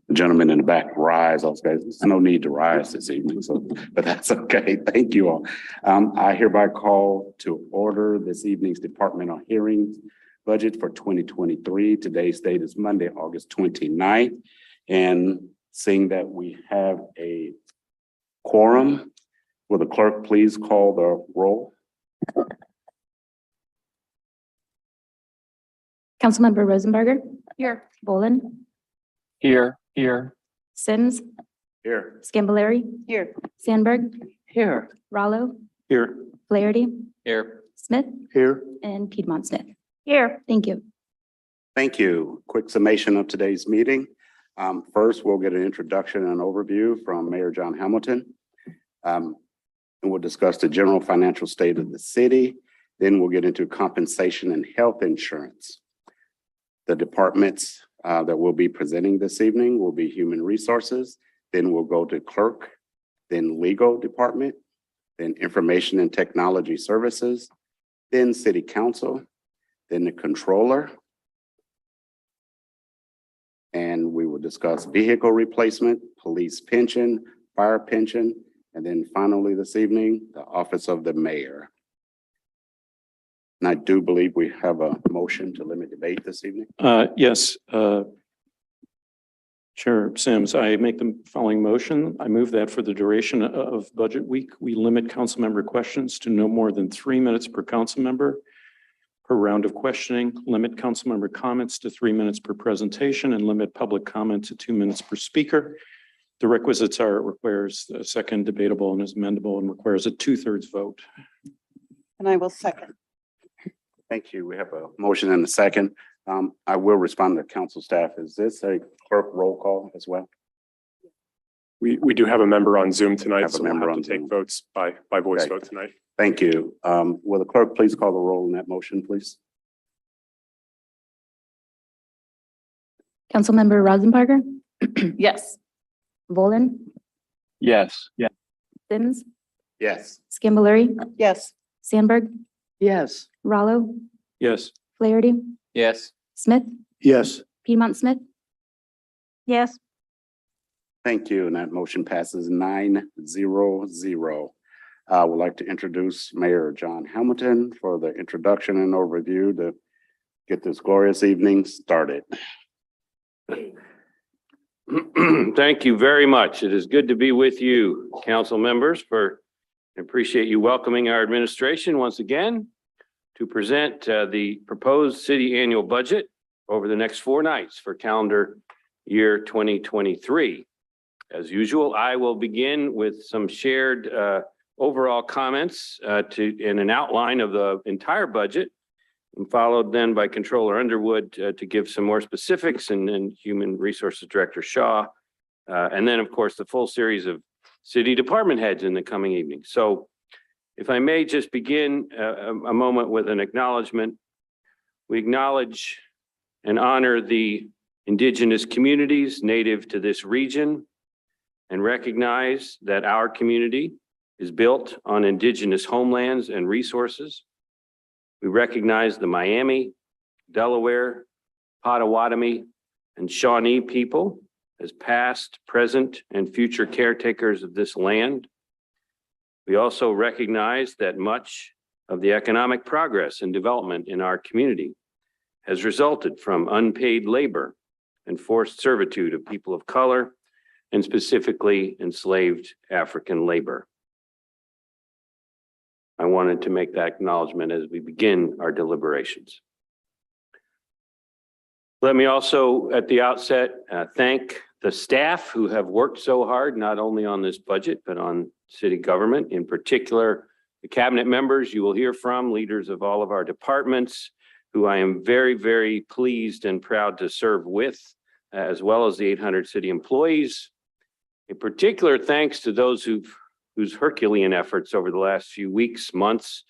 The gentleman in the back rise. I was guys, there's no need to rise this evening, so but that's okay. Thank you all. I hereby call to order this evening's departmental hearings budget for 2023. Today's date is Monday, August 29th. And seeing that we have a quorum, will the clerk please call the roll? Councilmember Rosenberger. Here. Bolin. Here. Sims. Here. Scambolery. Here. Sandberg. Here. Rollo. Here. Flaherty. Here. Smith. Here. And Piedmont Smith. Here. Thank you. Thank you. Quick summation of today's meeting. First, we'll get an introduction and overview from Mayor John Hamilton. And we'll discuss the general financial state of the city. Then we'll get into compensation and health insurance. The departments that we'll be presenting this evening will be human resources. Then we'll go to clerk, then legal department, then information and technology services, then city council, then the controller. And we will discuss vehicle replacement, police pension, fire pension, and then finally this evening, the office of the mayor. And I do believe we have a motion to limit debate this evening. Yes. Chair Sims, I make the following motion. I move that for the duration of budget week, we limit council member questions to no more than 3 minutes per council member per round of questioning, limit council member comments to 3 minutes per presentation, and limit public comment to 2 minutes per speaker. The requisites are, it requires a second, debatable and is amendable, and requires a 2/3 vote. And I will second. Thank you. We have a motion and a second. I will respond to council staff. Is this a clerk roll call as well? We do have a member on Zoom tonight, Have a so we'll member have on to take Zoom. votes by voice Okay. vote tonight. Thank you. Will the clerk please call the roll in that motion, please? Councilmember Rosenberger. Yes. Bolin. Yes. Sims. Yes. Scambolery. Yes. Sandberg. Yes. Rollo. Yes. Flaherty. Yes. Smith. Yes. Piedmont Smith. Yes. Thank you. And that motion passes 9-0-0. I would like to introduce Mayor John Hamilton for the introduction and overview to get this glorious evening started. Thank you very much. It is good to be with you, council members, I appreciate you welcoming our administration once again to present the proposed city annual budget over the next 4 nights for calendar year 2023. As usual, I will begin with some shared overall comments in an outline of the entire budget, and followed then by Controller Underwood to give some more specifics, and then Human Resources Director Shaw, and then of course the full series of city department heads in the coming evening. So if I may just begin a moment with an acknowledgement. We acknowledge and honor the indigenous communities native to this region and recognize that our community is built on indigenous homelands and resources. We recognize the Miami, Delaware, Potawatomi, and Shawnee people as past, present, and future caretakers of this land. We also recognize that much of the economic progress and development in our community has resulted from unpaid labor and forced servitude of people of color, and specifically enslaved African labor. I wanted to make that acknowledgement as we begin our deliberations. Let me also at the outset thank the staff who have worked so hard, not only on this budget, but on city government, in particular, the cabinet members you will hear from, leaders of all of our departments, who I am very, very pleased and proud to serve with, as well as the 800 city employees. In particular, thanks to those whose Herculean efforts over the last few weeks, months,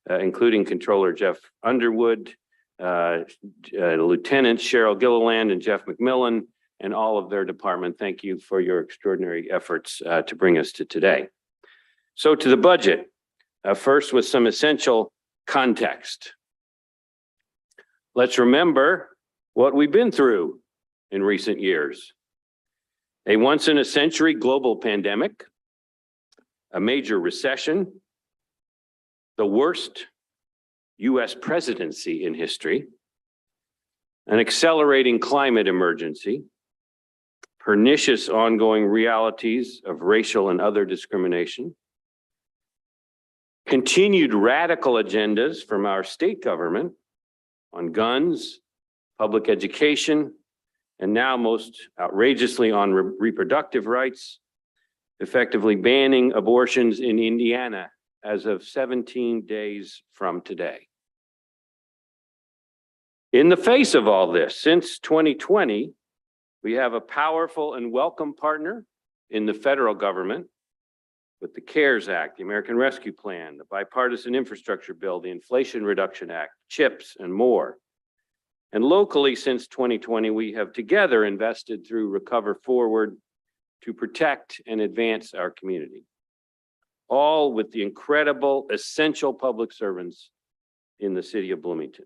including Controller Jeff Underwood, Lieutenant Cheryl Gilliland and Jeff McMillan, and all of their department. Thank you for your extraordinary efforts to bring us to today. So to the budget, first with some essential context. Let's remember what we've been through in recent years. A once-in-a-century global pandemic, a major recession, the worst U.S. presidency in history, an accelerating climate emergency, pernicious ongoing realities of racial and other discrimination, continued radical agendas from our state government on guns, public education, and now most outrageously on reproductive rights, effectively banning abortions in Indiana as of 17 days from today. In the face of all this, since 2020, we have a powerful and welcome partner in the federal government with the CARES Act, the American Rescue Plan, the Bipartisan Infrastructure Bill, the Inflation Reduction Act, CHIPS, and more. And locally, since 2020, we have together invested through Recover Forward to protect and advance our community, all with the incredible, essential public servants in the city of Bloomington.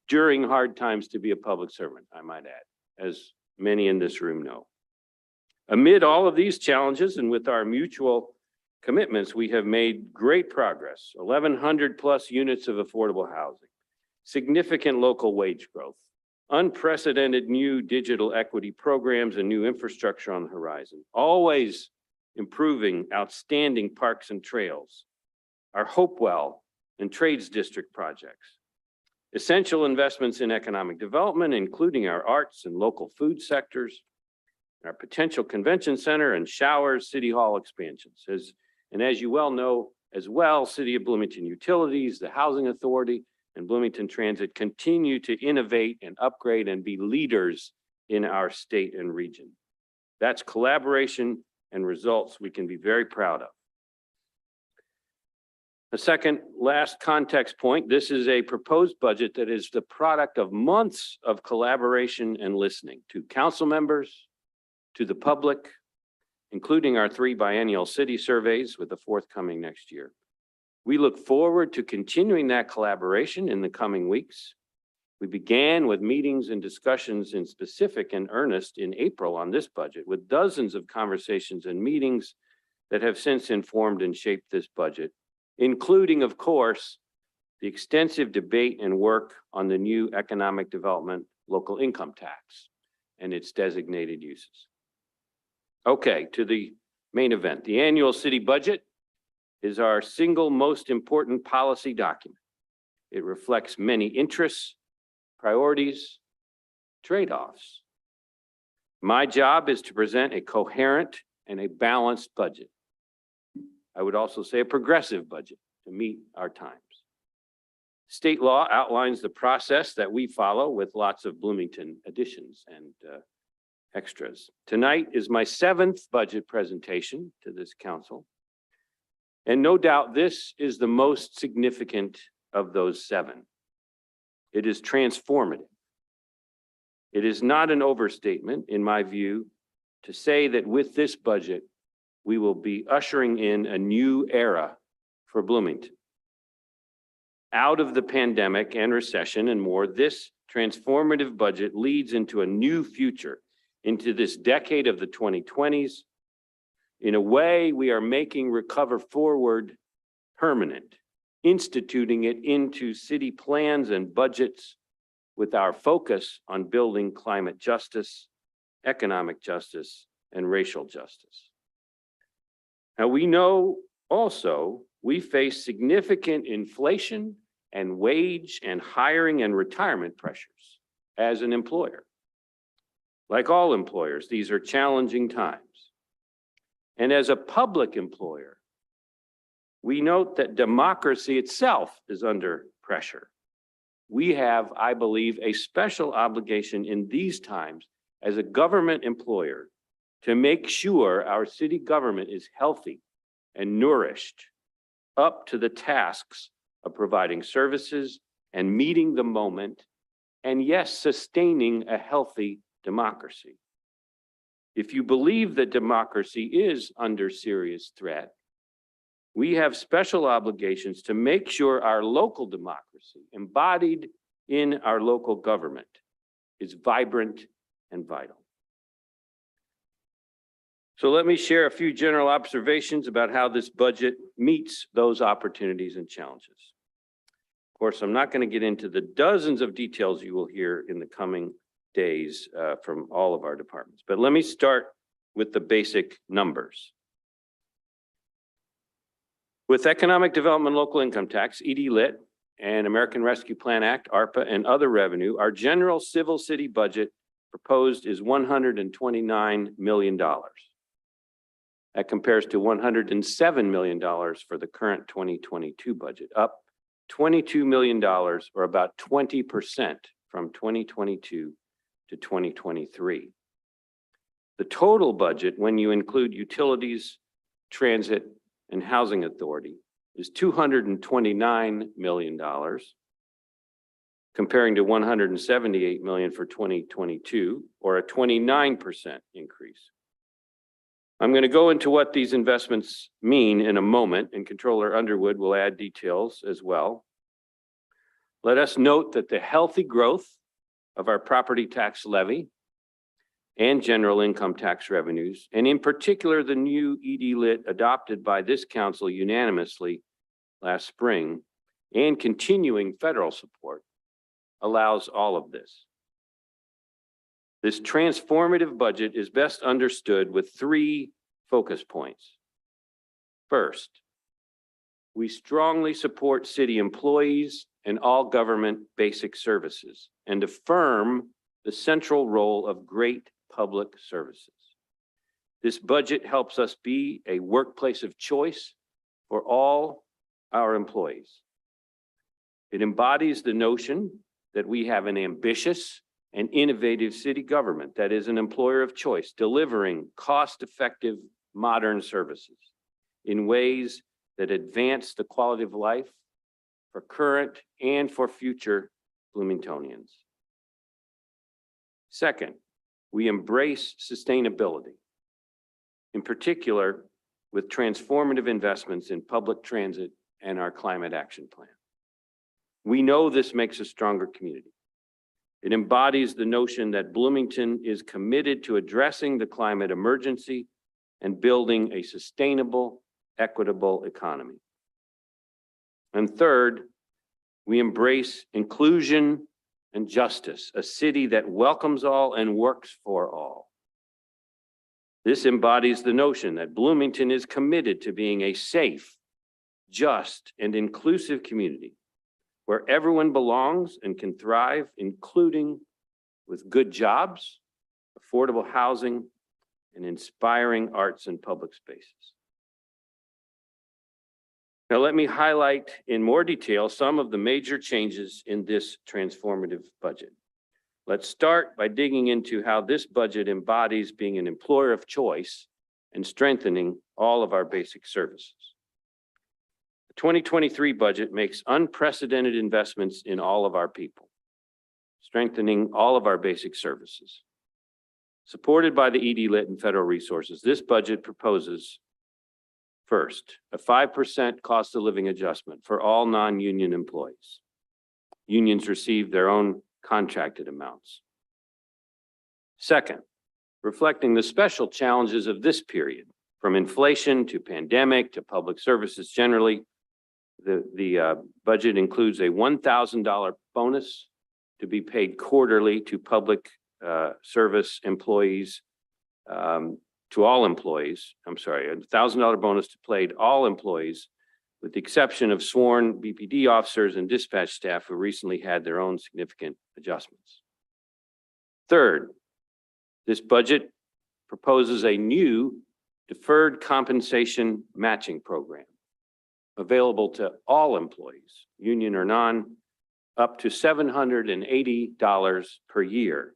During hard times to be a public servant, I might add, as many in this room know. Amid all of these challenges and with our mutual commitments, we have made great progress, 1,100 plus units of affordable housing, significant local wage growth, unprecedented new digital equity programs and new infrastructure on the horizon, always improving outstanding parks and trails, our Hopewell and Trades District projects, essential investments in economic development, including our arts and local food sectors, our potential convention center and Showers City Hall expansions. As you well know as well, City of Bloomington Utilities, the Housing Authority, and Bloomington Transit continue to innovate and upgrade and be leaders in our state and region. That's collaboration and results we can be very proud of. A second last context point, this is a proposed budget that is the product of months of collaboration and listening to council members, to the public, including our 3 biennial city surveys with the forthcoming next year. We look forward to continuing that collaboration in the coming weeks. We began with meetings and discussions in specific and earnest in April on this budget, with dozens of conversations and meetings that have since informed and shaped this budget, including, of course, the extensive debate and work on the new economic development local income tax and its designated uses. Okay, to the main event. The annual city budget is our single most important policy document. It reflects many interests, priorities, trade-offs. My job is to present a coherent and a balanced budget. I would also say a progressive budget to meet our times. State law outlines the process that we follow with lots of Bloomington additions and extras. Tonight is my 7th budget presentation to this council. And no doubt this is the most significant of those 7. It is transformative. It is not an overstatement, in my view, to say that with this budget, we will be ushering in a new era for Bloomington. Out of the pandemic and recession and more, this transformative budget leads into a new future, into this decade of the 2020s. In a way, we are making Recover Forward permanent, instituting it into city plans and budgets with our focus on building climate justice, economic justice, and racial justice. Now, we know also we face significant inflation and wage and hiring and retirement pressures as an employer. Like all employers, these are challenging times. And as a public employer, we note that democracy itself is under pressure. We have, I believe, a special obligation in these times as a government employer to make sure our city government is healthy and nourished up to the tasks of providing services and meeting the moment, and yes, sustaining a healthy democracy. If you believe that democracy is under serious threat, we have special obligations to make sure our local democracy, embodied in our local government, is vibrant and vital. So let me share a few general observations about how this budget meets those opportunities and challenges. Of course, I'm not going to get into the dozens of details you will hear in the coming days from all of our departments, but let me start with the basic numbers. With Economic Development Local Income Tax, ED-LIT, and American Rescue Plan Act, ARPA, and other revenue, our general civil city budget proposed is $129 million. That compares to $107 million for the current 2022 budget, up $22 million or about 20% from 2022 to 2023. The total budget, when you include utilities, transit, and housing authority, is $229 million, comparing to $178 million for 2022, or a 29% increase. I'm going to go into what these investments mean in a moment, and Controller Underwood will add details as well. Let us note that the healthy growth of our property tax levy and general income tax revenues, and in particular the new ED-LIT adopted by this council unanimously last spring, and continuing federal support, allows all of this. This transformative budget is best understood with three focus points. First, we strongly support city employees and all government basic services and affirm the central role of great public services. This budget helps us be a workplace of choice for all our employees. It embodies the notion that we have an ambitious and innovative city government that is an employer of choice, delivering cost-effective, modern services in ways that advance the quality of life for current and for future Bloomingtonians. Second, we embrace sustainability, in particular with transformative investments in public transit and our climate action plan. We know this makes a stronger community. It embodies the notion that Bloomington is committed to addressing the climate emergency and building a sustainable, equitable economy. And third, we embrace inclusion and justice, a city that welcomes all and works for all. This embodies the notion that Bloomington is committed to being a safe, just, and inclusive community where everyone belongs and can thrive, including with good jobs, affordable housing, and inspiring arts and public spaces. Now, let me highlight in more detail some of the major changes in this transformative budget. Let's start by digging into how this budget embodies being an employer of choice and strengthening all of our basic services. The 2023 budget makes unprecedented investments in all of our people, strengthening all of our basic services. Supported by the ED-LIT and federal resources, this budget proposes, first, a 5% cost of living adjustment for all non-union employees. Unions receive their own contracted amounts. Second, reflecting the special challenges of this period, from inflation to pandemic to public services generally, the budget includes a $1,000 bonus to be paid quarterly to public service employees, to all employees. I'm sorry, a $1,000 bonus to paid all employees, with the exception of sworn BPD officers and dispatch staff who recently had their own significant adjustments. Third, this budget proposes a new deferred compensation matching program available to all employees, union or non, up to $780 per year,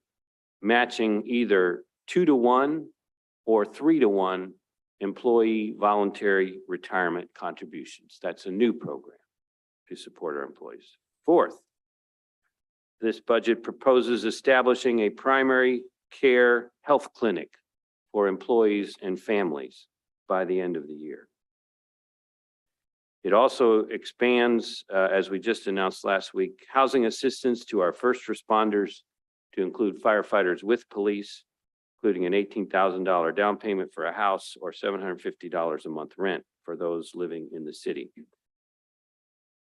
matching either 2-to-1 or 3-to-1 employee voluntary retirement contributions. That's a new program to support our employees. Fourth, this budget proposes establishing a primary care health clinic for employees and families by the end of the year. It also expands, as we just announced last week, housing assistance to our first responders to include firefighters with police, including an $18,000 down payment for a house or $750 a month rent for those living in the city.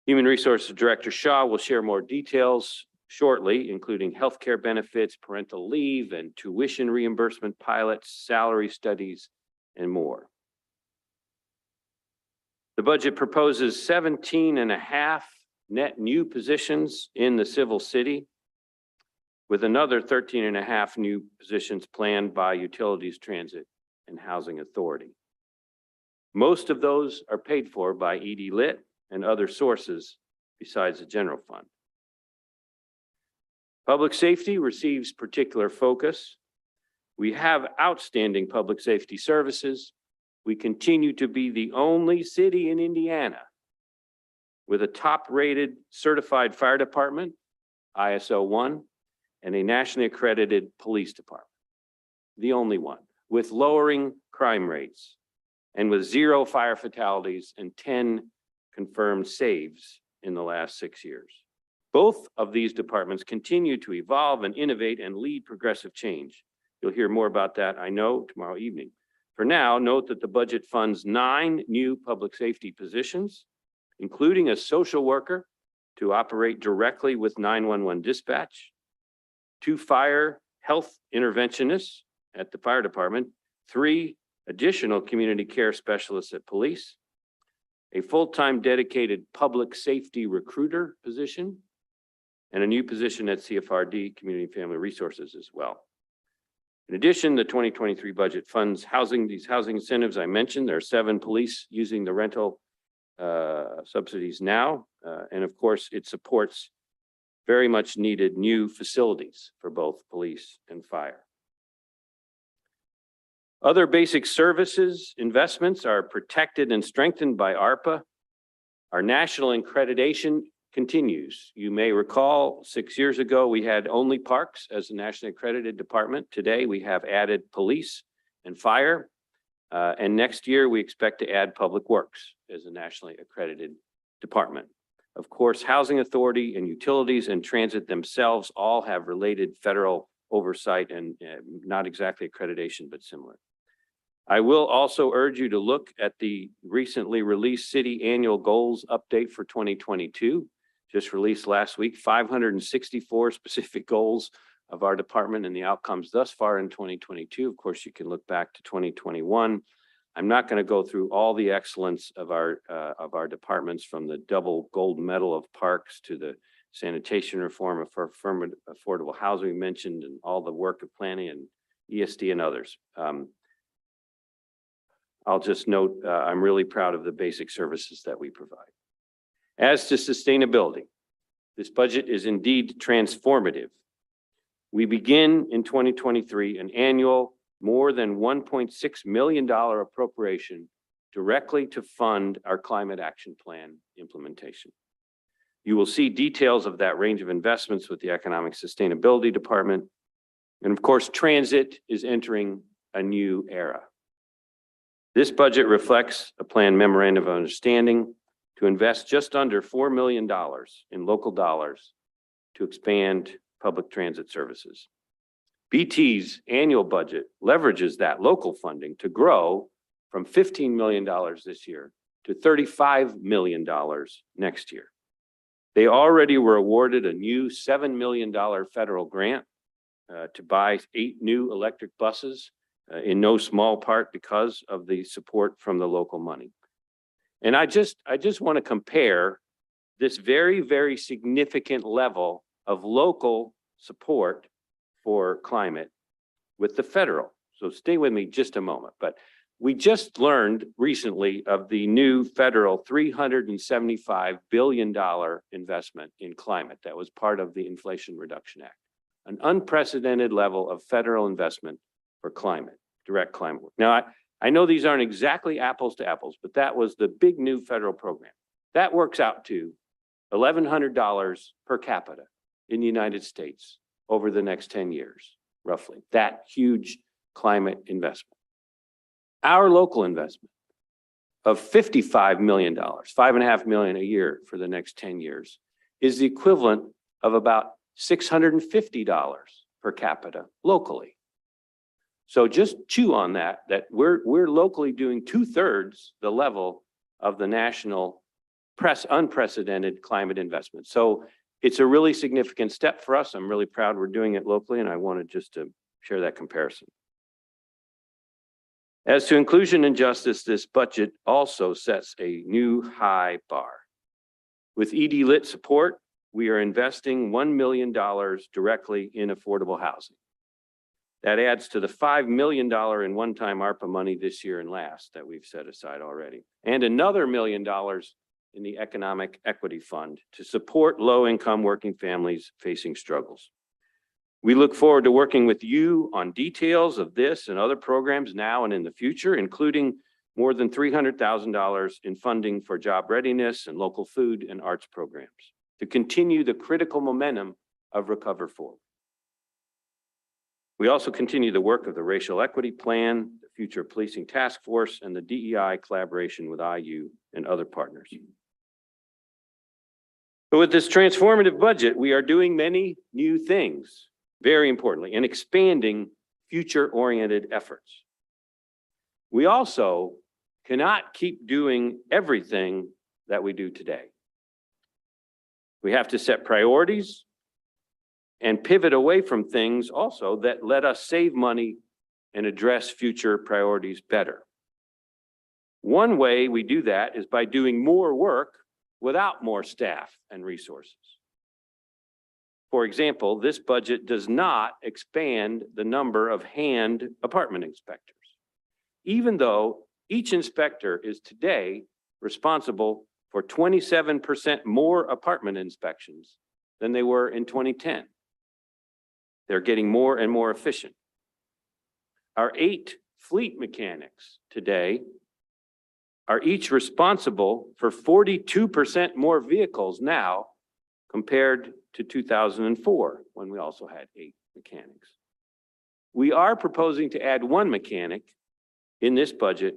Human Resources Director Shaw will share more details shortly, including healthcare benefits, parental leave, and tuition reimbursement pilots, salary studies, and more. The budget proposes 17.5 net new positions in the civil city, with another 13.5 new positions planned by Utilities, Transit, and Housing Authority. Most of those are paid for by ED Lit and other sources besides the general fund. Public safety receives particular focus. We have outstanding public safety services. We continue to be the only city in Indiana with a top-rated certified fire department, ISO 1, and a nationally accredited police department. The only one, with lowering crime rates and with 0 fire fatalities and 10 confirmed saves in the last 6 years. Both of these departments continue to evolve and innovate and lead progressive change. You'll hear more about that, I know, tomorrow evening. For now, note that the budget funds 9 new public safety positions, including a social worker to operate directly with 911 dispatch, 2 fire health interventionists at the fire department, 3 additional community care specialists at police, a full-time dedicated public safety recruiter position, and a new position at CFRD, Community and Family Resources as well. In addition, the 2023 budget funds these housing incentives I mentioned. There are 7 police using the rental subsidies now. And of course, it supports very much needed new facilities for both police and fire. Other basic services investments are protected and strengthened by ARPA. Our national accreditation continues. You may recall 6 years ago, we had only parks as a nationally accredited department. Today, we have added police and fire. And next year, we expect to add public works as a nationally accredited department. Of course, Housing Authority and Utilities and Transit themselves all have related federal oversight and not exactly accreditation, but similar. I will also urge you to look at the recently released city annual goals update for 2022, just released last week, 564 specific goals of our department and the outcomes thus far in 2022. Of course, you can look back to 2021. I'm not going to go through all the excellence of our departments, from the double gold medal of parks to the sanitation reform for affordable housing we mentioned, and all the work of planning and ESD and others. I'll just note, I'm really proud of the basic services that we provide. As to sustainability, this budget is indeed transformative. We begin in 2023 an annual more than $1.6 million appropriation directly to fund our climate action plan implementation. You will see details of that range of investments with the Economic Sustainability Department. And of course, transit is entering a new era. This budget reflects a planned memorandum of understanding to invest just under $4 million in local dollars to expand public transit services. BT's annual budget leverages that local funding to grow from $15 million this year to $35 million next year. They already were awarded a new $7 million federal grant to buy 8 new electric buses, in no small part because of the support from the local money. And I just want to compare this very, very significant level of local support for climate with the federal. So stay with me just a moment. But we just learned recently of the new federal $375 billion investment in climate that was part of the Inflation Reduction Act, an unprecedented level of federal investment for climate, direct climate work. Now, I know these aren't exactly apples to apples, but that was the big new federal program. That works out to $1,100 per capita in the United States over the next 10 years, roughly. That huge climate investment. Our local investment of $55 million, $5.5 million a year for the next 10 years, is the equivalent of about $650 per capita locally. So just chew on that we're locally doing 2/3 the level of the national unprecedented climate investment. So it's a really significant step for us. I'm really proud we're doing it locally, and I wanted just to share that comparison. As to inclusion and justice, this budget also sets a new high bar. With ED Lit support, we are investing $1 million directly in affordable housing. That adds to the $5 million in one-time ARPA money this year and last that we've set aside already, and another $1 million in the Economic Equity Fund to support low-income working families facing struggles. We look forward to working with you on details of this and other programs now and in the future, including more than $300,000 in funding for job readiness and local food and arts programs to continue the critical momentum of Recover Forward. We also continue the work of the Racial Equity Plan, the Future Policing Task Force, and the DEI collaboration with IU and other partners. But with this transformative budget, we are doing many new things, very importantly, and expanding future-oriented efforts. We also cannot keep doing everything that we do today. We have to set priorities and pivot away from things also that let us save money and address future priorities better. One way we do that is by doing more work without more staff and resources. For example, this budget does not expand the number of hand apartment inspectors, even though each inspector is today responsible for 27% more apartment inspections than they were in 2010. They're getting more and more efficient. Our 8 fleet mechanics today are each responsible for 42% more vehicles now compared to 2004, when we also had 8 mechanics. We are proposing to add 1 mechanic in this budget,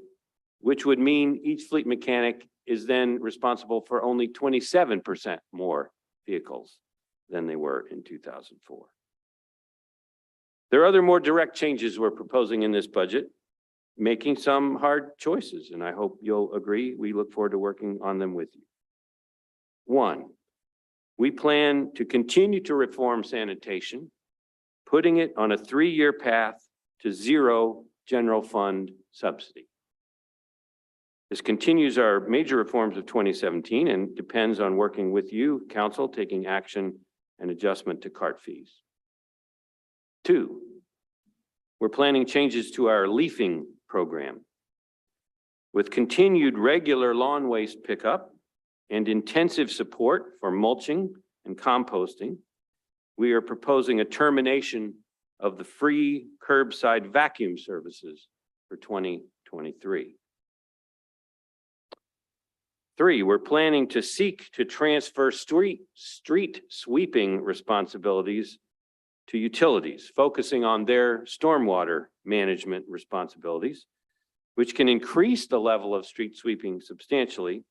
which would mean each fleet mechanic is then responsible for only 27% more vehicles than they were in 2004. There are other more direct changes we're proposing in this budget, making some hard choices, and I hope you'll agree. We look forward to working on them with you. 1, we plan to continue to reform sanitation, putting it on a 3-year path to 0 general fund subsidy. This continues our major reforms of 2017 and depends on working with you, Council, taking action and adjustment to cart fees. 2, we're planning changes to our leafing program. With continued regular lawn waste pickup and intensive support for mulching and composting, we are proposing a termination of the free curbside vacuum services for 2023. 3, we're planning to seek to transfer street sweeping responsibilities to utilities, focusing on their stormwater management responsibilities, which can increase the level of street sweeping substantially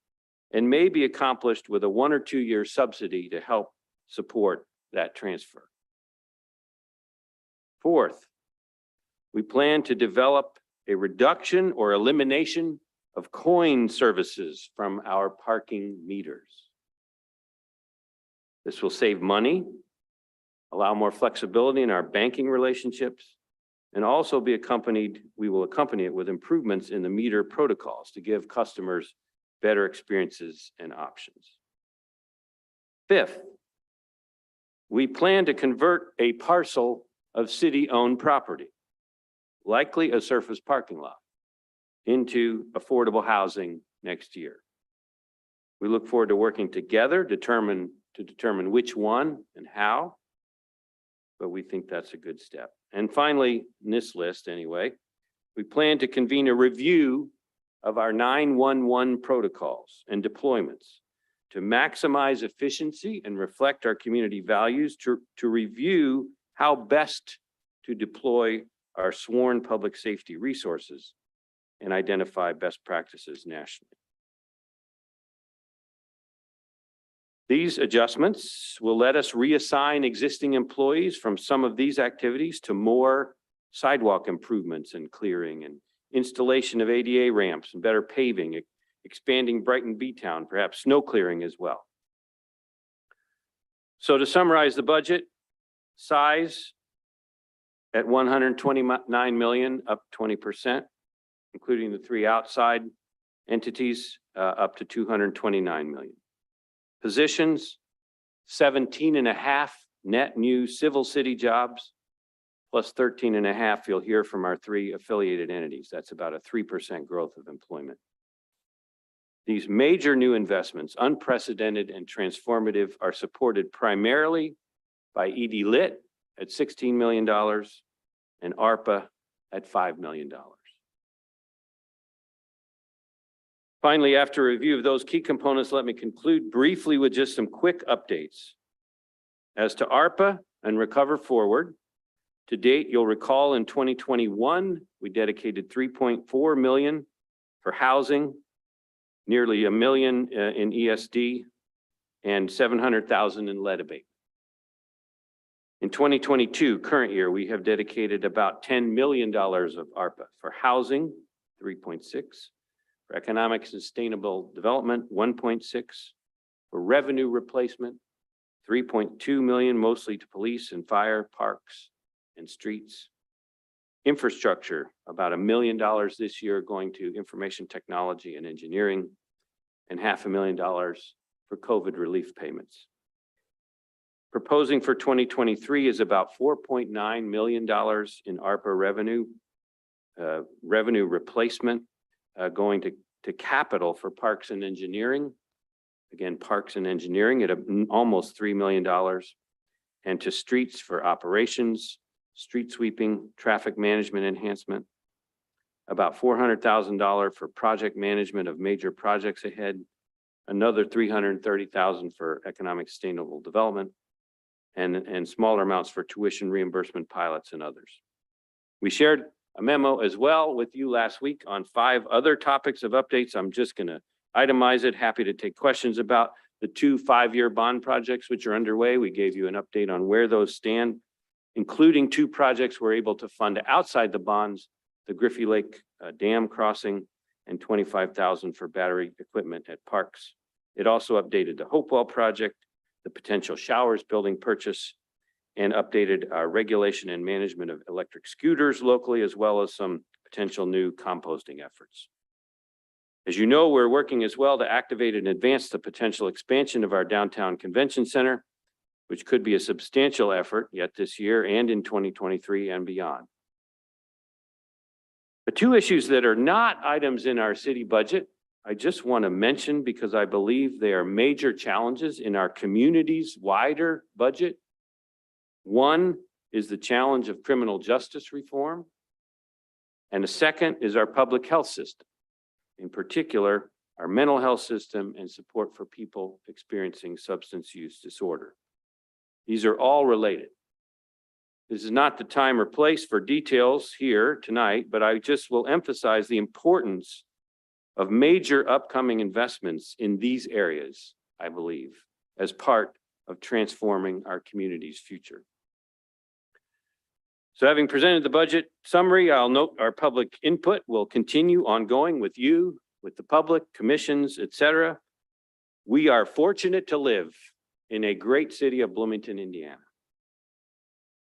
and may be accomplished with a 1 or 2 year subsidy to help support that transfer. 4th, we plan to develop a reduction or elimination of coin services from our parking meters. This will save money, allow more flexibility in our banking relationships, and also we will accompany it with improvements in the meter protocols to give customers better experiences and options. 5th, we plan to convert a parcel of city-owned property, likely a surface parking lot, into affordable housing next year. We look forward to working together to determine which one and how, but we think that's a good step. And finally, in this list anyway, we plan to convene a review of our 911 protocols and deployments to maximize efficiency and reflect our community values, to review how best to deploy our sworn public safety resources and identify best practices nationally. These adjustments will let us reassign existing employees from some of these activities to more sidewalk improvements and clearing, and installation of ADA ramps and better paving, expanding Brighton B-Town, perhaps snow clearing as well. So to summarize the budget, size at 129 million, up 20%, including the three outside entities, up to 229 million. Positions, 17.5 net new civil city jobs, plus 13.5 you'll hear from our three affiliated entities. That's about a 3% growth of employment. These major new investments, unprecedented and transformative, are supported primarily by ED Lit at $16 million and ARPA at $5 million. Finally, after a review of those key components, let me conclude briefly with just some quick updates. As to ARPA and Recover Forward, to date, you'll recall in 2021, we dedicated $3.4 million for housing, nearly $1 million in ESD, and $700,000 in lead abatement. In 2022, current year, we have dedicated about $10 million of ARPA for housing, 3.6, for economic sustainable development, 1.6, for revenue replacement, 3.2 million, mostly to police and fire, parks and streets. Infrastructure, about $1 million this year going to information technology and engineering, and $500,000 for COVID relief payments. Proposing for 2023 is about $4.9 million in ARPA revenue replacement, going to capital for parks and engineering. Again, parks and engineering at almost $3 million, and to streets for operations, street sweeping, traffic management enhancement, about $400,000 for project management of major projects ahead, another $330,000 for economic sustainable development, and smaller amounts for tuition reimbursement pilots and others. We shared a memo as well with you last week on 5 other topics of updates. I'm just going to itemize it. Happy to take questions about the 2 5-year bond projects which are underway. We gave you an update on where those stand, including 2 projects we're able to fund outside the bonds, the Griffey Lake Dam crossing and $25,000 for battery equipment at parks. It also updated the Hopewell project, the potential showers building purchase, and updated our regulation and management of electric scooters locally, as well as some potential new composting efforts. As you know, we're working as well to activate and advance the potential expansion of our downtown convention center, which could be a substantial effort yet this year and in 2023 and beyond. The 2 issues that are not items in our city budget, I just want to mention because I believe they are major challenges in our community's wider budget. One is the challenge of criminal justice reform, and the second is our public health system, in particular, our mental health system and support for people experiencing substance use disorder. These are all related. This is not the time or place for details here tonight, but I just will emphasize the importance of major upcoming investments in these areas, I believe, as part of transforming our community's future. So having presented the budget summary, I'll note our public input will continue ongoing with you, with the public, commissions, etc. We are fortunate to live in a great city of Bloomington, Indiana.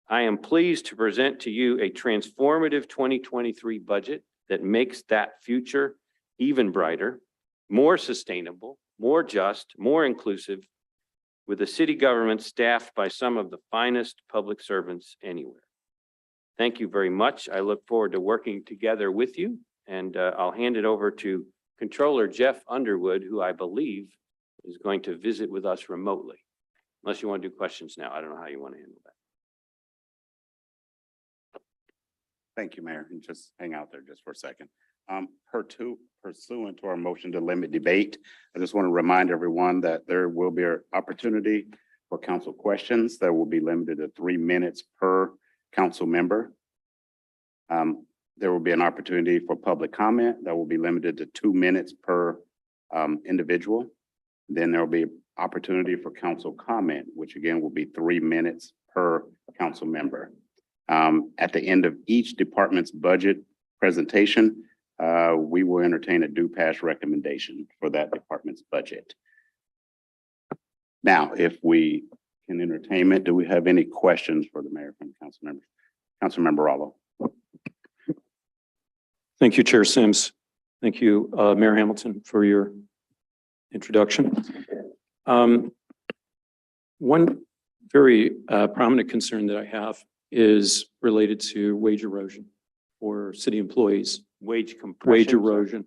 I am pleased to present to you a transformative 2023 budget that makes that future even brighter, more sustainable, more just, more inclusive, with a city government staffed by some of the finest public servants anywhere. Thank you very much. I look forward to working together with you, and I'll hand it over to Controller Jeff Underwood, who I believe is going to visit with us remotely. Unless you want to do questions now. I don't know how you want to handle that. Thank you, Mayor. And just hang out there just for a second. Pursuant to our motion to limit debate, I just want to remind everyone that there will be an opportunity for council questions that will be limited to 3 minutes per council member. There will be an opportunity for public comment that will be limited to 2 minutes per individual. Then there will be opportunity for council comment, which again will be 3 minutes per council member. At the end of each department's budget presentation, we will entertain a do pass recommendation for that department's budget. Now, if we can entertain it, do we have any questions for the mayor from council members? Councilmember Rallo. Thank you, Chair Sims. Thank you, Mayor Hamilton, for your introduction. One very prominent concern that I have is related to wage erosion for city employees, Wage compression. wage erosion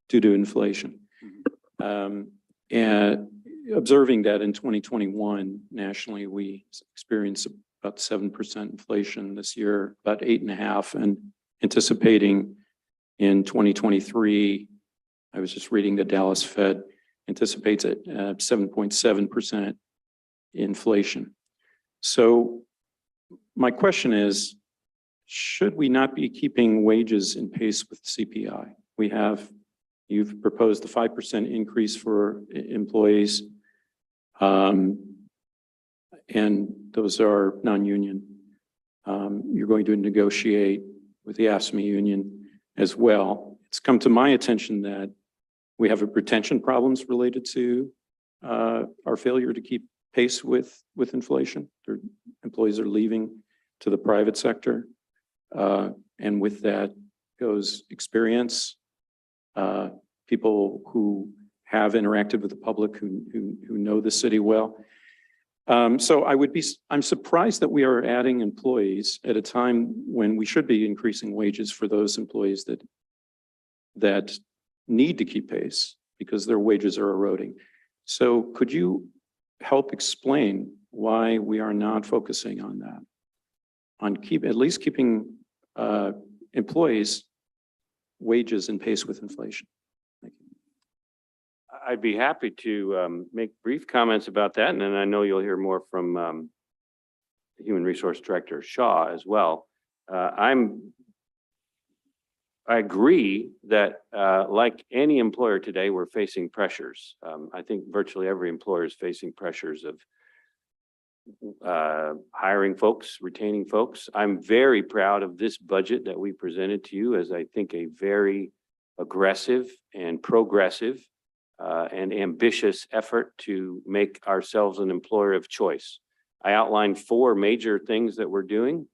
due to inflation. And observing that in 2021, nationally, we experienced about 7% inflation this year, about 8.5%, and anticipating in 2023, I was just reading the Dallas Fed anticipates at 7.7% inflation. So my question is, should we not be keeping wages in pace with CPI? You've proposed a 5% increase for employees, and those are non-union. You're going to negotiate with the AFSCME union as well. It's come to my attention that we have retention problems related to our failure to keep pace with inflation. Their employees are leaving to the private sector, and with that goes experience. People who have interacted with the public, who know the city well. So I'm surprised that we are adding employees at a time when we should be increasing wages for those employees that need to keep pace because their wages are eroding. So could you help explain why we are not focusing on that? On at least keeping employees' wages in pace with inflation. Thank you. I'd be happy to make brief comments about that, and then I know you'll hear more from the Human Resource Director Shaw as well. I agree that like any employer today, we're facing pressures. I think virtually every employer is facing pressures of hiring folks, retaining folks. I'm very proud of this budget that we presented to you as I think a very aggressive and progressive and ambitious effort to make ourselves an employer of choice. I outlined 4 major things that we're doing.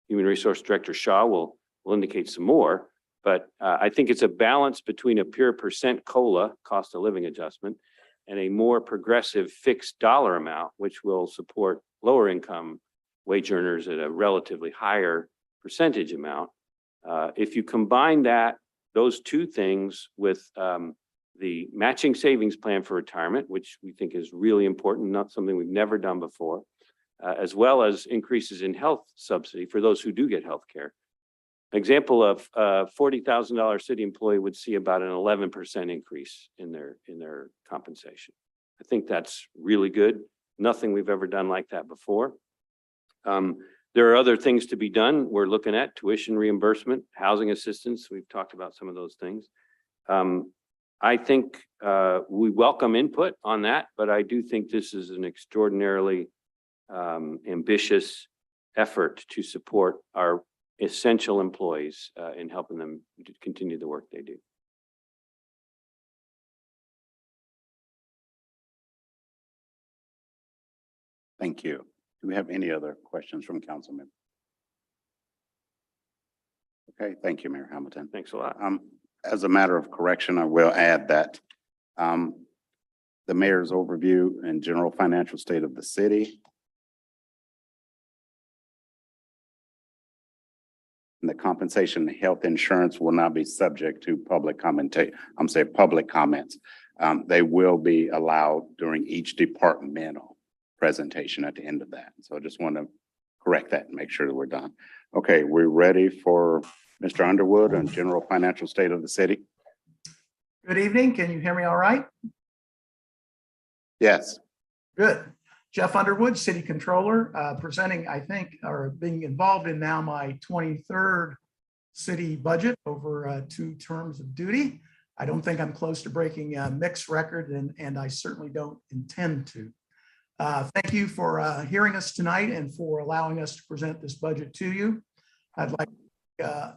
Human Resource Director Shaw will indicate some more, but I think it's a balance between a pure percent COLA, cost of living adjustment, and a more progressive fixed dollar amount, which will support lower income wage earners at a relatively higher percentage amount. If you combine those 2 things with the matching savings plan for retirement, which we think is really important, not something we've never done before, as well as increases in health subsidy for those who do get health care. An example of a $40,000 city employee would see about an 11% increase in their compensation. I think that's really good. Nothing we've ever done like that before. There are other things to be done. We're looking at tuition reimbursement, housing assistance. We've talked about some of those things. I think we welcome input on that, but I do think this is an extraordinarily ambitious effort to support our essential employees in helping them to continue the work they do. Thank you. Do we have any other questions from council members? Okay, thank you, Mayor Hamilton. Thanks a lot. As a matter of correction, I will add that the mayor's overview and general financial state of the city and the compensation and health insurance will not be subject to public comments. They will be allowed during each departmental presentation at the end of that. So I just want to correct that and make sure that we're done. Okay, we're ready for Mr. Underwood and general financial state of the city. Good evening. Can you hear me all right? Yes. Good. Jeff Underwood, City Controller, presenting, I think, or being involved in now my 23rd city budget over 2 terms of duty. I don't think I'm close to breaking a mixed record, and I certainly don't intend to. Thank you for hearing us tonight and for allowing us to present this budget to you. I'd like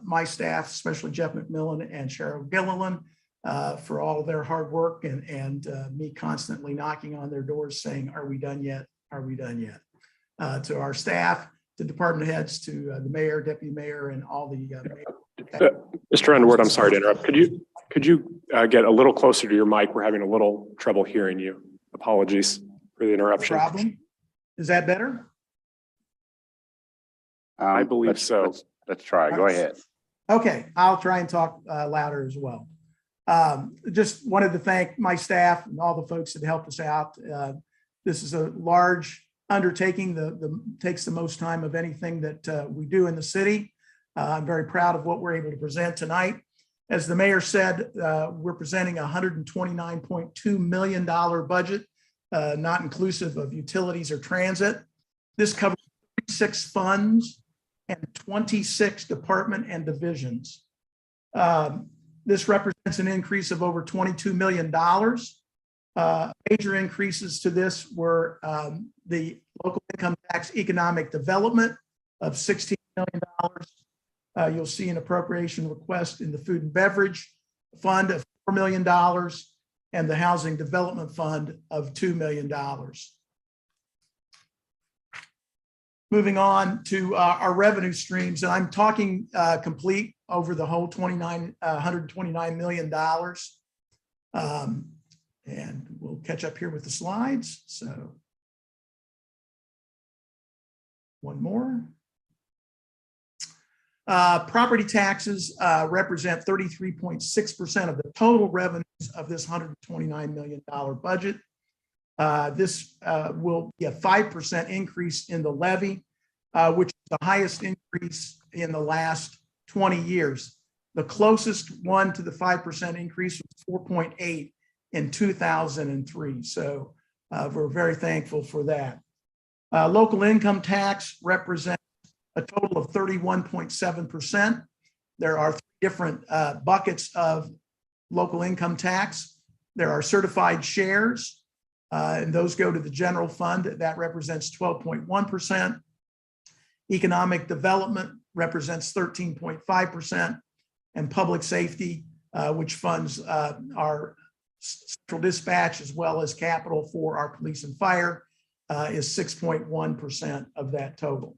my staff, especially Jeff McMillan and Cheryl Gilliland, for all of their hard work and me constantly knocking on their doors saying, are we done yet? Are we done yet? To our staff, to department heads, to the mayor, deputy mayor, and all the Mr. Underwood, I'm sorry to interrupt. Could you get a little closer to your mic? We're having a little trouble hearing you. Apologies for the interruption. problem. Is that better? I believe so. Let's try. Go ahead. Okay, I'll try and talk louder as well. Just wanted to thank my staff and all the folks that helped us out. This is a large undertaking, takes the most time of anything that we do in the city. I'm very proud of what we're able to present tonight. As the mayor said, we're presenting a $129.2 million budget, not inclusive of utilities or transit. This covers 36 funds and 26 department and divisions. This represents an increase of over $22 million. Major increases to this were the local income tax economic development of $16 million. You'll see an appropriation request in the food and beverage fund of $4 million and the housing development fund of $2 million. Moving on to our revenue streams, and I'm talking complete over the whole $129 million. And we'll catch up here with the slides. So one more. Property taxes represent 33.6% of the total revenues of this $129 million budget. This will be a 5% increase in the levy, which is the highest increase in the last 20 years. The closest one to the 5% increase was 4.8 in 2003. So we're very thankful for that. Local income tax represents a total of 31.7%. There are three different buckets of local income tax. There are certified shares, and those go to the general fund. That represents 12.1%. Economic development represents 13.5%, and public safety, which funds our central dispatch as well as capital for our police and fire, is 6.1% of that total.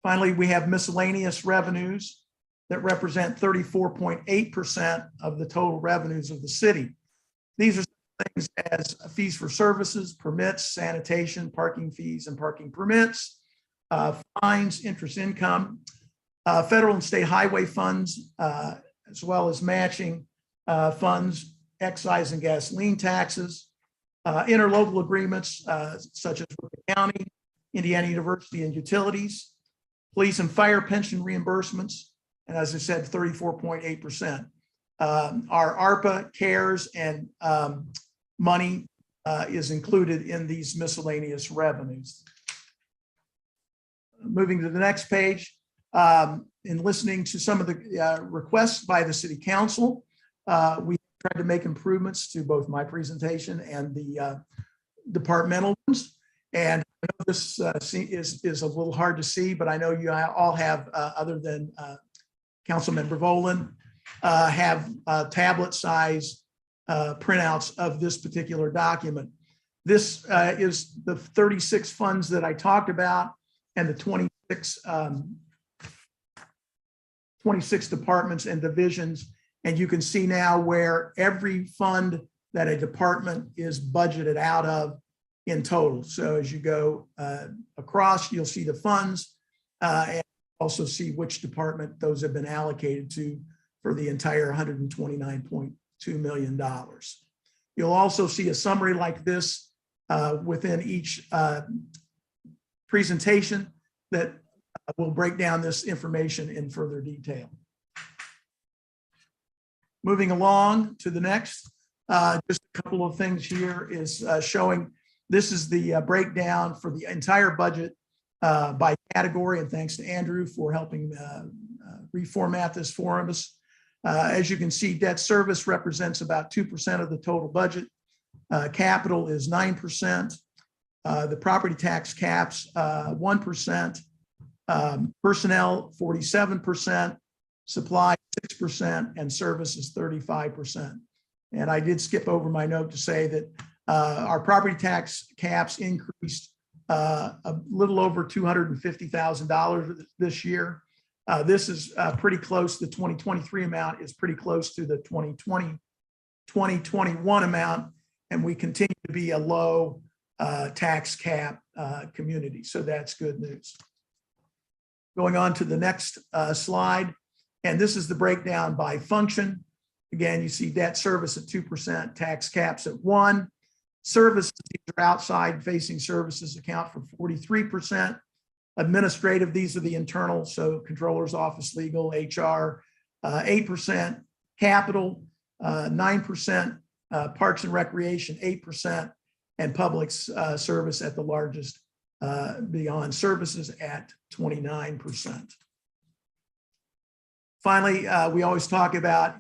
Finally, we have miscellaneous revenues that represent 34.8% of the total revenues of the city. These are things as fees for services, permits, sanitation, parking fees and parking permits, fines, interest income, federal and state highway funds, as well as matching funds, excise and gasoline taxes, interlocal agreements such as with the county, Indiana University and utilities, police and fire pension reimbursements, and as I said, 34.8%. Our ARPA, CARES, and money is included in these miscellaneous revenues. Moving to the next page, in listening to some of the requests by the city council, we tried to make improvements to both my presentation and the departmental ones. And I know this is a little hard to see, but I know you all have, other than Councilmember Volan, have tablet size printouts of this particular document. This is the 36 funds that I talked about and the 26 departments and divisions. And you can see now where every fund that a department is budgeted out of in total. So as you go across, you'll see the funds and also see which department those have been allocated to for the entire $129.2 million. You'll also see a summary like this within each presentation that will break down this information in further detail. Moving along to the next, just a couple of things here is showing this is the breakdown for the entire budget by category, and thanks to Andrew for helping reformat this for us. As you can see, debt service represents about 2% of the total budget. Capital is 9%. The property tax caps, 1%. Personnel, 47%. Supply, 6%, and services, 35%. And I did skip over my note to say that our property tax caps increased a little over $250,000 this year. This is pretty close. The 2023 amount is pretty close to the 2021 amount, and we continue to be a low tax cap community. So that's good news. Going on to the next slide, and this is the breakdown by function. Again, you see debt service at 2%, tax caps at 1%. Services, these are outside facing services, account for 43%. Administrative, these are the internal, so controller's office, legal, HR, 8%. Capital, 9%. Parks and recreation, 8%. And public service at the largest, beyond services at 29%. Finally, we always talk about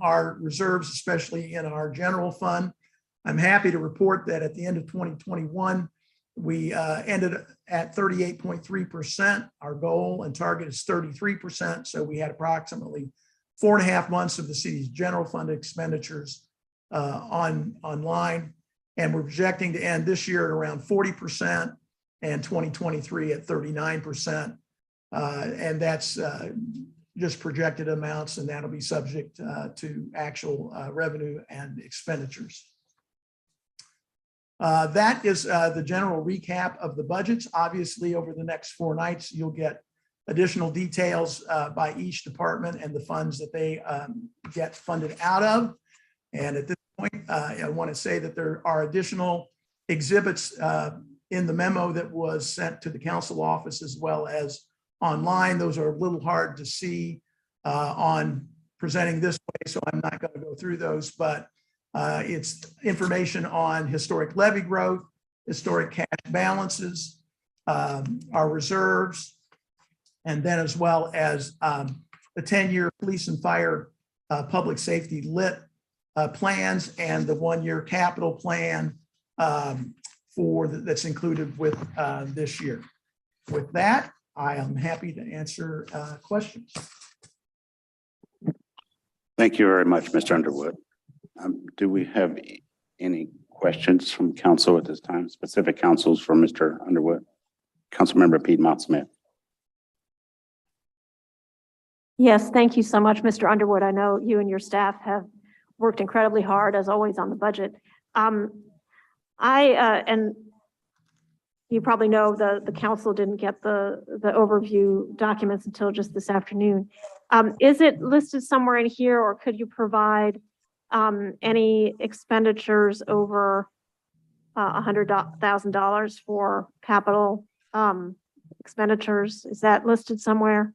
our reserves, especially in our general fund. I'm happy to report that at the end of 2021, we ended at 38.3%. Our goal and target is 33%. So we had approximately 4.5 months of the city's general fund expenditures online. And we're projecting to end this year at around 40% and 2023 at 39%. And that's just projected amounts, and that'll be subject to actual revenue and expenditures. That is the general recap of the budgets. Obviously, over the next 4 nights, you'll get additional details by each department and the funds that they get funded out of. And at this point, I want to say that there are additional exhibits in the memo that was sent to the council office as well as online. Those are a little hard to see on presenting this way, so I'm not going to go through those, but it's information on historic levy growth, historic cash balances, our reserves, and then as well as the 10-year police and fire public safety lit plans and the 1-year capital plan that's included with this year. With that, I am happy to answer questions. Thank you very much, Mr. Underwood. Do we have any questions from council at this time? Specific councils for Mr. Underwood? Councilmember Piedmont Smith. Yes, thank you so much, Mr. Underwood. I know you and your staff have worked incredibly hard, as always, on the budget. And you probably know the council didn't get the overview documents until just this afternoon. Is it listed somewhere in here, or could you provide any expenditures over $100,000 for capital expenditures? Is that listed somewhere?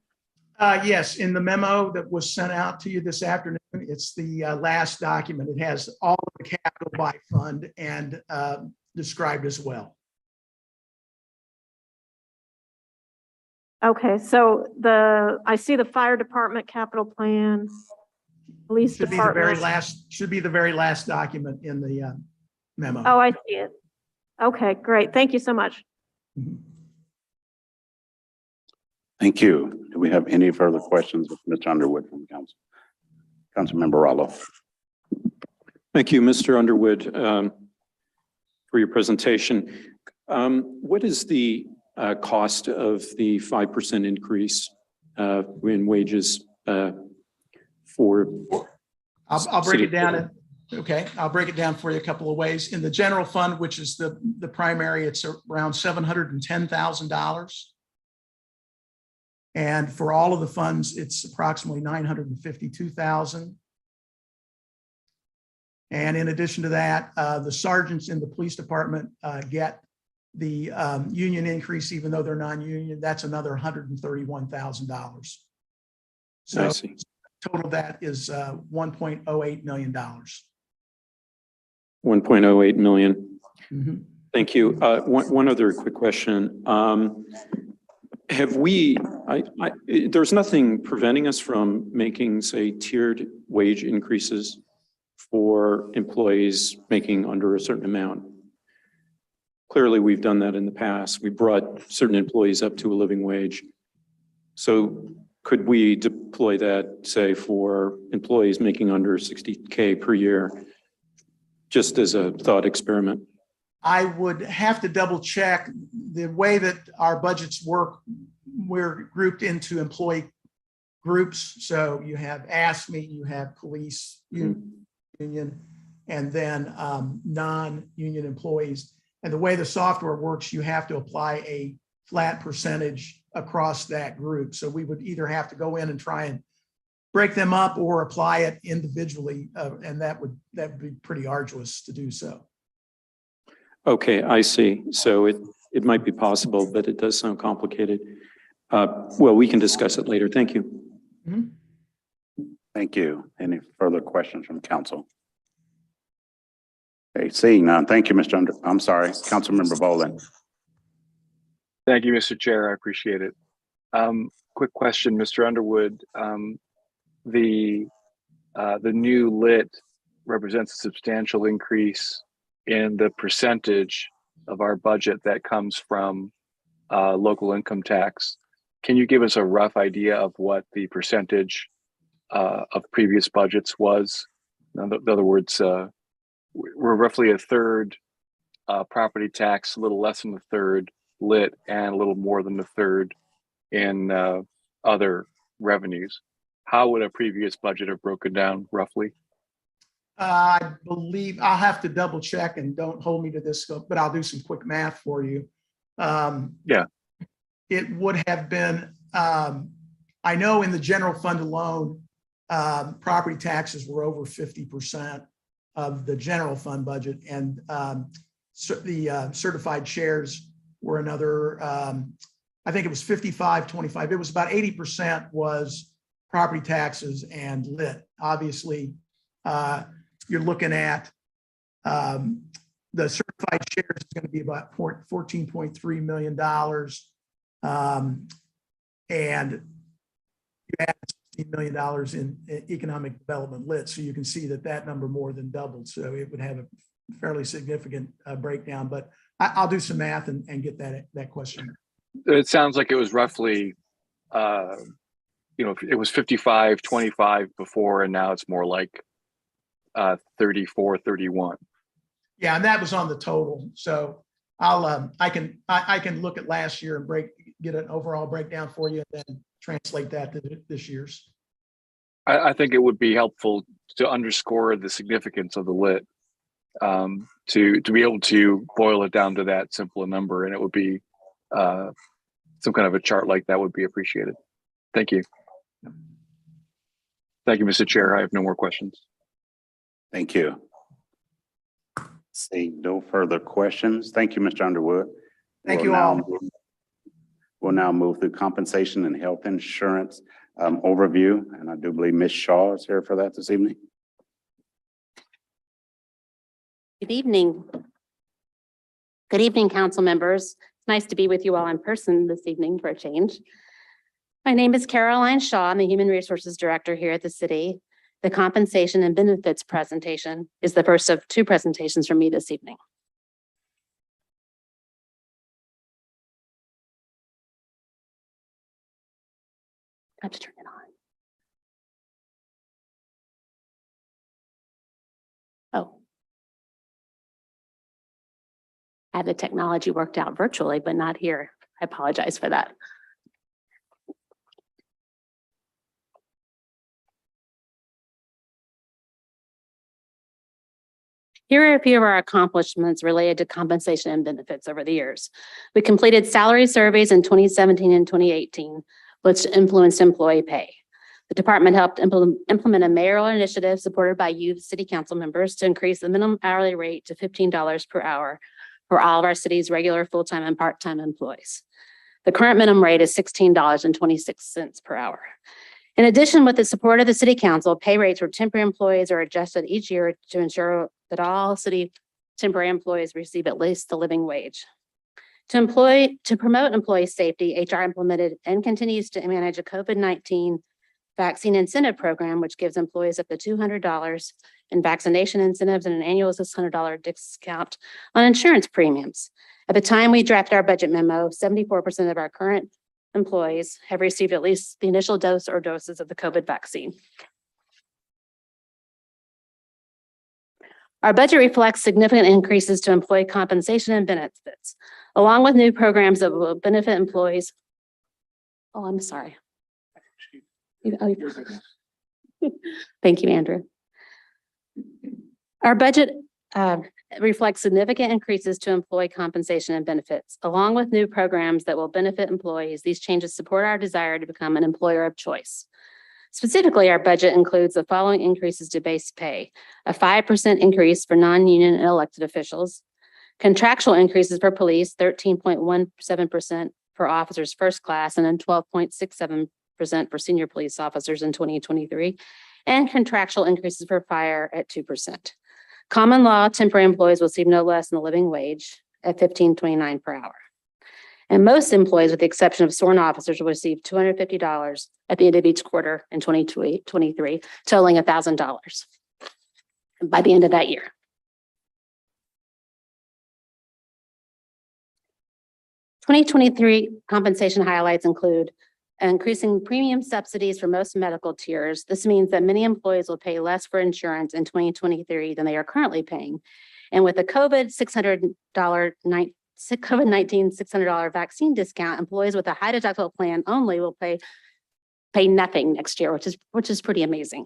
Yes, in the memo that was sent out to you this afternoon, it's the last document. It has all of the capital by fund and described as well. Okay, so I see the fire department capital plan, police Should be the very department. last. Should be the very last document in the memo. Oh, I see it. Okay, great. Thank you so much. Mhm. Thank you. Do we have any further questions with Mr. Underwood from council? Councilmember Rallo. Thank you, Mr. Underwood, for your presentation. What is the cost of the 5% increase in wages for? I'll break it down. Okay, I'll break it down for you a couple of ways. In the general fund, which is the primary, it's around $710,000. And for all of the funds, it's approximately $952,000. And in addition to that, the sergeants in the police department get the union increase, even though they're non-union. That's another $131,000. So I see. total that is $1.08 million. 1.08 million. Mm-hmm. Thank you. One other quick question. Have we, there's nothing preventing us from making, say, tiered wage increases for employees making under a certain amount. Clearly, we've done that in the past. We brought certain employees up to a living wage. So could we deploy that, say, for employees making under 60K per year, just as a thought experiment? I would have to double check the way that our budgets work. We're grouped into employee groups. So you have ASME, you have police union, and then non-union employees. And the way the software works, you have to apply a flat percentage across that group. So we would either have to go in and try and break them up or apply it individually. And that would be pretty arduous to do so. Okay, I see. So it might be possible, but it does sound complicated. Well, we can discuss it later. Thank you. Thank you. Any further questions from council? Okay, seeing none. Thank you, I'm sorry, Councilmember Boland. Thank you, Mr. Chair. I appreciate it. Quick question, Mr. Underwood. The new lit represents a substantial increase in the percentage of our budget that comes from local income tax. Can you give us a rough idea of what the percentage of previous budgets was? In other words, we're roughly a third property tax, a little less than a third lit, and a little more than a third in other revenues. How would a previous budget have broken down roughly? I believe I'll have to double check, and don't hold me to this, but I'll do some quick math for you. Yeah. It would have been, I know in the general fund alone, property taxes were over 50% of the general fund budget, and the certified shares were another, I think it was 55-25. It was about 80% was property taxes and lit. Obviously, you're looking at the certified shares is going to be about $14.3 million. And you add $16 million in economic development lit. So you can see that number more than doubled. So it would have a fairly significant breakdown, but I'll do some math and get that question. It sounds like it was roughly, it was 55-25 before, and now it's more like 34-31. Yeah, and that was on the total. So I can look at last year and get an overall breakdown for you, and then translate that to this year's. I think it would be helpful to underscore the significance of the lit, to be able to boil it down to that simple a number, and it would be some kind of a chart like that would be appreciated. Thank you. Thank you, Mr. Chair. I have no more questions. Thank you. Seeing no further questions. Thank you, Mr. Underwood. Thank you all. We'll now move through compensation and health insurance overview. And I do believe Ms. Shaw is here for that this evening. Good evening. Good evening, council members. It's nice to be with you all in person this evening for a change. My name is Caroline Shaw. I'm the Human Resources Director here at the city. The compensation and benefits presentation is the first of two presentations from me this evening. I have to turn it on. Oh. I have the technology worked out virtually, but not here. I apologize for that. Here are a few of our accomplishments related to compensation and benefits over the years. We completed salary surveys in 2017 and 2018, which influenced employee pay. The department helped implement a mayoral initiative supported by you, city council members, to increase the minimum hourly rate to $15 per hour for all of our city's regular full-time and part-time employees. The current minimum rate is $16.26 per hour. In addition, with the support of the city council, pay rates for temporary employees are adjusted each year to ensure that all city temporary employees receive at least the living wage. To promote employee safety, HR implemented and continues to manage a COVID-19 vaccine incentive program, which gives employees up to $200 in vaccination incentives and an annual $600 discount on insurance premiums. At the time we drafted our budget memo, 74% of our current employees have received at least the initial dose or doses of the COVID vaccine. Our budget reflects significant increases to employee compensation and benefits, along with new programs that will benefit employees. Oh, I'm sorry. Thank you, Andrew. Our budget reflects significant increases to employee compensation and benefits, along with new programs that will benefit employees. These changes support our desire to become an employer of choice. Specifically, our budget includes the following increases to base pay: a 5% increase for non-union and elected officials, contractual increases for police, 13.17% for officers first class, and then 12.67% for senior police officers in 2023, and contractual increases for fire at 2%. Common law temporary employees will receive no less than the living wage at $15.29 per hour. And most employees, with the exception of sworn officers, will receive $250 at the end of each quarter in 2023, totaling $1,000 by the end of that year. '23 compensation highlights include increasing premium subsidies for most medical tiers. This means that many employees will pay less for insurance in 2023 than they are currently paying. And with the COVID COVID-19 $600 vaccine discount, employees with a high deductible plan only will pay nothing next year, which is pretty amazing.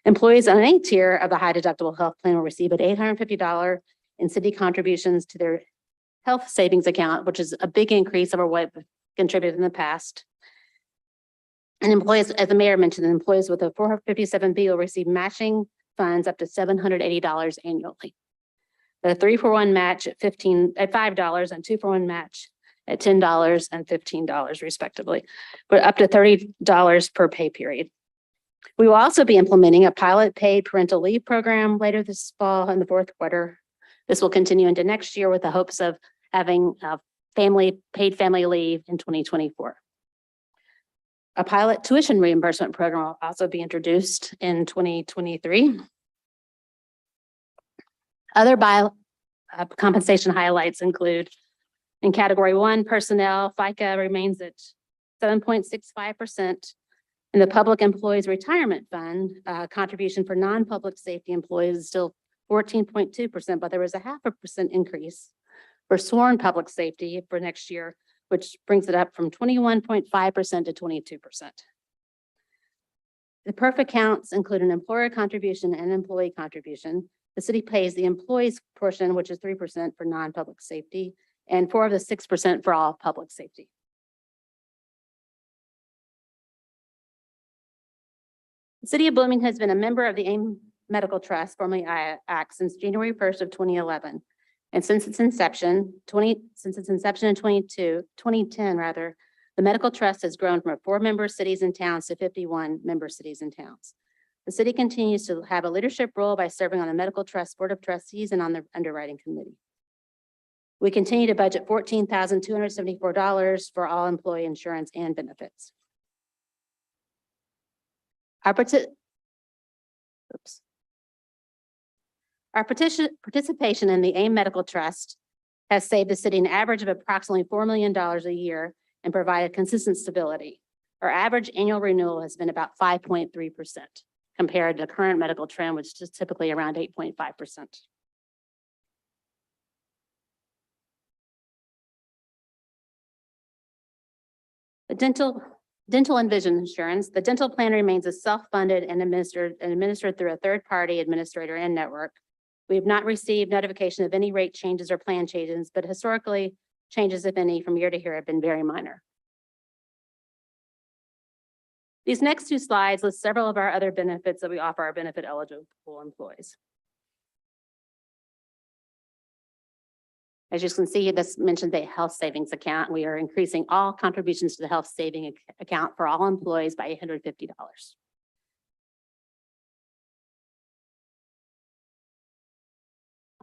Employees on any tier of the high deductible health plan will receive an $850 in city contributions to their health savings account, which is a big increase over what we've contributed in the past. And employees, as the mayor mentioned, employees with a 457B will receive matching funds up to $780 annually. The 3-for-1 match at $5 and 2-for-1 match at $10 and $15 respectively, but up to $30 per pay period. We will also be implementing a pilot paid parental leave program later this fall in the fourth quarter. This will continue into next year with the hopes of having paid family leave in 2024. A pilot tuition reimbursement program will also be introduced in 2023. Other compensation highlights include in category 1, personnel, FICA remains at 7.65%. In the public employees retirement fund, contribution for non-public safety employees is still 14.2%, but there was a 0.5% increase for sworn public safety for next year, which brings it up from 21.5% to 22%. The PERF accounts include an employer contribution and employee contribution. The city pays the employees portion, which is 3% for non-public safety, and 4 of the 6% for all public safety. The city of Bloomington has been a member of the AIM Medical Trust, formerly IAC, since January 1st of 2011. And since its inception in 2010 rather, the medical trust has grown from 4 member cities and towns to 51 member cities and towns. The city continues to have a leadership role by serving on the medical trust board of trustees and on the underwriting committee. We continue to budget $14,274 for all employee insurance and benefits. Our participation in the AIM Medical Trust has saved the city an average of approximately $4 million a year and provided consistent stability. Our average annual renewal has been about 5.3% compared to the current medical trend, which is typically around 8.5%. The dental and vision insurance. The dental plan remains a self-funded and administered through a third-party administrator and network. We have not received notification of any rate changes or plan changes, but historically, changes, if any, from year to year have been very minor. These next 2 slides list several of our other benefits that we offer our benefit eligible employees. As you can see, this mentioned the health savings account. We are increasing all contributions to the health saving account for all employees by $850.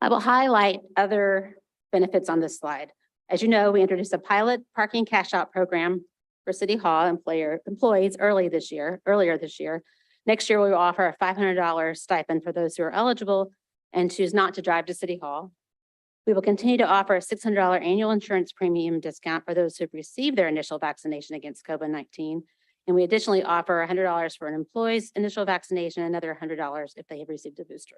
I will highlight other benefits on this slide. As you know, we introduced a pilot parking cash out program for City Hall employees earlier this year. Next year, we will offer a $500 stipend for those who are eligible and choose not to drive to City Hall. We will continue to offer a $600 annual insurance premium discount for those who have received their initial vaccination against COVID-19. And we additionally offer $100 for an employee's initial vaccination, another $100 if they have received a booster.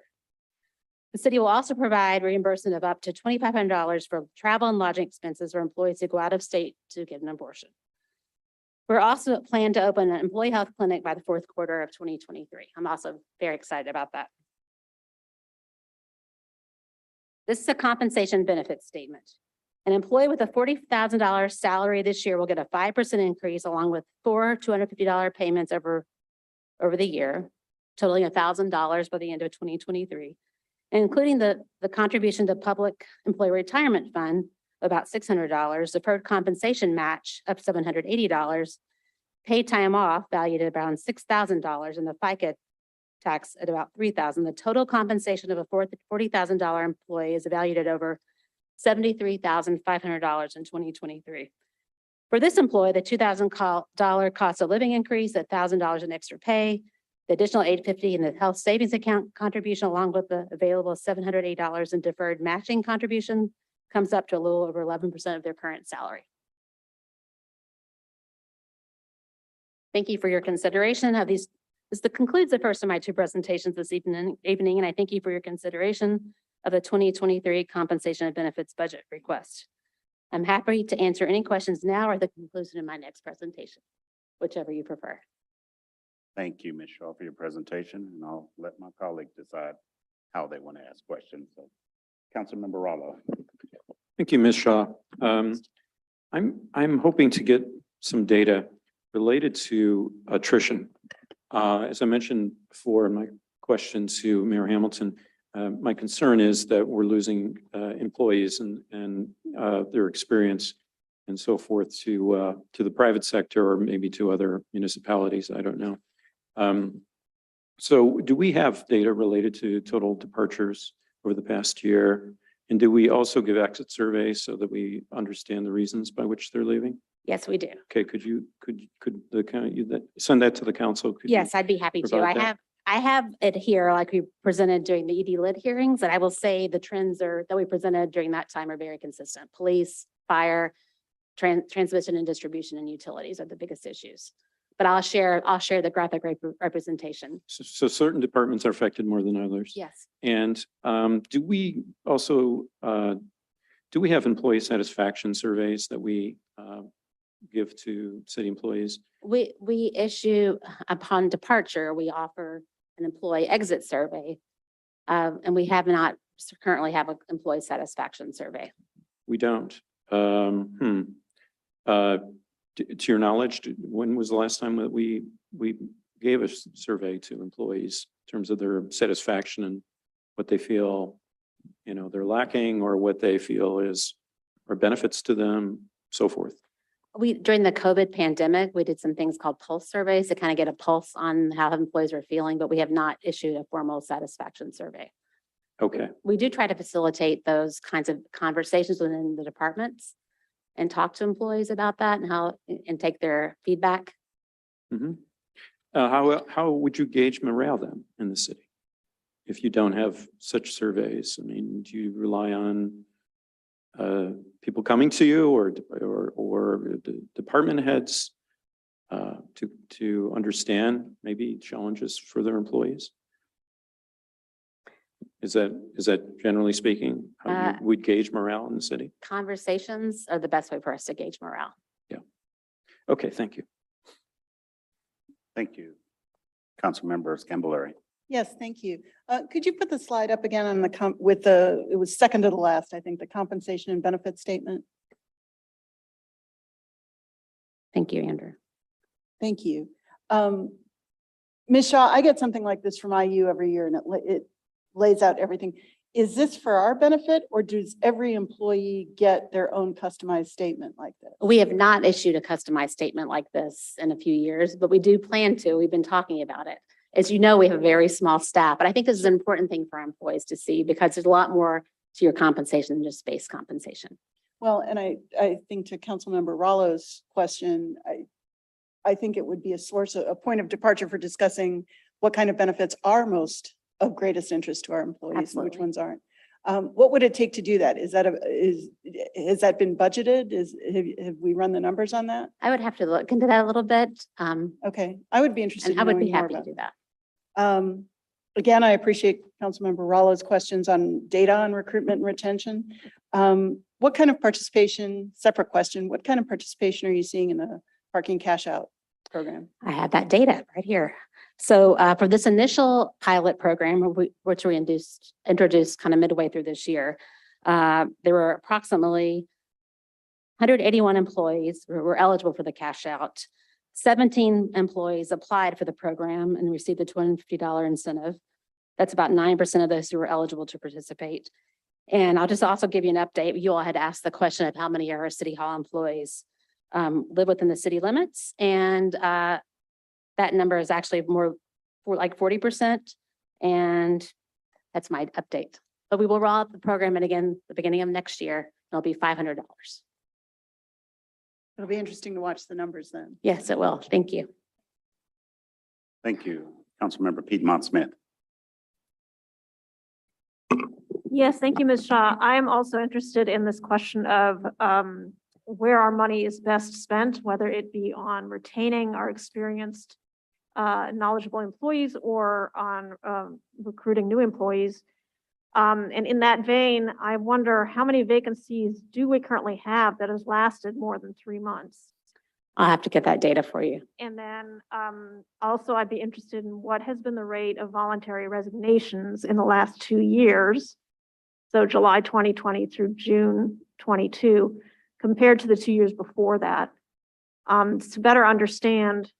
The city will also provide reimbursement of up to $2,500 for travel and lodging expenses for employees who go out of state to get an abortion. We're also planning to open an employee health clinic by the fourth quarter of 2023. I'm also very excited about that. This is a compensation benefit statement. An employee with a $40,000 salary this year will get a 5% increase along with 4 $250 payments over the year, totaling $1,000 by the end of 2023, including the contribution to public employee retirement fund, about $600, deferred compensation match up $780, paid time off valued at around $6,000, and the FICA tax at about $3,000. The total compensation of a $40,000 employee is valued at over $73,500 in 2023. For this employee, the $2,000 cost of living increase, $1,000 in extra pay, the additional $850 in the health savings account contribution, along with the available $708 in deferred matching contribution, comes up to a little over 11% of their current salary. Thank you for your consideration of these. This concludes the first of my two presentations this evening, and I thank you for your consideration of the 2023 compensation and benefits budget request. I'm happy to answer any questions now or at the conclusion of my next presentation, whichever you prefer. Thank you, Ms. Shaw, for your presentation, and I'll let my colleague decide how they want to ask questions. So, Councilmember Rollo. Thank you, Ms. Shaw. I'm hoping to get some data related to attrition. As I mentioned before in my question to Mayor Hamilton, my concern is that we're losing employees and their experience and so forth to the private sector or maybe to other municipalities. I don't know. So do we have data related to total departures over the past year? And do we also give exit surveys so that we understand the reasons by which they're leaving? Yes, we do. Okay, could send that to the council? Could you Yes, I'd be happy to. provide that? I have it here, like we presented during the ED Lit hearings, and I will say the trends that we presented during that time are very consistent. Police, fire, transmission and distribution, and utilities are the biggest issues. But I'll share the graphic representation. So certain departments are affected more than others? Yes. And do we also, do we have employee satisfaction surveys that we give to city employees? We issue upon departure, we offer an employee exit survey. And we have not currently have an employee satisfaction survey. We don't. To your knowledge, when was the last time that we gave a survey to employees in terms of their satisfaction and what they feel, they're lacking or what they feel are benefits to them, so forth? During the COVID pandemic, we did some things called pulse surveys to kind of get a pulse on how employees are feeling, but we have not issued a formal satisfaction survey. Okay. We do try to facilitate those kinds of conversations within the departments and talk to employees about that and take their feedback. Mm-hmm. How would you gauge morale then in the city if you don't have such surveys? I mean, do you rely on people coming to you or the department heads to understand maybe challenges for their employees? Is that generally speaking how you would gauge morale in the city? Conversations are the best way for us to gauge morale. Yeah. Okay, thank you. Thank you. Councilmember Scambolari. Yes, thank you. Could you put the slide up again on it was second to the last, I think, the compensation and benefit statement? Thank you, Andrew. Thank you. Ms. Shaw, I get something like this from IU every year and it lays out everything. Is this for our benefit or does every employee get their own customized statement like this? We have not issued a customized statement like this in a few years, but we do plan to. We've been talking about it. As you know, we have a very small staff, but I think this is an important thing for our employees to see because there's a lot more to your compensation than just base compensation. Well, and I think to Councilmember Rollo's question, I think it would be a point of departure for discussing what kind of benefits are most of greatest interest to our employees and which Absolutely. ones aren't. What would it take to do that? Has that been budgeted? Have we run the numbers on that? I would have to look into that a little bit. Okay, I would be interested And in I would be knowing more happy to about do that. Again, I appreciate Councilmember Rallo's questions on data on recruitment and retention. What kind of participation, separate question, what kind of participation are you seeing in the parking cash out program? I have that data right here. So for this initial pilot program, which we introduced kind of midway through this year, there were approximately 181 employees who were eligible for the cash out. 17 employees applied for the program and received the $250 incentive. That's about 9% of those who were eligible to participate. And I'll just also give you an update. You all had asked the question of how many of our City Hall employees live within the city limits. And that number is actually more like 40%. And that's my update. But we will roll out the program and again, the beginning of next year, it'll be $500. It'll be interesting to watch the numbers then. Yes, it will. Thank you. Thank you. Councilmember Piedmont Smith. Yes, thank you, Ms. Shaw. I am also interested in this question of where our money is best spent, whether it be on retaining our experienced, knowledgeable employees or on recruiting new employees. And in that vein, I wonder how many vacancies do we currently have that has lasted more than 3 months? I'll have to get that data for you. And then also I'd be interested in what has been the rate of voluntary resignations in the last 2 years. So July 2020 through June 22, compared to the 2 years before that. To better understand,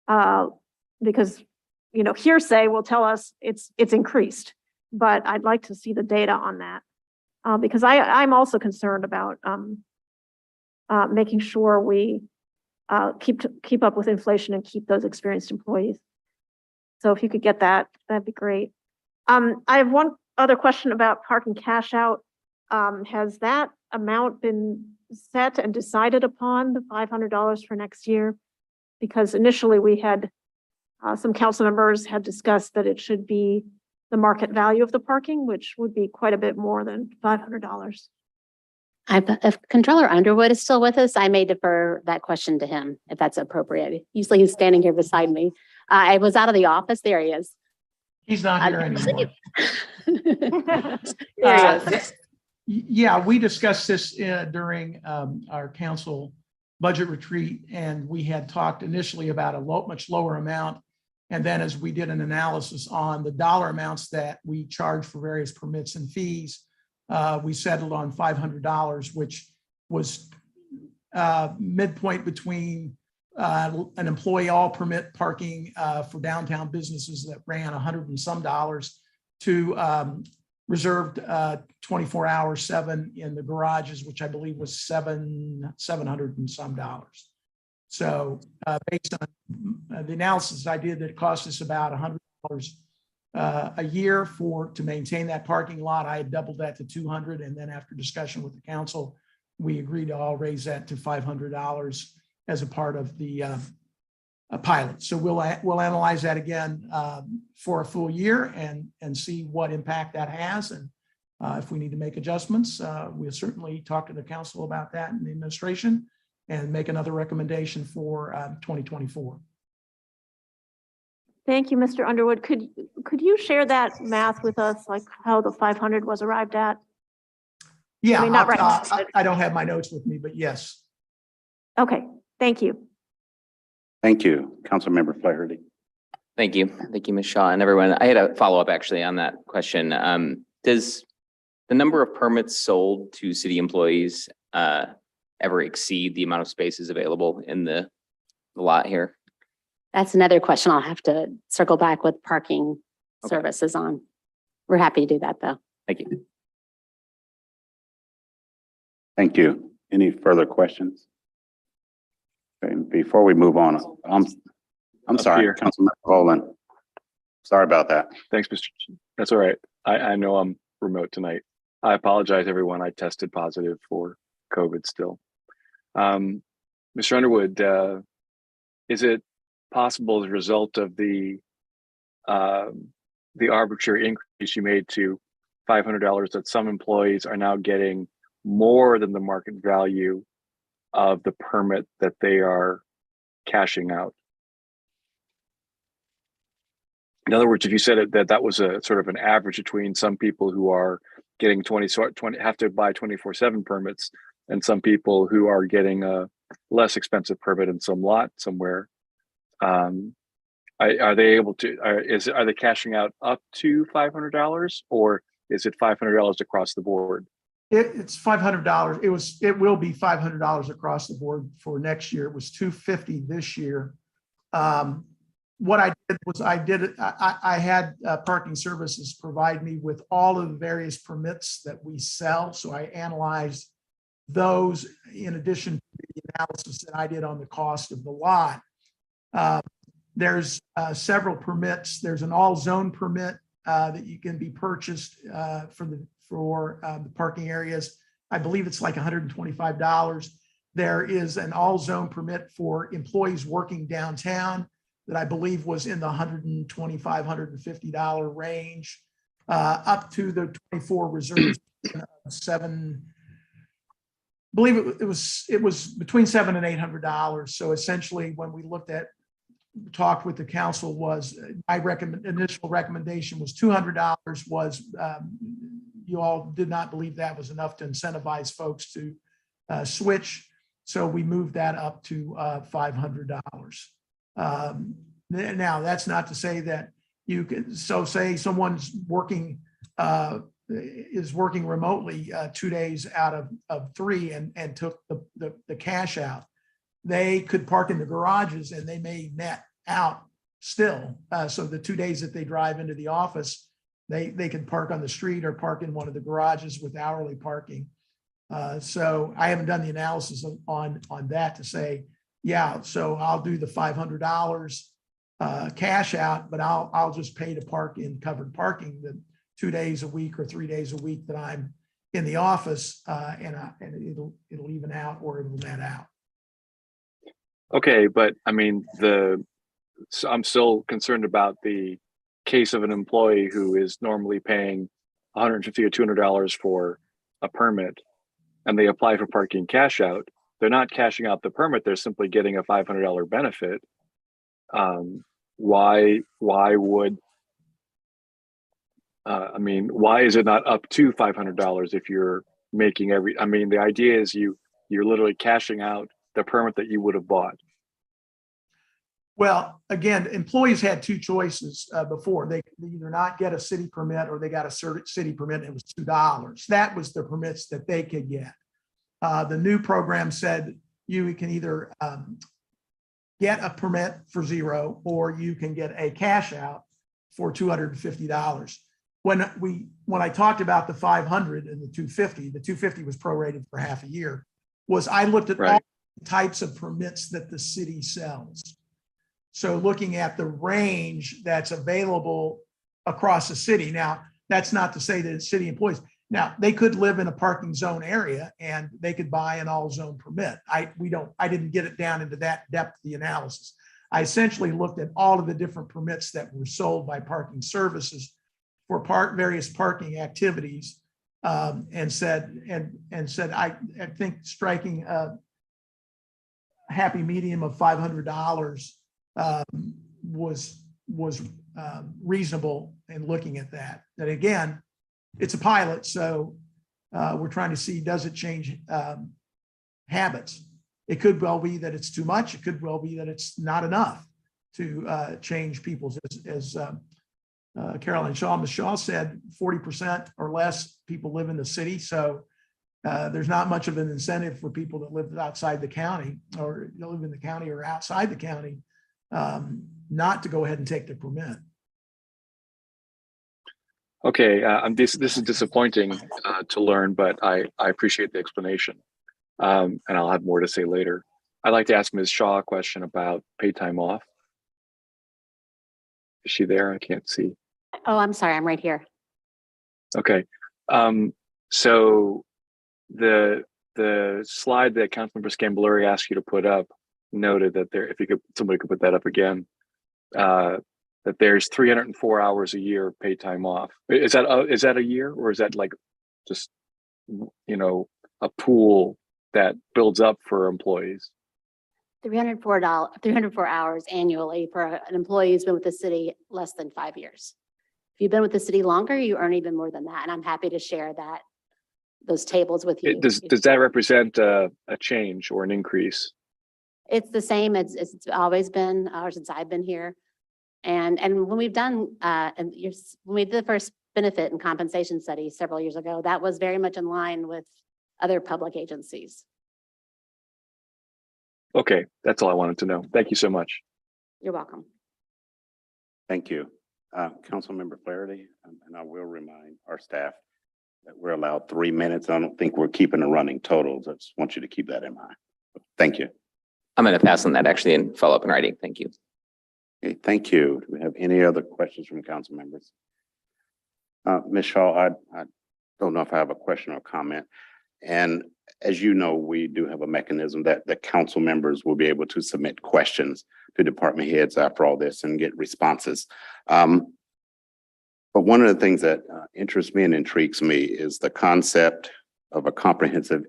because, you know, hearsay will tell us it's increased, but I'd like to see the data on that. Because I'm also concerned about making sure we keep up with inflation and keep those experienced employees. So if you could get that, that'd be great. I have one other question about parking cash out. Has that amount been set and decided upon, the $500 for next year? Because initially we had, some council members had discussed that it should be the market value of the parking, which would be quite a bit more than $500. If Controller Underwood is still with us, I may defer that question to him if that's appropriate. Usually he's standing here beside me. I was out of the office. There he is. He's not here anymore. There he is. Yeah, we discussed this during our council budget retreat, and we had talked initially about a much lower amount. And then as we did an analysis on the dollar amounts that we charge for various permits and fees, we settled on $500, which was midpoint between an employee all permit parking for downtown businesses that ran $100 and some to reserved 24 hours, 7 in the garages, which I believe was $700 and some. So based on the analysis I did, that it cost us about $100 a year to maintain that parking lot. I had doubled that to $200, and then after discussion with the council, we agreed to all raise that to $500 as a part of the a pilot. So we'll analyze that again for a full year and see what impact that has. And if we need to make adjustments, we'll certainly talk to the council about that and the administration and make another recommendation for 2024. Thank you, Mr. Underwood. Could you share that math with us, like how the 500 was arrived at? Yeah, I mean, not right. I don't have my notes with me, but yes. Okay, thank you. Thank you. Councilmember Flaherty. Thank you. Thank you, Ms. Shaw and everyone. I had a follow-up actually on that question. Does the number of permits sold to city employees ever exceed the amount of spaces available in the lot here? That's another question I'll have to circle back with parking Okay. services on. We're happy to do that though. Thank you. Thank you. Any further questions? Okay, before we move on, I'm sorry, here. Councilmember Boland. Sorry about that. Thanks, Mr. That's all right. I know I'm remote tonight. I apologize, everyone. I tested positive for COVID still. Mr. Underwood, is it possible as a result of the arbitrary increase you made to $500 that some employees are now getting more than the market value of the permit that they are cashing out? In other words, if you said that was a sort of an average between some people who are getting 20 have to buy 24/7 permits and some people who are getting a less expensive permit in some lot somewhere, are they able to, are they cashing out up to $500 or is it $500 across the board? It's $500. It will be $500 across the board for next year. It was $250 this year. What I did was I had parking services provide me with all of the various permits that we sell. So I analyzed those in addition to the analysis that I did on the cost of the lot. There's several permits. There's an all zone permit that you can be purchased for the parking areas. I believe it's like $125. There is an all zone permit for employees working downtown that I believe was in the $125, $150 range, up to the 24 reserves, I believe it was between $700 and $800. So essentially, when we talked with the council, was my initial recommendation was $200. Was you all did not believe that was enough to incentivize folks to switch, so we moved that up to $500. Now, that's not to say that you can, so say someone's is working remotely 2 days out of 3 and took the cash out. They could park in the garages and they may net out still. So the 2 days that they drive into the office, they can park on the street or park in one of the garages with hourly parking. So I haven't done the analysis on that to say, yeah, so I'll do the $500 cash out, but I'll just pay to park in covered parking the 2 days a week or 3 days a week that I'm in the office, and it'll even out or it'll net out. Okay, but I mean, so I'm still concerned about the case of an employee who is normally paying $150 or $200 for a permit, and they apply for parking cash out. They're not cashing out the permit; they're simply getting a $500 benefit. Why would why is it not up to $500 if you're making the idea is you're literally cashing out the permit that you would have bought. Well, again, employees had two choices before. They could either not get a city permit or they got a city permit and it was $2. That was the permits that they could get. The new program said you can either get a permit for $0 or you can get a cash out for $250. When I talked about the 500 and the 250, the 250 was prorated for half a year, was I looked at all types of permits that the city sells. So looking at the range that's available across the city. Now, that's not to say that it's city employees. Now, they could live in a parking zone area and they could buy an all zone permit. I didn't get it down into that depth of the analysis. I essentially looked at all of the different permits that were sold by parking services for various parking activities, and said I think striking a happy medium of $500 was reasonable in looking at that. That again, it's a pilot, so we're trying to see, does it change habits? It could well be that it's too much. It could well be that it's not enough to change people's, as Caroline Shaw said, 40% or less people live in the city. So there's not much of an incentive for people that live outside the county or live in the county or outside the county not to go ahead and take the permit. Okay, this is disappointing to learn, but I appreciate the explanation, and I'll have more to say later. I'd like to ask Ms. Shaw a question about paid time off. Is she there? I can't see. Oh, I'm sorry. I'm right here. Okay, so the slide that Councilmember Scambolari asked you to put up noted that there, if you could, somebody could put that up again, that there's 304 hours a year of paid time off. Is that a year, or is that like just, you know, a pool that builds up for employees? $304 hours annually for an employee who's been with the city less than 5 years. If you've been with the city longer, you earn even more than that. And I'm happy to share those tables with you. Does that represent a change or an increase? It's the same as it's always been, or since I've been here. And when we've done, when we did the first benefit and compensation study several years ago, that was very much in line with other public agencies. Okay, that's all I wanted to know. Thank you so much. You're welcome. Thank you. Councilmember Flaherty, and I will remind our staff that we're allowed 3 minutes. I don't think we're keeping the running totals. I just want you to keep that in mind. Thank you. I'm going to pass on that actually and follow up in writing. Thank you. Okay, thank you. Do we have any other questions from council members? Ms. Shaw, I don't know if I have a question or comment. And as you know, we do have a mechanism that the council members will be able to submit questions to department heads after all this and get responses. But one of the things that interests me and intrigues me is the concept of a comprehensive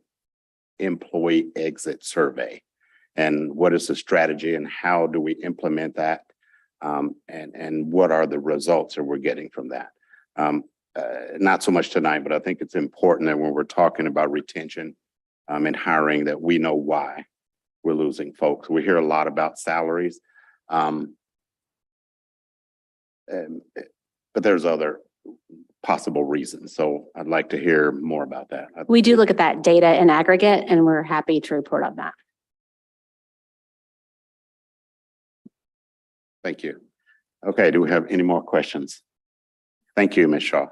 employee exit survey. And what is the strategy and how do we implement that? And what are the results that we're getting from that? Not so much tonight, but I think it's important that when we're talking about retention and hiring, that we know why we're losing folks. We hear a lot about salaries, but there's other possible reasons. So I'd like to hear more about that. We do look at that data in aggregate, and we're happy to report on that. Thank you. Okay, do we have any more questions? Thank you, Ms. Shaw.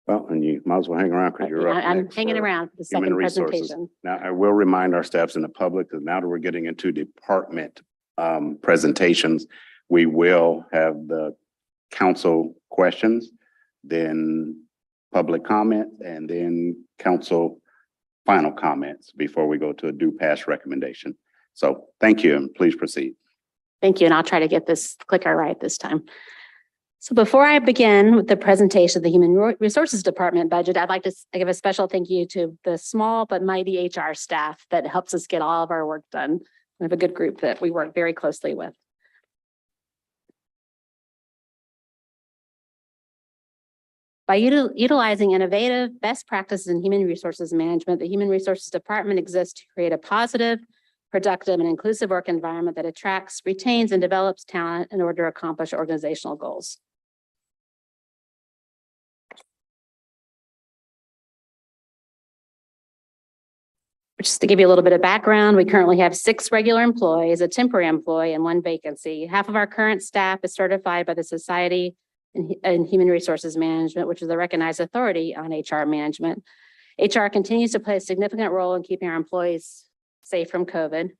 Well, and you might as well hang around because you're up I'm next hanging for around for the Human second Resources. presentation. Now, I will remind our staffs and the public that now that we're getting into department presentations, we will have the council questions, then public comment, and then council final comments before we go to a due pass recommendation. So thank you, and please proceed. Thank you, and I'll try to get this clicker right this time. So before I begin with the presentation of the Human Resources Department budget, I'd like to give a special thank you to the small but mighty HR staff that helps us get all of our work done. We have a good group that we work very closely with. By utilizing innovative best practices in human resources management, the Human Resources Department exists to create a positive, productive, and inclusive work environment that attracts, retains, and develops talent in order to accomplish organizational goals. Just to give you a little bit of background, we currently have 6 regular employees, a temporary employee, and 1 vacancy. Half of our current staff is certified by the Society in Human Resources Management, which is a recognized authority on HR management. HR continues to play a significant role in keeping our employees safe from COVID.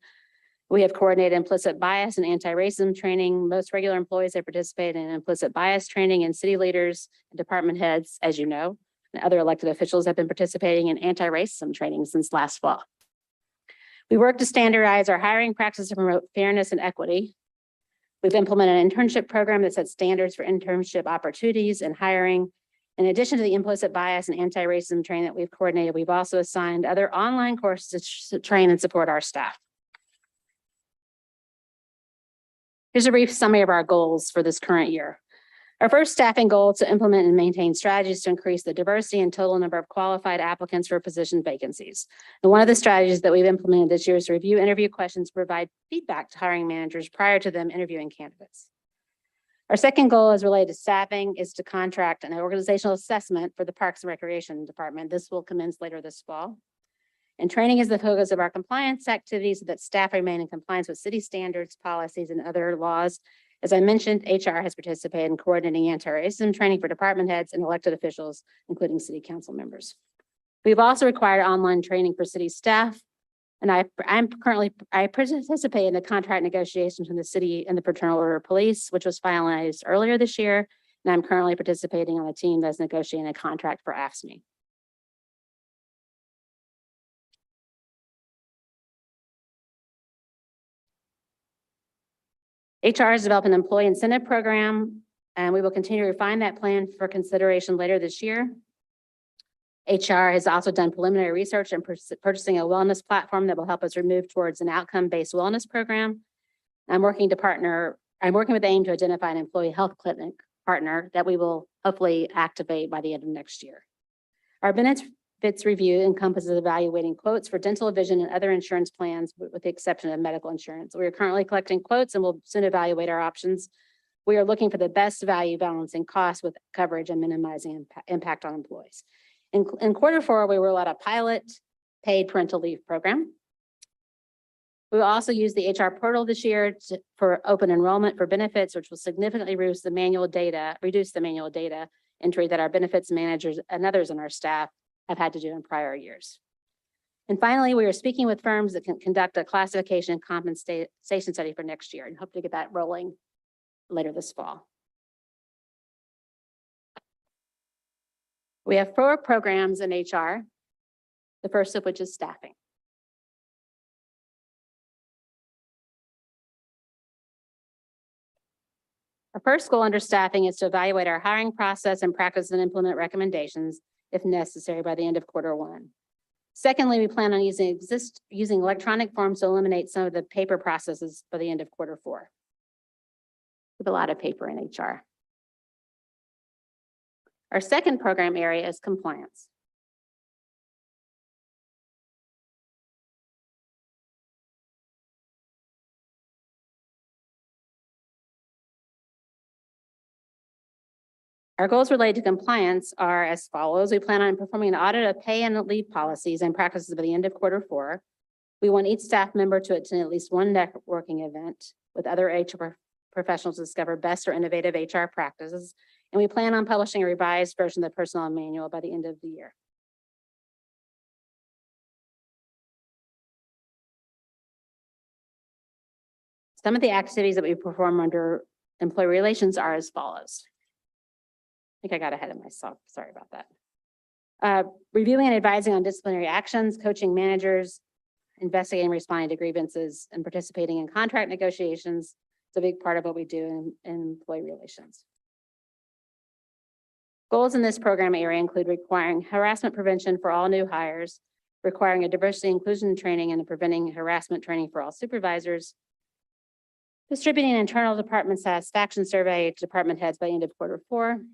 We have coordinated implicit bias and anti-racism training. Most regular employees have participated in implicit bias training, and city leaders and department heads, as you know, and other elected officials have been participating in anti-racism training since last fall. We work to standardize our hiring practices to promote fairness and equity. We've implemented an internship program that sets standards for internship opportunities and hiring. In addition to the implicit bias and anti-racism training that we've coordinated, we've also assigned other online courses to train and support our staff. Here's a brief summary of our goals for this current year. Our first staffing goal is to implement and maintain strategies to increase the diversity and total number of qualified applicants for position vacancies. And one of the strategies that we've implemented this year is to review interview questions, to provide feedback to hiring managers prior to them interviewing candidates. Our second goal is related to staffing, is to contract an organizational assessment for the Parks and Recreation Department. This will commence later this fall. And training is the focus of our compliance activities so that staff remain in compliance with city standards, policies, and other laws. As I mentioned, HR has participated in coordinating anti-racism training for department heads and elected officials, including city council members. We've also required online training for city staff. And I participate in the contract negotiations from the city and the Fraternal Order of Police, which was finalized earlier this year. And I'm currently participating on a team that's negotiating a contract for AFSCME. HR is developing an employee incentive program, and we will continue to refine that plan for consideration later this year. HR has also done preliminary research and purchasing a wellness platform that will help us move towards an outcome-based wellness program. I'm working with AIM to identify an employee health clinic partner that we will hopefully activate by the end of next year. Our benefits review encompasses evaluating quotes for dental, vision, and other insurance plans, with the exception of medical insurance. We are currently collecting quotes and will soon evaluate our options. We are looking for the best value, balancing costs with coverage and minimizing impact on employees. In Q4, we roll out a pilot paid parental leave program. We will also use the HR portal this year for open enrollment for benefits, which will significantly reduce the manual data entry that our benefits managers and others on our staff have had to do in prior years. And finally, we are speaking with firms that can conduct a classification and compensation study for next year and hope to get that rolling later this fall. We have 4 programs in HR, the first of which is staffing. Our first goal under staffing is to evaluate our hiring process and practice and implement recommendations if necessary by the end of Q1. Secondly, we plan on using electronic forms to eliminate some of the paper processes by the end of Q4. We have a lot of paper in HR. Our second program area is compliance. Our goals related to compliance are as follows. We plan on performing an audit of pay and leave policies and practices by the end of Q4. We want each staff member to attend at least one networking event with other HR professionals to discover best or innovative HR practices. And we plan on publishing a revised version of the personnel manual by the end of the year. Some of the activities that we perform under employee relations are as follows. I think I got ahead of myself. Sorry about that. Reviewing and advising on disciplinary actions, coaching managers, investigating, responding to grievances, and participating in contract negotiations. It's a big part of what we do in employee relations. Goals in this program area include requiring harassment prevention for all new hires, requiring a diversity inclusion training and preventing harassment training for all supervisors, distributing an internal department satisfaction survey to department heads by the end of Q4,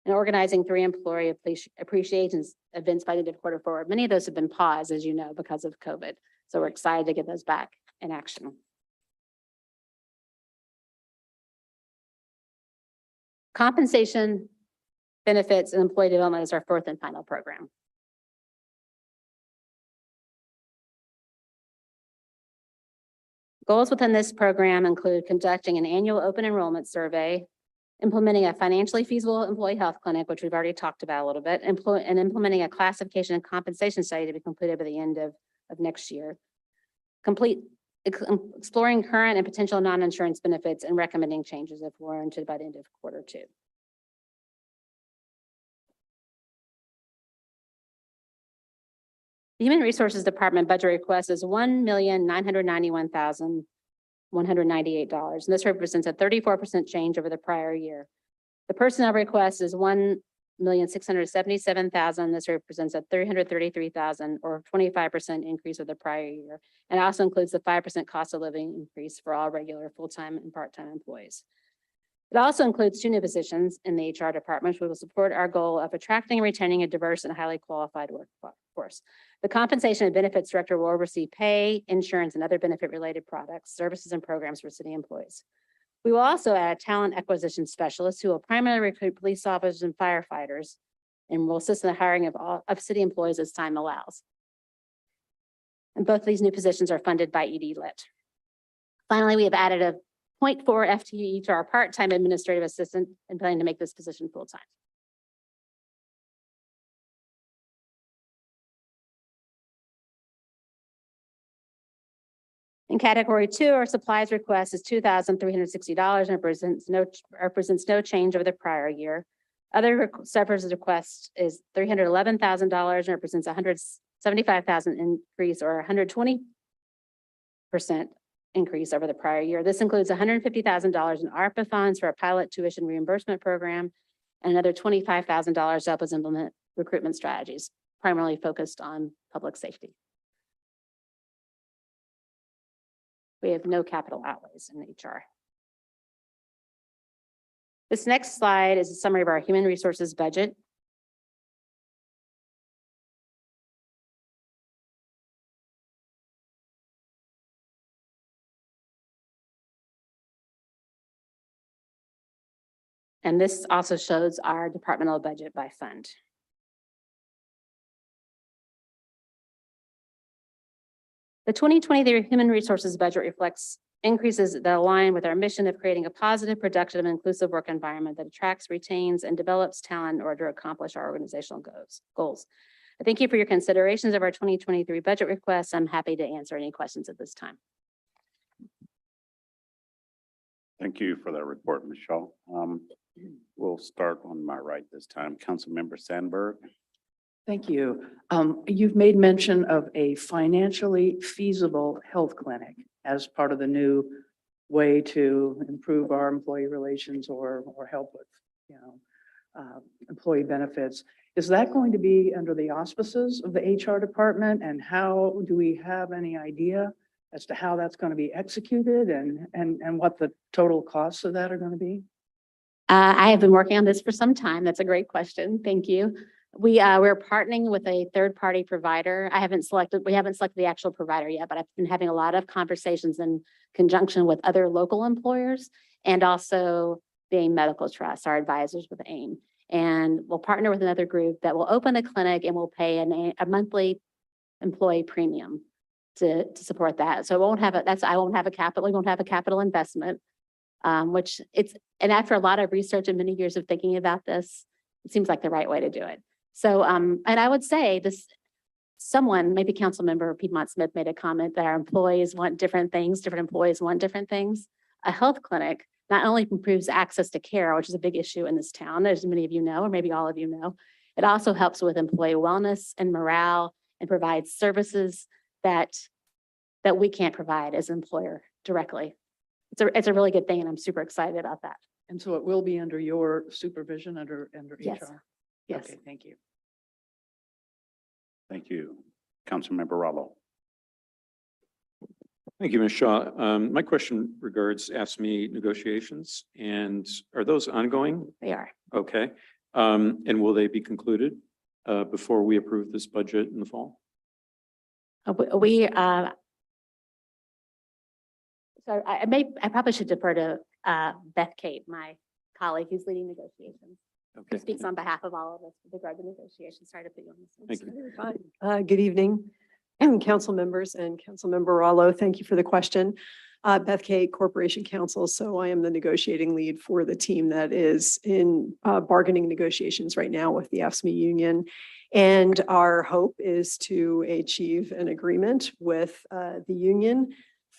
and organizing 3 employee appreciation events by the end of Q4. Many of those have been paused, as you know, because of COVID. So we're excited to get those back in action. Compensation, benefits, and employee development is our 4th and final program. Goals within this program include conducting an annual open enrollment survey, implementing a financially feasible employee health clinic, which we've already talked about a little bit, and implementing a classification and compensation study to be completed by the end of next year. Exploring current and potential non-insurance benefits and recommending changes if warranted by the end of Q2. The Human Resources Department budget request is $1,991,198, and this represents a 34% change over the prior year. The personnel request is $1,677,000. This represents a $333,000 or 25% increase over the prior year, and also includes the 5% cost of living increase for all regular full-time and part-time employees. It also includes 2 new positions in the HR department, which will support our goal of attracting and retaining a diverse and highly qualified workforce. The Compensation and Benefits Director will oversee pay, insurance, and other benefit-related products, services, and programs for city employees. We will also add a talent acquisition specialist who will primarily recruit police officers and firefighters and will assist in the hiring of city employees as time allows. And both of these new positions are funded by ED-LIT. Finally, we have added a 0.4 FTE to our part-time administrative assistant and planning to make this position full-time. In category 2, our supplies request is $2,360 and represents no change over the prior year. Other services request is $311,000 and represents $175,000 increase or 120% increase over the prior year. This includes $150,000 in ARPA funds for a pilot tuition reimbursement program and another $25,000 to help us implement recruitment strategies, primarily focused on public safety. We have no capital outlays in HR. This next slide is a summary of our human resources budget. And this also shows our departmental budget by fund. The 2023 Human Resources budget reflects increases that align with our mission of creating a positive, productive, and inclusive work environment that attracts, retains, and develops talent in order to accomplish our organizational goals. I thank you for your considerations of our 2023 budget requests. I'm happy to answer any questions at this time. Thank you for that report, Ms. Shaw. We'll start on my right this time. Councilmember Sandberg. Thank you. You've made mention of a financially feasible health clinic as part of the new way to improve our employee relations or help with, employee benefits. Is that going to be under the auspices of the HR department? And how do we have any idea as to how that's going to be executed and what the total costs of that are going to be? I have been working on this for some time. That's a great question. Thank you. We're partnering with a third-party provider. We haven't selected the actual provider yet, but I've been having a lot of conversations in conjunction with other local employers and also the Medical Trust, our advisors with AIM. And we'll partner with another group that will open a clinic and will pay a monthly employee premium to support that. So we won't have a capital investment, and after a lot of research and many years of thinking about this, it seems like the right way to do it. So, and I would say this, maybe Councilmember Piedmont Smith made a comment that our employees want different things, different employees want different things. A health clinic not only improves access to care, which is a big issue in this town, as many of you know, or maybe all of you know, it also helps with employee wellness and morale and provides services that we can't provide as an employer directly. It's a really good thing, and I'm super excited about that. And so it will be under your supervision under Yes. HR? Yes. Okay, thank you. Thank you. Councilmember Rollo. Thank you, Ms. Shaw. My question regards AFSCME negotiations, and are those ongoing? They are. Okay. And will they be concluded before we approve this budget in the fall? So I probably should defer to Beth Kate, my colleague who's leading negotiations. Who Okay. speaks on behalf of all of us with regard to negotiations. Sorry to put you on this one. Thank you. Fine. Good evening, council members and Councilmember Rollo. Thank you for the question. Beth Kate, Corporation Counsel. So I am the negotiating lead for the team that is in bargaining negotiations right now with the AFSCME union. And our hope is to achieve an agreement with the union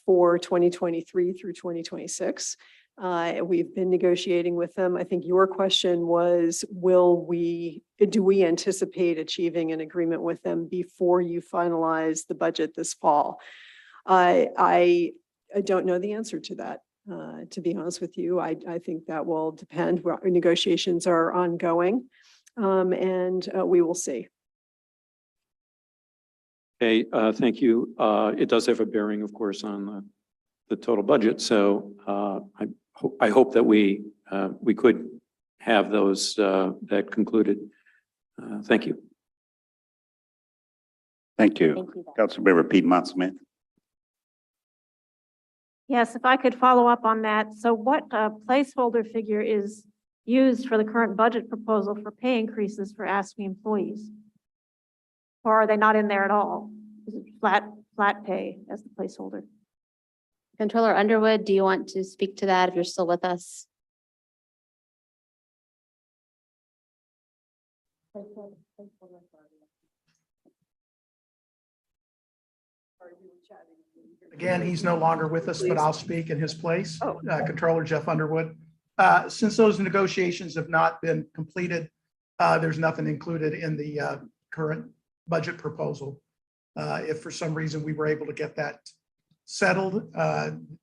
for 2023 through 2026. We've been negotiating with them. I think your question was, do we anticipate achieving an agreement with them before you finalize the budget this fall? I don't know the answer to that, to be honest with you. I think that will depend. Negotiations are ongoing, and we will see. Okay, thank you. It does have a bearing, of course, on the total budget. So I hope that we could have those that concluded. Thank you. Thank you. Thank you, Beth. Councilmember Piedmont Smith. Yes, if I could follow up on that. So what placeholder figure is used for the current budget proposal for pay increases for AFSCME employees? Or are they not in there at all? Is it flat pay as the placeholder? Controller Underwood, do you want to speak to that if you're still with us? Again, he's no longer with us, but I'll speak in his place. Oh. Controller Jeff Underwood. Since those negotiations have not been completed, there's nothing included in the current budget proposal. If for some reason we were able to get that settled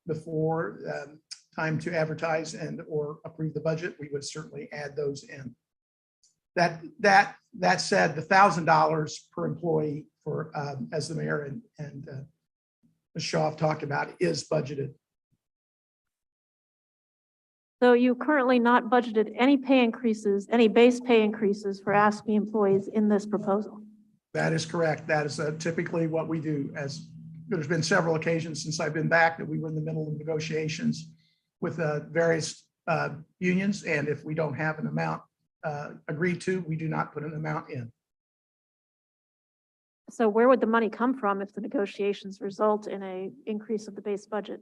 before time to advertise and or approve the budget, we would certainly add those in. That said, the $1,000 per employee for, as the mayor and Ms. Shaw have talked about, is budgeted. So you currently not budgeted any pay increases, any base pay increases for ASME employees in this proposal? That is correct. That is typically what we do. As there's been several occasions since I've been back that we were in the middle of negotiations with various unions, and if we don't have an amount agreed to, we do not put an amount in. So where would the money come from if the negotiations result in a increase of the base budget?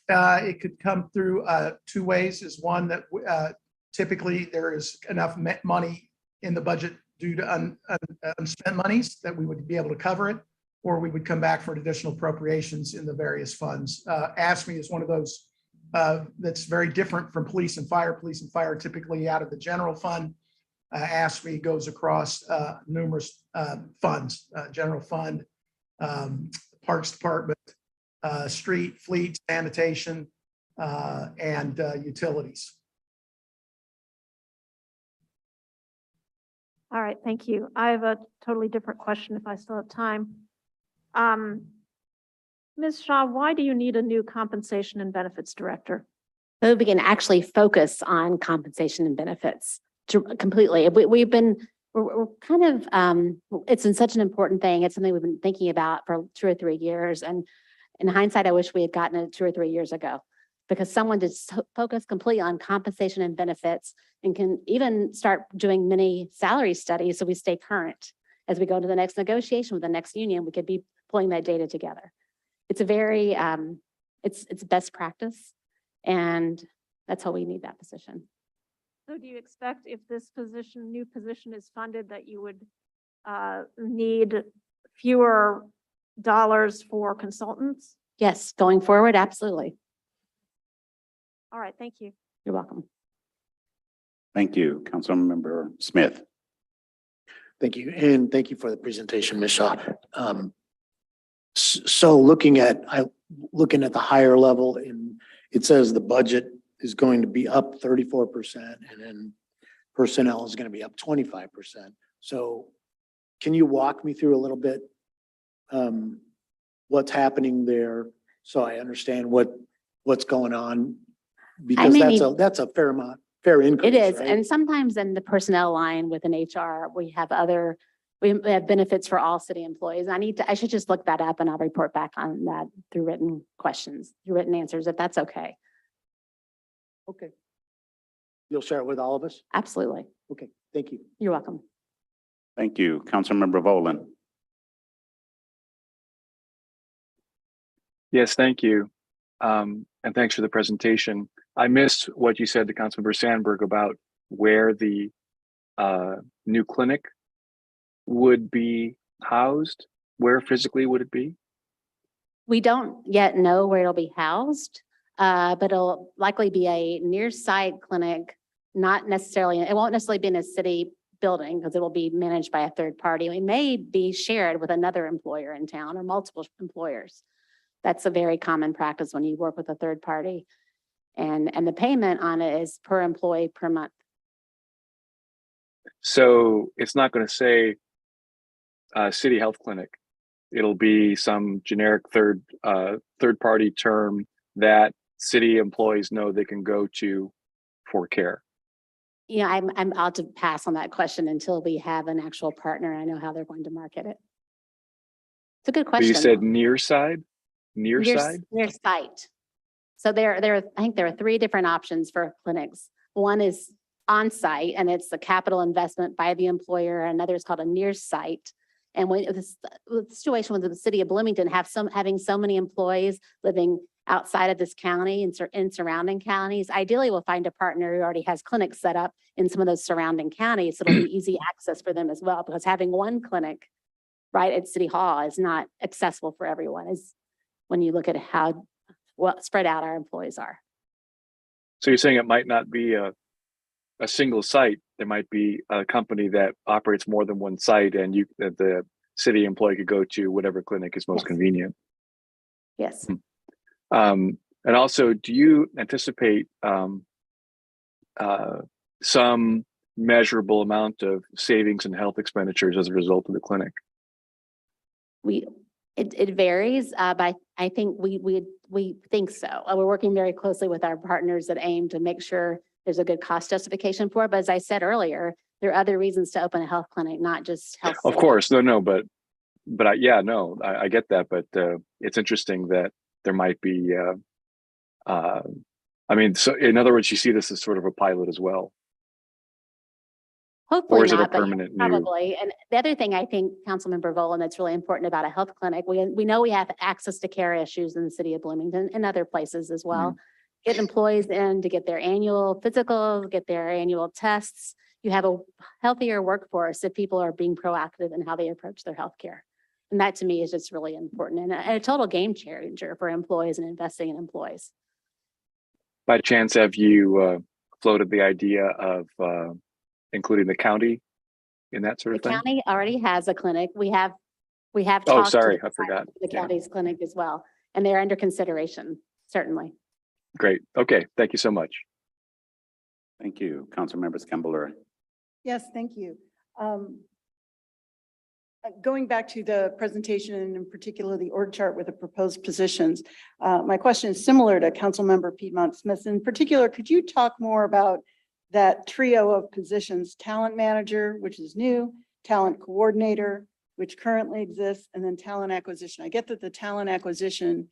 It could come through two ways. Is one that typically there is enough money in the budget due to unspent monies that we would be able to cover it, or we would come back for additional appropriations in the various funds. ASME is one of those that's very different from police and fire. Police and fire typically out of the general fund. ASME goes across numerous funds, general fund, Parks Department, street, fleet, sanitation, and utilities. All right, thank you. I have a totally different question if I still have time. Ms. Shaw, why do you need a new compensation and benefits director? So we can actually focus on compensation and benefits completely. We're kind of, it's been such an important thing. It's something we've been thinking about for 2 or 3 years. And in hindsight, I wish we had gotten it 2 or 3 years ago, because someone to focus completely on compensation and benefits and can even start doing many salary studies so we stay current. As we go to the next negotiation with the next union, we could be pulling that data together. It's a very, it's best practice, and that's how we need that position. So do you expect if this position, new position is funded, that you would need fewer dollars for consultants? Yes, going forward, absolutely. All right, thank you. You're welcome. Thank you. Councilmember Smith. Thank you. And thank you for the presentation, Ms. Shaw. So looking at the higher level, and it says the budget is going to be up 34% and then personnel is going to be up 25%. So can you walk me through a little bit what's happening there so I understand what's going on? Because that's a fair amount, fair increase. It is. Right? And sometimes in the personnel line within HR, we have benefits for all city employees. I should just look that up and I'll report back on that through written questions, through written answers, if that's okay. Okay. You'll share it with all of us? Absolutely. Okay, thank you. You're welcome. Thank you. Councilmember Volan. Yes, thank you. And thanks for the presentation. I missed what you said to Councilmember Sandberg about where the new clinic would be housed. Where physically would it be? We don't yet know where it'll be housed, but it'll likely be a near-site clinic, not necessarily, it won't necessarily be in a city building because it will be managed by a third party. It may be shared with another employer in town or multiple employers. That's a very common practice when you work with a third party. And the payment on it is per employee per month. So it's not going to say city health clinic. It'll be some generic third party term that city employees know they can go to for care. Yeah, I'm out to pass on that question until we have an actual partner. I know how they're going to market it. It's a good But question. you said near side? Near side? Near site. So I think there are 3 different options for clinics. One is on site, and it's a capital investment by the employer. Another is called a near site. And when the situation with the city of Bloomington having so many employees living outside of this county and in surrounding counties, ideally we'll find a partner who already has clinics set up in some of those surrounding counties. So it'll be easy access for them as well, because having one clinic right at City Hall is not accessible for everyone, is when you look at how well spread out our employees are. So you're saying it might not be a single site. There might be a company that operates more than one site, and the city employee could go to whatever clinic is most Yes. convenient. Yes. And also, do you anticipate some measurable amount of savings in health expenditures as a result of the clinic? It varies, but I think we think so. We're working very closely with our partners at AIM to make sure there's a good cost justification for it. But as I said earlier, there are other reasons to open a health clinic, not just health. Of course, no, but I get that, but it's interesting that there might be. I mean, so in other words, you see this as sort of a pilot as well. Hopefully Or is it a not, but permanent new? probably. And the other thing I think, Councilmember Volan, that's really important about a health clinic, we know we have access to care issues in the city of Bloomington and other places as well. Get employees in to get their annual physicals, get their annual tests. You have a healthier workforce if people are being proactive in how they approach their healthcare. And that to me is just really important and a total game changer for employees and investing in employees. By chance, have you floated the idea of including the county in that sort The of thing? county already has a clinic. We have Oh, talked to sorry, I forgot. the Yeah. county's clinic as well, and they're under consideration, certainly. Great. Okay. Thank you so much. Thank you. Councilmember Scambaluri. Yes, thank you. Going back to the presentation and in particular the org chart with the proposed positions, my question is similar to Councilmember Piedmont Smith. In particular, could you talk more about that trio of positions, talent manager, which is new, talent coordinator, which currently exists, and then talent acquisition? I get that the talent acquisition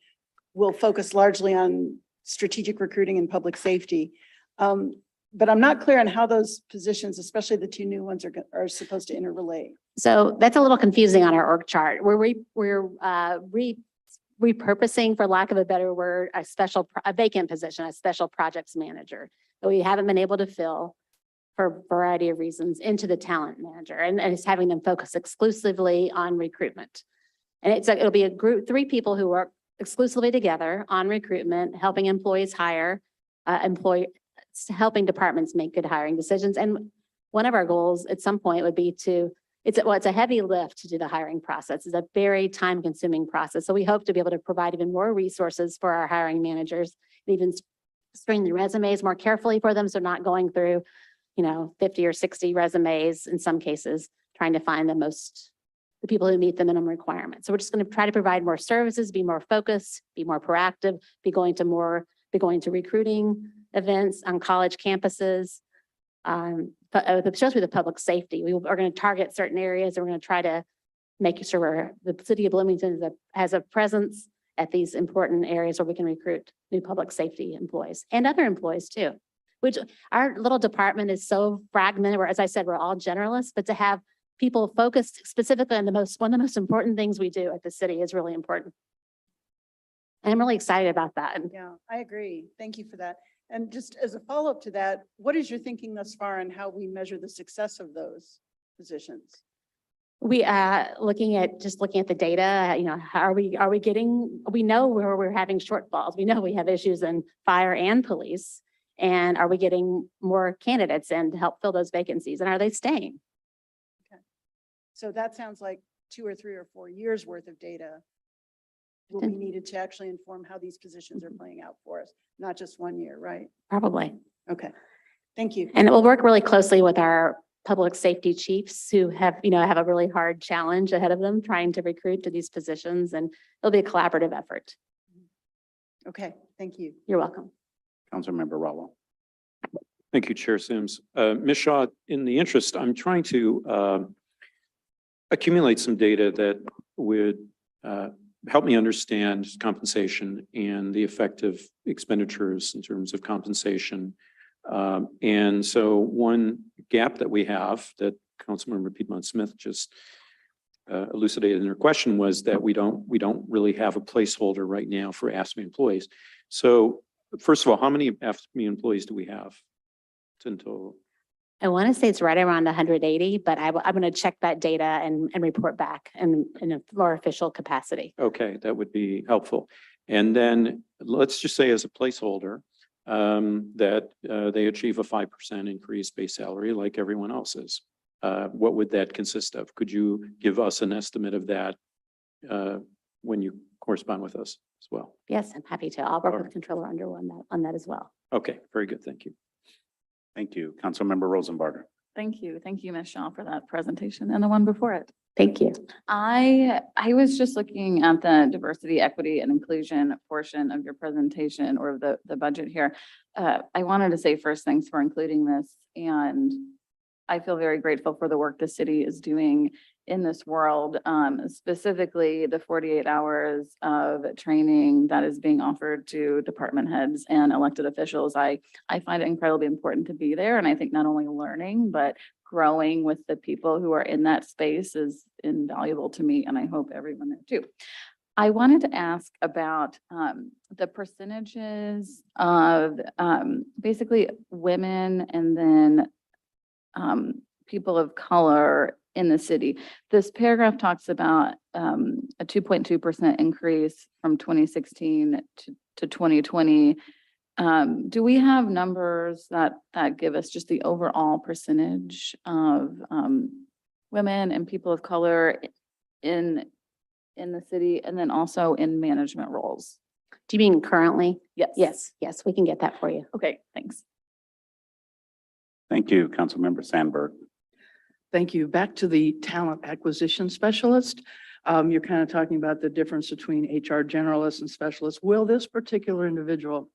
will focus largely on strategic recruiting and public safety. But I'm not clear on how those positions, especially the two new ones, are supposed to interrelate. So that's a little confusing on our org chart. We're repurposing, for lack of a better word, a vacant position, a special projects manager that we haven't been able to fill for a variety of reasons into the talent manager, and it's having them focus exclusively on recruitment. And it'll be a group, 3 people who work exclusively together on recruitment, helping employees hire, helping departments make good hiring decisions. And one of our goals at some point would be it's a heavy lift to do the hiring process. It's a very time consuming process. So we hope to be able to provide even more resources for our hiring managers, and even screen the resumes more carefully for them. So not going through, 50 or 60 resumes in some cases, trying to find the people who meet the minimum requirements. So we're just going to try to provide more services, be more focused, be more proactive, be going to recruiting events on college campuses. Especially the public safety. We are going to target certain areas, and we're going to try to make sure the city of Bloomington has a presence at these important areas where we can recruit new public safety employees and other employees too. Which our little department is so fragmented, where, as I said, we're all generalists, but to have people focused specifically on one of the most important things we do at the city is really important. And I'm really excited about that. Yeah, I agree. Thank you for that. And just as a follow-up to that, what is your thinking thus far on how we measure the success of those positions? We looking at the data, we know where we're having shortfalls. We know we have issues in fire and police. And are we getting more candidates in to help fill those vacancies? And are they staying? Okay. So that sounds like 2 or 3 or 4 years worth of data will be needed to actually inform how these positions are playing out for us, not just 1 year, right? Probably. Okay. Thank you. And we'll work really closely with our public safety chiefs who have a really hard challenge ahead of them trying to recruit to these positions, and it'll be a collaborative effort. Okay, thank you. You're welcome. Councilmember Rallo. Thank you, Chair Sims. Ms. Shaw, in the interest, I'm trying to accumulate some data that would help me understand compensation and the effective expenditures in terms of compensation. And so one gap that we have that Councilmember Piedmont Smith just elucidated in her question was that we don't really have a placeholder right now for AFSCME employees. So first of all, how many AFSCME employees do we have in total? I want to say it's right around 180, but I'm going to check that data and report back in a more official capacity. Okay, that would be helpful. And then let's just say as a placeholder that they achieve a 5% increase base salary like everyone else's. What would that consist of? Could you give us an estimate of that when you correspond with us as well. Yes, I'm happy to. I'll work All with right. Controller Underwood on that as well. Okay, very good. Thank you. Thank you. Councilmember Rosenbarger. Thank you. Thank you, Ms. Shaw, for that presentation and the one before it. Thank you. I was just looking at the diversity, equity, and inclusion portion of your presentation or the budget here. I wanted to say first, thanks for including this. And I feel very grateful for the work the city is doing in this world, specifically the 48 hours of training that is being offered to department heads and elected officials. I find it incredibly important to be there. And I think not only learning, but growing with the people who are in that space is invaluable to me. And I hope everyone there too. I wanted to ask about the percentages of basically women and then people of color in the city. This paragraph talks about a 2.2% increase from 2016 to 2020. Do we have numbers that give us just the overall percentage of women and people of color in the city and then also in management roles? Do you mean currently? Yes. Yes, we can get that for you. Okay, thanks. Thank you, Councilmember Sandberg. Thank you. Back to the talent acquisition specialist. You're kind of talking about the difference between HR generalists and specialists. Will this particular individual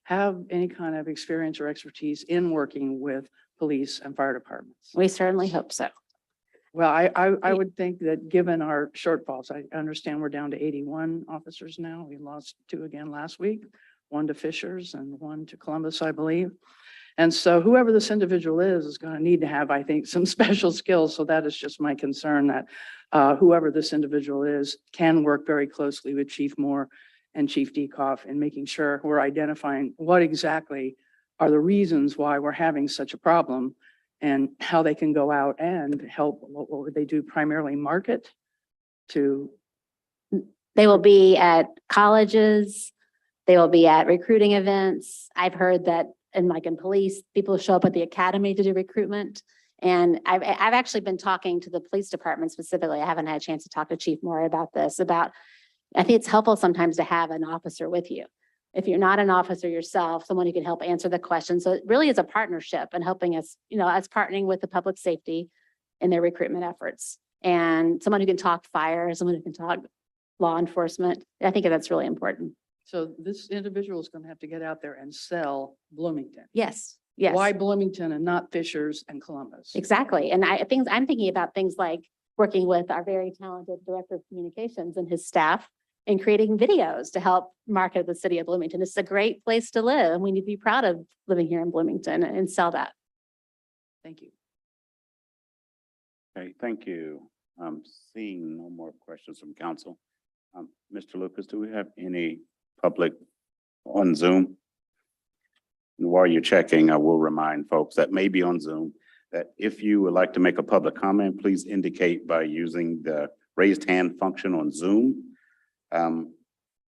have any kind of experience or expertise in working with police and fire departments? We certainly hope so. Well, I would think that given our shortfalls, I understand we're down to 81 officers now. We lost 2 again last week, 1 to Fishers and 1 to Columbus, I believe. And so whoever this individual is going to need to have, I think, some special skills. So that is just my concern that whoever this individual is can work very closely with Chief Moore and Chief Dekoff in making sure we're identifying what exactly are the reasons why we're having such a problem and how they can go out and help. What would they do? Primarily market to. They will be at colleges. They will be at recruiting events. I've heard that in police, people show up at the academy to do recruitment. And I've actually been talking to the police department specifically. I haven't had a chance to talk to Chief Moore about this, I think it's helpful sometimes to have an officer with you. If you're not an officer yourself, someone who can help answer the questions. So it really is a partnership and helping us, us partnering with the public safety in their recruitment efforts. And someone who can talk fire, someone who can talk law enforcement. I think that's really important. So this individual is going to have to get out there and sell Bloomington. Yes, yes. Why Bloomington and not Fishers and Columbus? Exactly. And I'm thinking about things like working with our very talented Director of Communications and his staff and creating videos to help market the city of Bloomington. It's a great place to live and we need to be proud of living here in Bloomington and sell that. Thank you. Okay, thank you. Seeing no more questions from council. Mr. Lucas, do we have any public on Zoom? And while you're checking, I will remind folks that may be on Zoom that if you would like to make a public comment, please indicate by using the raised hand function on Zoom.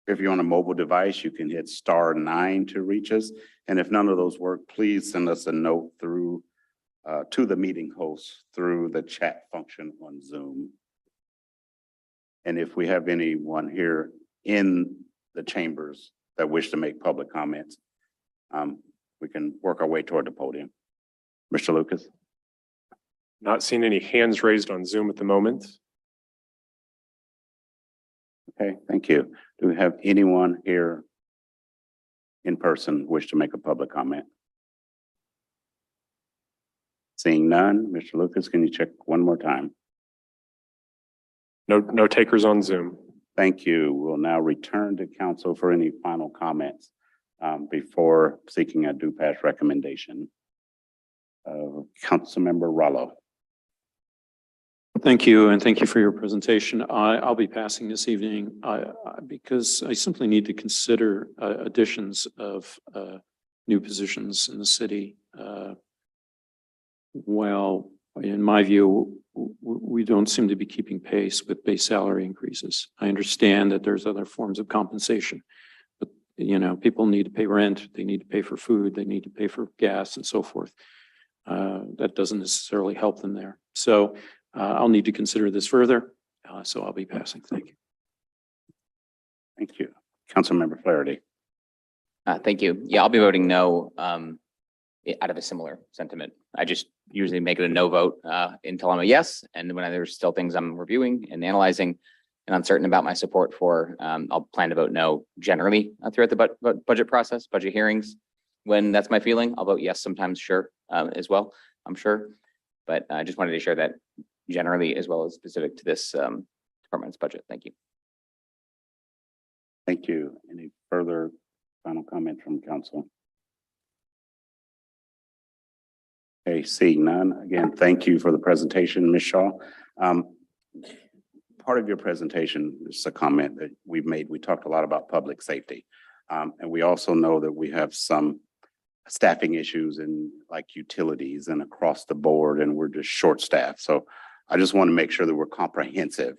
If you're on a mobile device, you can hit *9 to reach us. And if none of those work, please send us a note through to the meeting host through the chat function on Zoom. And if we have anyone here in the chambers that wish to make public comments, we can work our way toward the podium. Mr. Lucas. Not seeing any hands raised on Zoom at the moment. Okay, thank you. Do we have anyone here in person wish to make a public comment? Seeing none, Mr. Lucas, can you check one more time? No takers on Zoom. Thank you. We'll now return to council for any final comments before seeking a due pass recommendation. Councilmember Rollo. Thank you, and thank you for your presentation. I'll be passing this evening because I simply need to consider additions of new positions in the city. Well, in my view, we don't seem to be keeping pace with base salary increases. I understand that there's other forms of compensation, but people need to pay rent, they need to pay for food, they need to pay for gas and so forth. That doesn't necessarily help them there. So I'll need to consider this further. So I'll be passing. Thank you. Thank you. Councilmember Flaherty. Thank you. Yeah, I'll be voting no, out of a similar sentiment. I just usually make it a no vote, until I'm a yes. And when there's still things I'm reviewing and analyzing and uncertain about my support for, I'll plan to vote no generally throughout the budget process, budget hearings. When that's my feeling, I'll vote yes sometimes, sure, as well, I'm sure. But I just wanted to share that generally as well as specific to this, department's budget. Thank you. Thank you. Any further final comment from council? Okay, seeing none. Again, thank you for the presentation, Ms. Shaw. Part of your presentation is a comment that we've made. We talked a lot about public safety. And we also know that we have some staffing issues in like utilities and across the board, and we're just short staffed. So I just want to make sure that we're comprehensive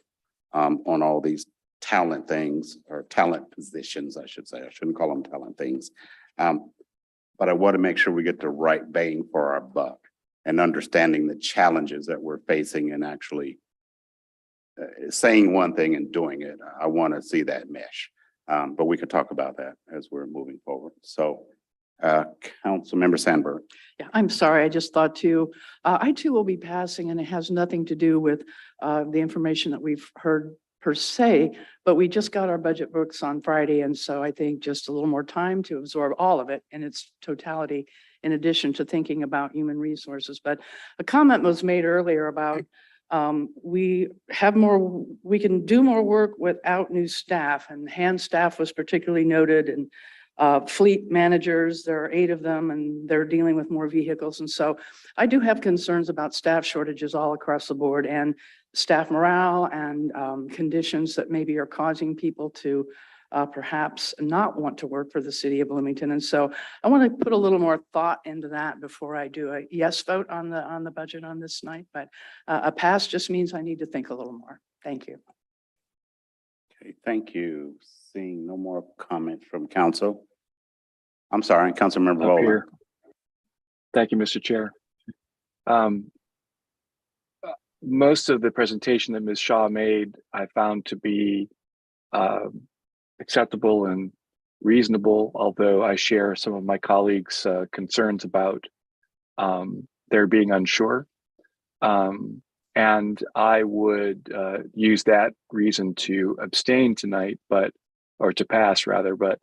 on all these talent things, or talent positions, I should say. I shouldn't call them talent things. But I want to make sure we get the right bang for our buck and understanding the challenges that we're facing and actually saying one thing and doing it. I want to see that mesh. But we could talk about that as we're moving forward. So Councilmember Sandberg. Yeah, I'm sorry. I just thought I too will be passing, and it has nothing to do with the information that we've heard per se, but we just got our budget books on Friday. And so I think just a little more time to absorb all of it in its totality, in addition to thinking about human resources. But a comment was made earlier about we can do more work without new staff, and hand staff was particularly noted, and fleet managers, there are 8 of them, and they're dealing with more vehicles. And so I do have concerns about staff shortages all across the board, and staff morale and conditions that maybe are causing people to perhaps not want to work for the city of Bloomington. And so I want to put a little more thought into that before I do a yes vote on the budget on this night. But a pass just means I need to think a little more. Thank you. Okay, thank you. Seeing no more comments from council. I'm sorry, Councilmember Up Rowland. here. Thank you, Mr. Chair. Most of the presentation that Ms. Shaw made, I found to be acceptable and reasonable, although I share some of my colleagues' concerns about their being unsure. And I would use that reason to abstain tonight, or to pass rather, but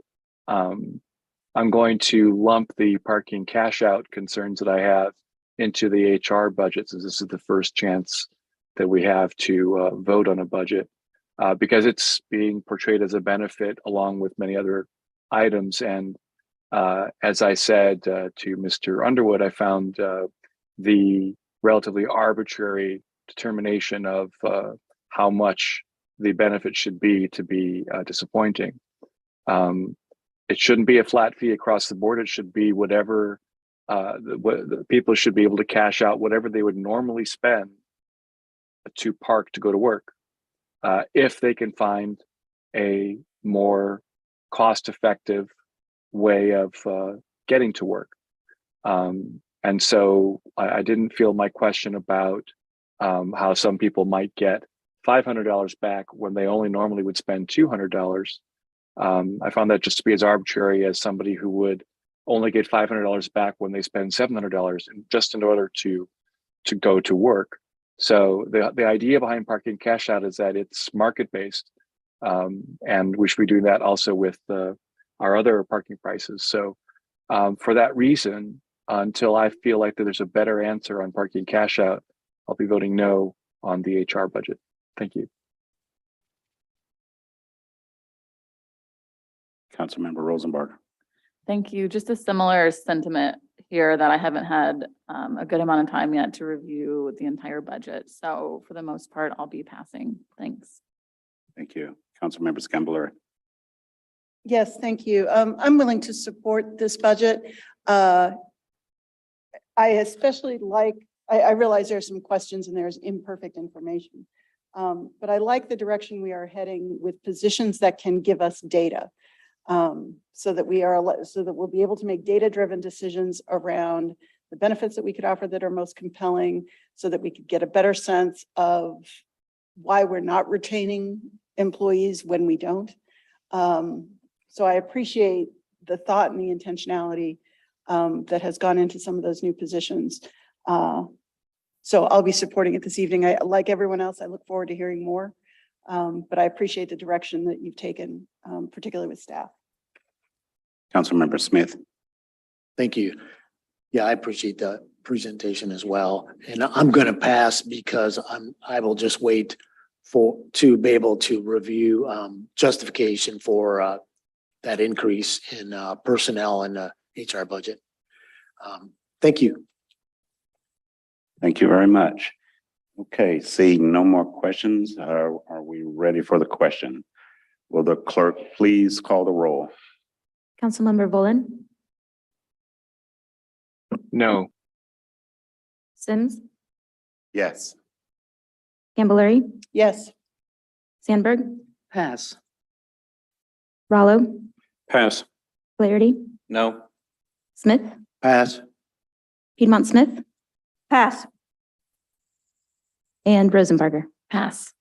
I'm going to lump the parking cash out concerns that I have into the HR budget, since this is the first chance that we have to vote on a budget, because it's being portrayed as a benefit along with many other items. And as I said to Mr. Underwood, I found the relatively arbitrary determination of how much the benefit should be to be disappointing. It shouldn't be a flat fee across the board. It should be whatever the people should be able to cash out whatever they would normally spend to park to go to work, if they can find a more cost-effective way of getting to work. And so I didn't feel my question about how some people might get $500 back when they only normally would spend $200. I found that just to be as arbitrary as somebody who would only get $500 back when they spend $700 just in order to go to work. So the idea behind parking cash out is that it's market-based, and we should be doing that also with our other parking prices. So for that reason, until I feel like that there's a better answer on parking cash out, I'll be voting no on the HR budget. Thank you. Councilmember Rosenberg. Thank you. Just a similar sentiment here that I haven't had a good amount of time yet to review the entire budget. So for the most part, I'll be passing. Thanks. Thank you. Councilmember Scambler. Yes, thank you. I'm willing to support this budget. I especially I realize there's some questions and there's imperfect information. But I like the direction we are heading with positions that can give us data. So that we'll be able to make data-driven decisions around the benefits that we could offer that are most compelling, so that we could get a better sense of why we're not retaining employees when we don't. So I appreciate the thought and the intentionality that has gone into some of those new positions. So I'll be supporting it this evening. Like everyone else, I look forward to hearing more. But I appreciate the direction that you've taken, particularly with staff. Councilmember Smith. Thank you. Yeah, I appreciate the presentation as well. And I'm going to pass because I will just wait to be able to review justification for that increase in personnel and the HR budget. Thank you. Thank you very much. Okay, seeing no more questions, are we ready for the question? Will the clerk please call the roll? Councilmember Bolin, No. Sims, Yes. Gambilary, Yes. Sandberg, Pass. Rallo, Pass. Flaherty, No. Smith, Pass. Piedmont Smith, Pass. and Rosenbarger. Pass.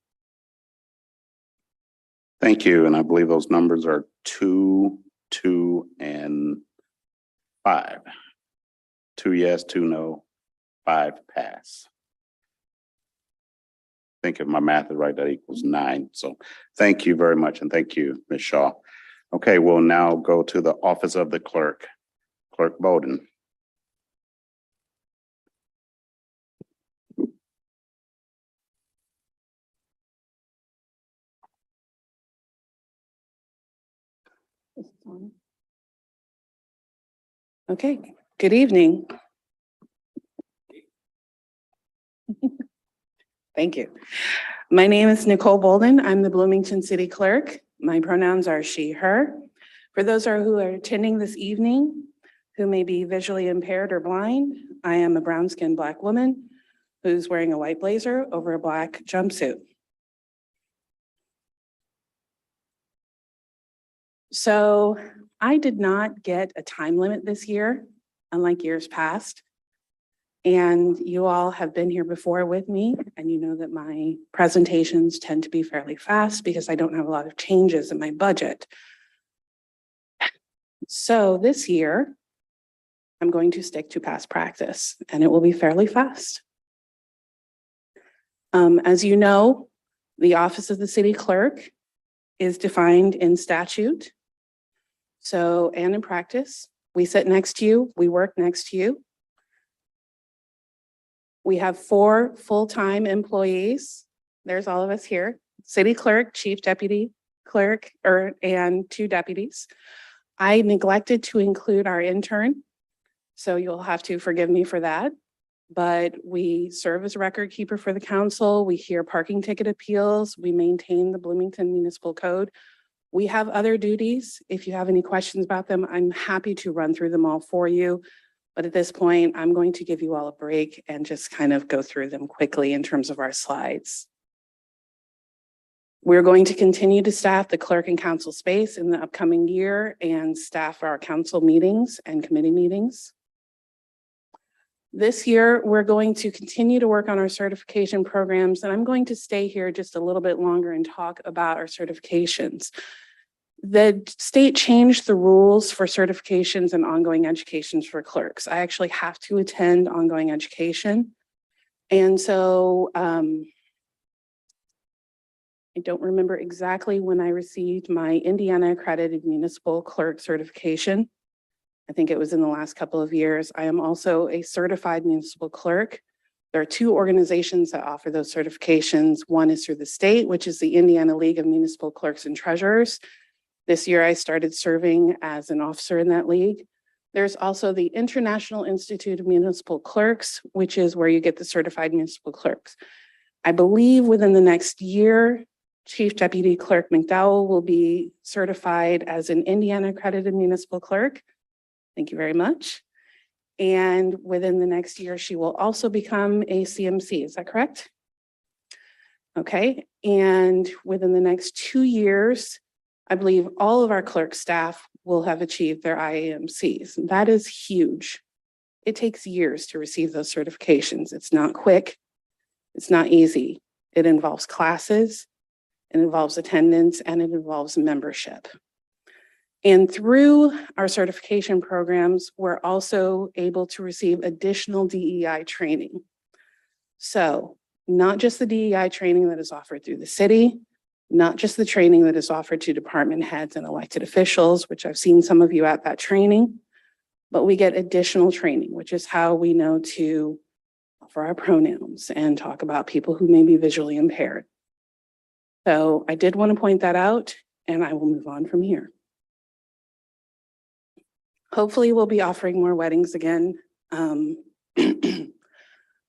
Thank you. And I believe those numbers are 2, 2, and 5. 2 yes, 2 no, 5 pass. I think if my math is right, that equals 9. So thank you very much. And thank you, Ms. Shaw. Okay, we'll now go to the office of the clerk. Clerk Bowden. Okay, good evening. Thank you. My name is Nicole Bolden. I'm the Bloomington City Clerk. My pronouns are she, her. For those who are attending this evening who may be visually impaired or blind, I am a brown-skinned Black woman who's wearing a white blazer over a black jumpsuit. So I did not get a time limit this year, unlike years past. And you all have been here before with me, and you know that my presentations tend to be fairly fast because I don't have a lot of changes in my budget. So this year, I'm going to stick to past practice, and it will be fairly fast. As you know, the office of the city clerk is defined in statute. So, and in practice, we sit next to you, we work next to you. We have 4 full-time employees. There's all of us here. City clerk, chief deputy clerk, and 2 deputies. I neglected to include our intern, so you'll have to forgive me for that. But we serve as record keeper for the council. We hear parking ticket appeals. We maintain the Bloomington Municipal Code. We have other duties. If you have any questions about them, I'm happy to run through them all for you. But at this point, I'm going to give you all a break and just kind of go through them quickly in terms of our slides. We're going to continue to staff the clerk and council space in the upcoming year and staff our council meetings and committee meetings. This year, we're going to continue to work on our certification programs, and I'm going to stay here just a little bit longer and talk about our certifications. The state changed the rules for certifications and ongoing educations for clerks. I actually have to attend ongoing education. And so I don't remember exactly when I received my Indiana Accredited Municipal Clerk certification. I think it was in the last couple of years. I am also a certified municipal clerk. There are 2 organizations that offer those certifications. One is through the state, which is the Indiana League of Municipal Clerks and Treasurers. This year, I started serving as an officer in that league. There's also the International Institute of Municipal Clerks, which is where you get the certified municipal clerks. I believe within the next year, Chief Deputy Clerk McDowell will be certified as an Indiana Accredited Municipal Clerk. Thank you very much. And within the next year, she will also become a CMC. Is that correct? Okay. And within the next 2 years, I believe all of our clerk staff will have achieved their IAMCs. That is huge. It takes years to receive those certifications. It's not quick. It's not easy. It involves classes. it involves attendance, and it involves membership. And through our certification programs, we're also able to receive additional DEI training. So not just the DEI training that is offered through the city, not just the training that is offered to department heads and elected officials, which I've seen some of you at that training, but we get additional training, which is how we know to offer our pronouns and talk about people who may be visually impaired. So I did want to point that out, and I will move on from here. Hopefully we'll be offering more weddings again.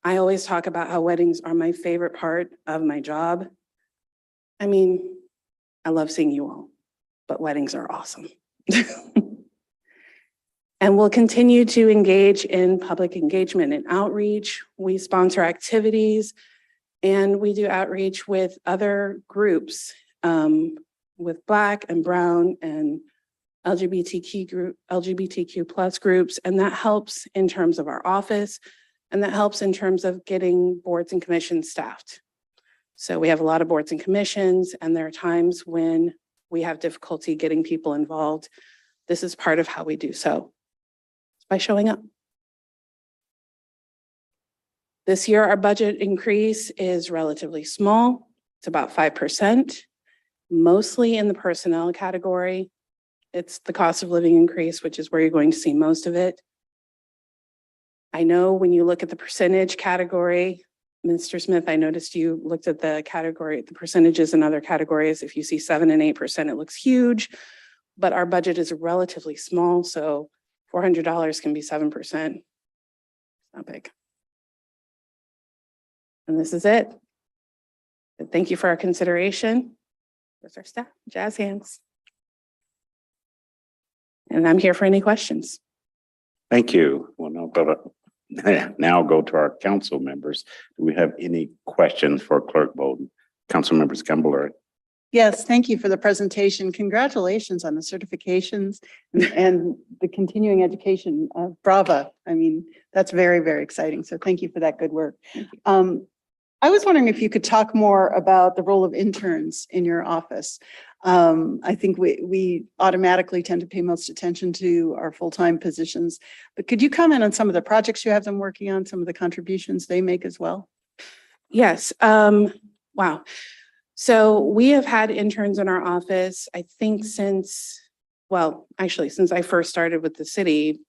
I always talk about how weddings are my favorite part of my job. I mean, I love seeing you all, but weddings are awesome. And we'll continue to engage in public engagement and outreach. We sponsor activities and we do outreach with other groups, with Black and Brown and LGBTQ plus groups. And that helps in terms of our office, and that helps in terms of getting boards and commissions staffed. So we have a lot of boards and commissions, and there are times when we have difficulty getting people involved. This is part of how we do so, by showing up. This year, our budget increase is relatively small. It's about 5%, mostly in the personnel category. It's the cost of living increase, which is where you're going to see most of it. I know when you look at the percentage category, Mr. Smith, I noticed you looked at the category, the percentages in other categories. If you see 7 and 8%, it looks huge, but our budget is relatively small. So $400 can be 7%. Not big. And this is it. Thank you for our consideration. There's our staff, jazz hands. And I'm here for any questions. Thank you. Well, now go to our council members. Do we have any questions for Clerk Bowden? Council members Campbell. Yes, thank you for the presentation. Congratulations on the certifications and the continuing education. Bravo. I mean, that's very, very exciting. So thank you for that good work. I was wondering if you could talk more about the role of interns in your office. I think we automatically tend to pay most attention to our full-time positions, but could you comment on some of the projects you have them working on, some of the contributions they make as well? Yes. Wow. So we have had interns in our office, I think since I first started with the city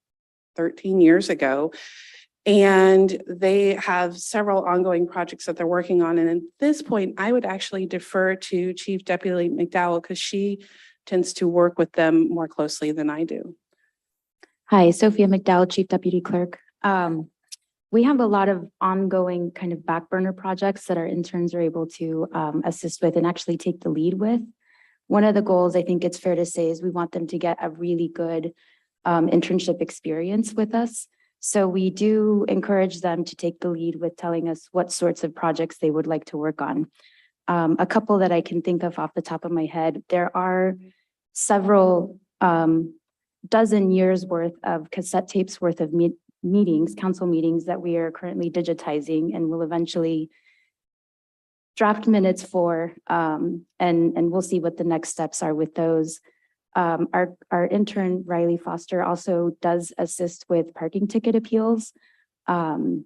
13 years ago. And they have several ongoing projects that they're working on. And at this point, I would actually defer to Chief Deputy McDowell because she tends to work with them more closely than I do. Hi, Sophia McDowell, Chief Deputy Clerk. We have a lot of ongoing kind of back burner projects that our interns are able to assist with and actually take the lead with. One of the goals, I think it's fair to say, is we want them to get a really good internship experience with us. So we do encourage them to take the lead with telling us what sorts of projects they would like to work on. A couple that I can think of off the top of my head, there are several dozen years worth of cassette tapes worth of meetings, council meetings that we are currently digitizing and will eventually draft minutes for, and we'll see what the next steps are with those. Our intern, Riley Foster, also does assist with parking ticket appeals. And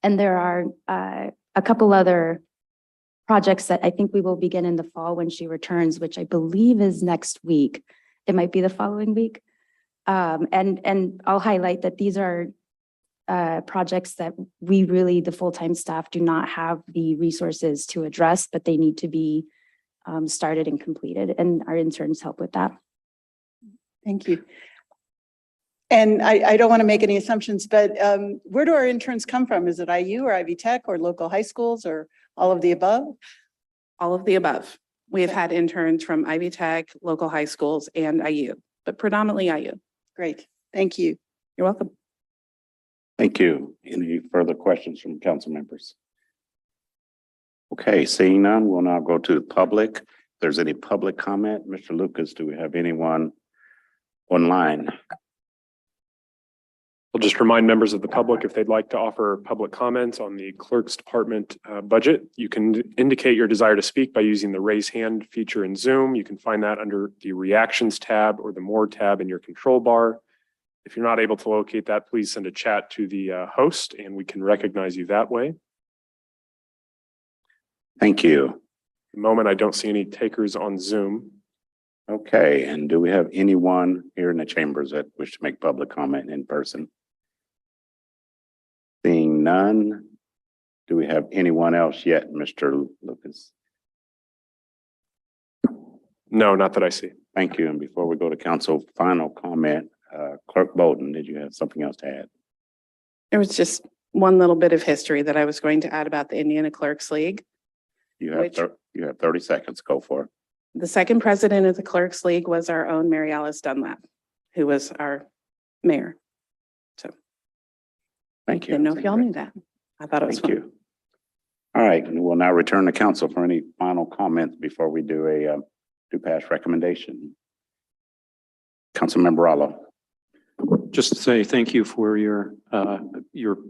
there are a couple other projects that I think we will begin in the fall when she returns, which I believe is next week. It might be the following week. And I'll highlight that these are projects that we really, the full-time staff, do not have the resources to address, but they need to be started and completed, and our interns help with that. Thank you. And I don't want to make any assumptions, but where do our interns come from? Is it IU or Ivy Tech or local high schools or all of the above? All of the above. We have had interns from Ivy Tech, local high schools, and IU, but predominantly IU. Great. Thank you. You're welcome. Thank you. Any further questions from council members? Okay, seeing none, we'll now go to the public. If there's any public comment, Mr. Lucas, do we have anyone online? I'll just remind members of the public, if they'd like to offer public comments on the clerk's department budget, you can indicate your desire to speak by using the raise hand feature in Zoom. You can find that under the reactions tab or the more tab in your control bar. If you're not able to locate that, please send a chat to the host and we can recognize you that way. At Thank you. the moment, I don't see any takers on Zoom. Okay, and do we have anyone here in the chambers that wish to make public comment in person? Seeing none, do we have anyone else yet, Mr. Lucas? No, not that I see. Thank you. And before we go to council, final comment, Clerk Bolden, did you have something else to add? There was just one little bit of history that I was going to add about the Indiana Clerks League. You have, Which- you have 30 seconds. Go for it. The second president of the Clerks League was our own Mary Alice Dunlap, who was our mayor. Thank you. Didn't know if y'all knew that. I thought it was Thank fun. you. All right, and we'll now return to council for any final comments before we do a do pass recommendation. Councilmember Rallo. Just to say thank you for your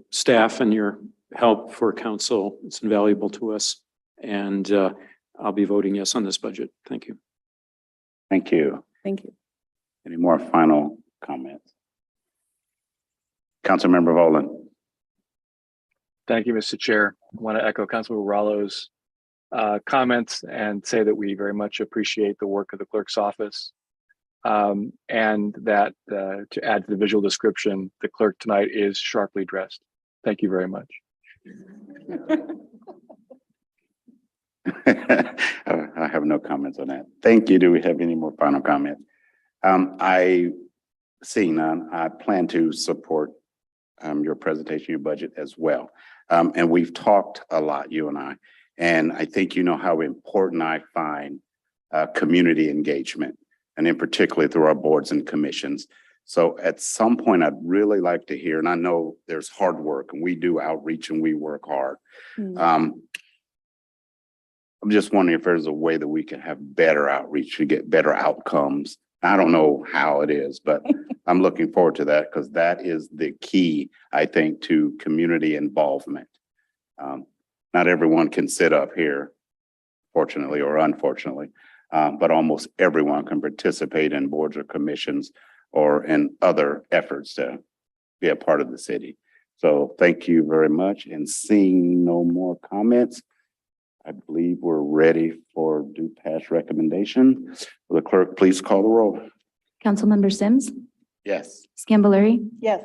staff and your help for council. It's invaluable to us. And I'll be voting yes on this budget. Thank you. Thank you. Thank you. Any more final comments? Councilmember Volan. Thank you, Mr. Chair. I want to echo Councilmember Rallo's comments and say that we very much appreciate the work of the clerk's office. And that to add to the visual description, the clerk tonight is sharply dressed. Thank you very much. I have no comments on that. Thank you. Do we have any more final comments? Seeing none, I plan to support your presentation, your budget as well. And we've talked a lot, you and I think you know how important I find community engagement, and in particular through our boards and commissions. So at some point, I'd really like to hear, and I know there's hard work and we do outreach and we work hard. I'm just wondering if there's a way that we can have better outreach to get better outcomes. I don't know how it is, but I'm looking forward to that because that is the key, I think, to community involvement. Not everyone can sit up here, fortunately or unfortunately, but almost everyone can participate in boards or commissions or in other efforts to be a part of the city. So thank you very much. And seeing no more comments, I believe we're ready for due pass recommendation. Will the clerk please call the roll? Councilmember Sims, Yes. Scambolery, Yes.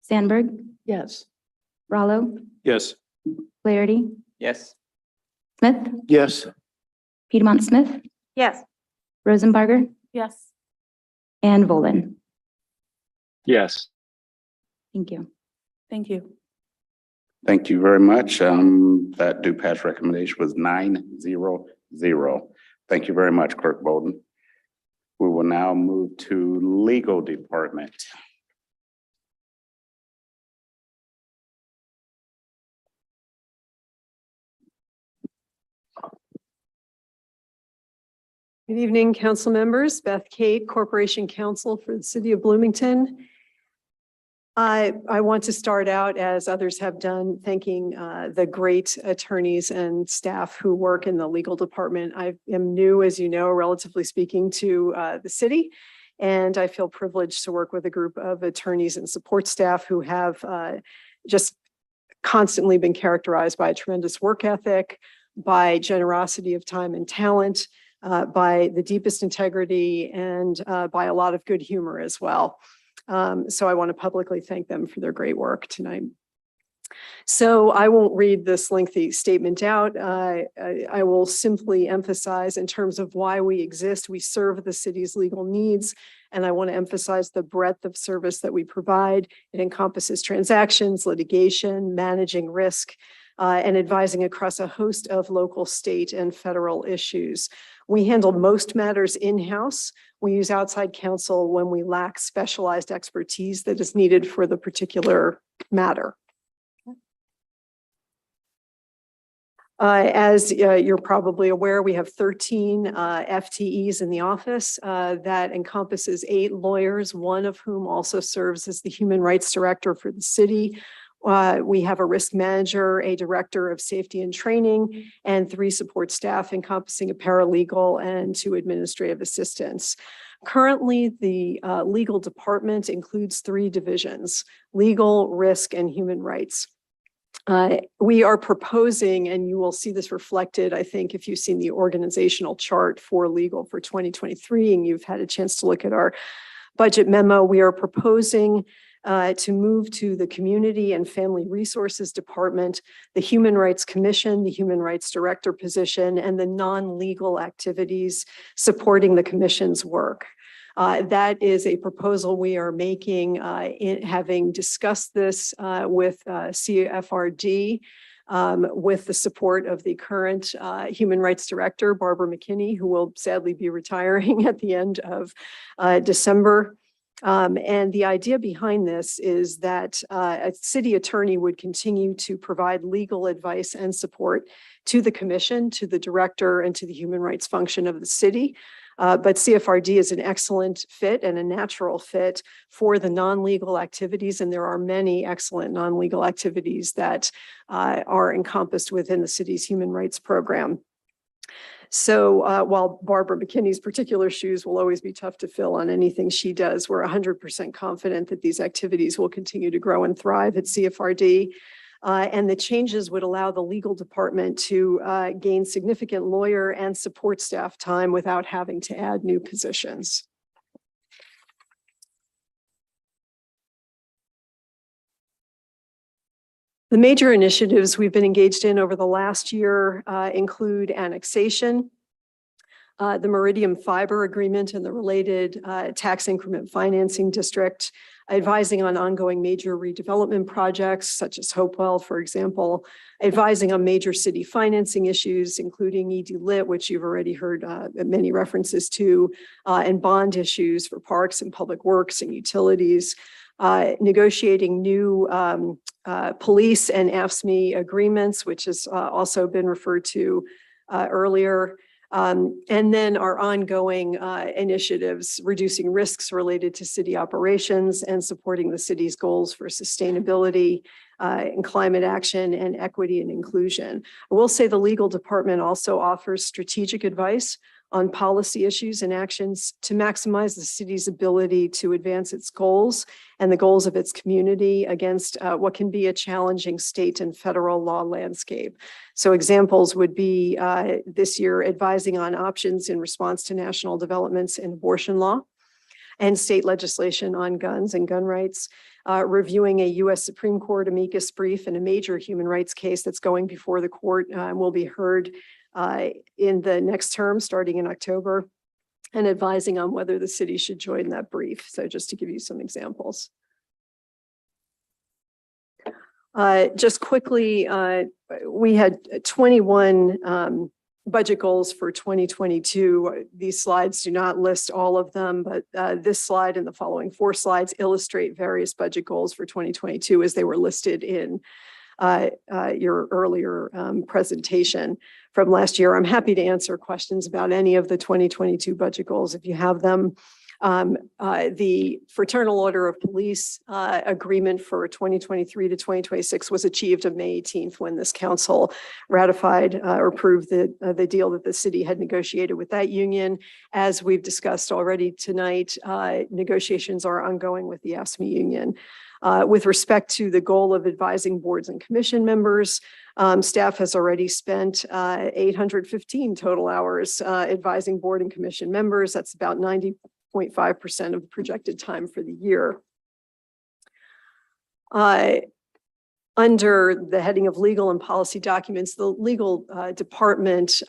Sandberg, Yes. Rallo, Yes. Flaherty, Yes. Smith, Yes. Piedmont Smith, Yes. Rosenbarger, Yes. and Volan. Yes. Thank you. Thank you. Thank you very much. That due pass recommendation was 9-0-0. Thank you very much, Clerk Bolden. We will now move to legal department. Good evening, council members. Beth Kate, Corporation Counsel for the City of Bloomington. I want to start out, as others have done, thanking the great attorneys and staff who work in the legal department. I am new, as you know, relatively speaking, to the city, and I feel privileged to work with a group of attorneys and support staff who have just constantly been characterized by a tremendous work ethic, by generosity of time and talent, by the deepest integrity, and by a lot of good humor as well. So I want to publicly thank them for their great work tonight. So I won't read this lengthy statement out. I will simply emphasize in terms of why we exist. We serve the city's legal needs, and I want to emphasize the breadth of service that we provide. It encompasses transactions, litigation, managing risk, and advising across a host of local, state, and federal issues. We handle most matters in-house. We use outside counsel when we lack specialized expertise that is needed for the particular matter. As you're probably aware, we have 13 FTEs in the office. That encompasses 8 lawyers, one of whom also serves as the Human Rights Director for the city. We have a risk manager, a director of safety and training, and 3 support staff encompassing a paralegal and 2 administrative assistants. Currently, the legal department includes 3 divisions: legal, risk, and human rights. We are proposing, and you will see this reflected, I think, if you've seen the organizational chart for legal for 2023, and you've had a chance to look at our budget memo, we are proposing to move to the Community and Family Resources Department, the Human Rights Commission, the Human Rights Director position, and the non-legal activities supporting the Commission's work. That is a proposal we are making, having discussed this with CFRD, with the support of the current Human Rights Director, Barbara McKinney, who will sadly be retiring at the end of December. And the idea behind this is that a city attorney would continue to provide legal advice and support to the commission, to the director, and to the human rights function of the city. But CFRD is an excellent fit and a natural fit for the non-legal activities. And there are many excellent non-legal activities that are encompassed within the city's human rights program. So while Barbara McKinney's particular shoes will always be tough to fill on anything she does, we're 100% confident that these activities will continue to grow and thrive at CFRD. And the changes would allow the legal department to gain significant lawyer and support staff time without having to add new positions. The major initiatives we've been engaged in over the last year include annexation, the Meridian Fiber Agreement and the related tax increment financing district, advising on ongoing major redevelopment projects such as Hopewell, for example, advising on major city financing issues, including ED Lit, which you've already heard many references to, and bond issues for parks and public works and utilities, negotiating new police and AFSCME agreements, which has also been referred to earlier. And then our ongoing initiatives, reducing risks related to city operations and supporting the city's goals for sustainability and climate action and equity and inclusion. I will say the legal department also offers strategic advice on policy issues and actions to maximize the city's ability to advance its goals and the goals of its community against what can be a challenging state and federal law landscape. So examples would be this year advising on options in response to national developments in abortion law and state legislation on guns and gun rights, reviewing a U.S. Supreme Court amicus brief in a major human rights case that's going before the court and will be heard in the next term starting in October, and advising on whether the city should join that brief. So just to give you some examples. Just quickly, we had 21 budget goals for 2022. These slides do not list all of them, but this slide and the following 4 slides illustrate various budget goals for 2022 as they were listed in your earlier presentation from last year. I'm happy to answer questions about any of the 2022 budget goals if you have them. The Fraternal Order of Police agreement for 2023 to 2026 was achieved on May 18th when this council ratified or approved the deal that the city had negotiated with that union. As we've discussed already tonight, negotiations are ongoing with the AFSCME union. With respect to the goal of advising boards and commission members, staff has already spent 815 total hours advising board and commission members. That's about 90.5% of the projected time for the year. Under the heading of legal and policy documents, the legal department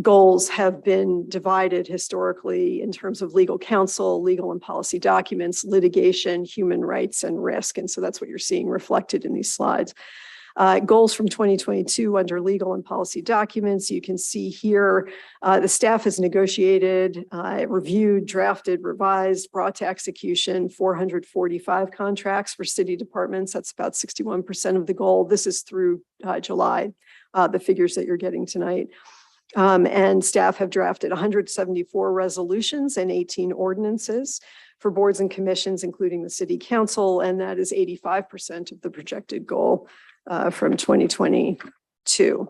goals have been divided historically in terms of legal counsel, legal and policy documents, litigation, human rights, and risk. And so that's what you're seeing reflected in these slides. Goals from 2022 under legal and policy documents. You can see here the staff has negotiated, reviewed, drafted, revised, brought to execution 445 contracts for city departments. That's about 61% of the goal. This is through July. the figures that you're getting tonight. And staff have drafted 174 resolutions and 18 ordinances for boards and commissions, including the city council, and that is 85% of the projected goal from 2022.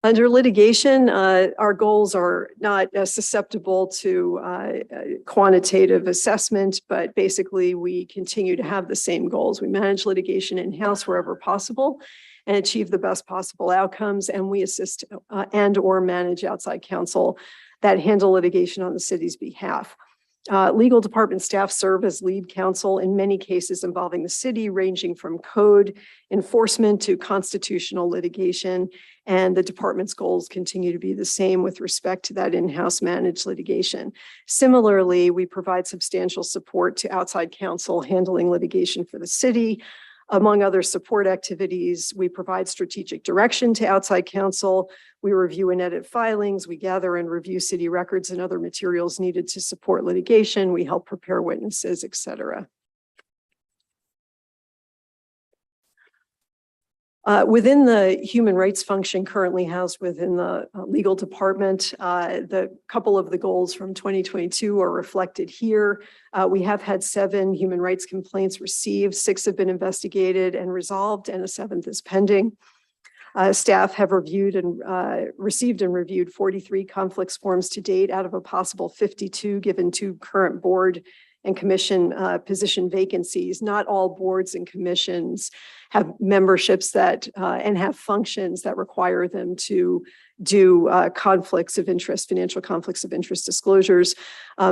Under litigation, our goals are not susceptible to quantitative assessment, but basically we continue to have the same goals. We manage litigation in-house wherever possible and achieve the best possible outcomes, and we assist and or manage outside counsel that handle litigation on the city's behalf. Legal department staff serve as lead counsel in many cases involving the city, ranging from code enforcement to constitutional litigation. And the department's goals continue to be the same with respect to that in-house managed litigation. Similarly, we provide substantial support to outside counsel handling litigation for the city. Among other support activities, we provide strategic direction to outside counsel. We review and edit filings. We gather and review city records and other materials needed to support litigation. We help prepare witnesses, et cetera. Within the human rights function currently housed within the legal department, the couple of the goals from 2022 are reflected here. We have had 7 human rights complaints received, 6 have been investigated and resolved, and a 7th is pending. Staff have reviewed and received and reviewed 43 conflicts forms to date out of a possible 52 given 2 current board and commission position vacancies. Not all boards and commissions have memberships that and have functions that require them to do conflicts of interest, financial conflicts of interest disclosures.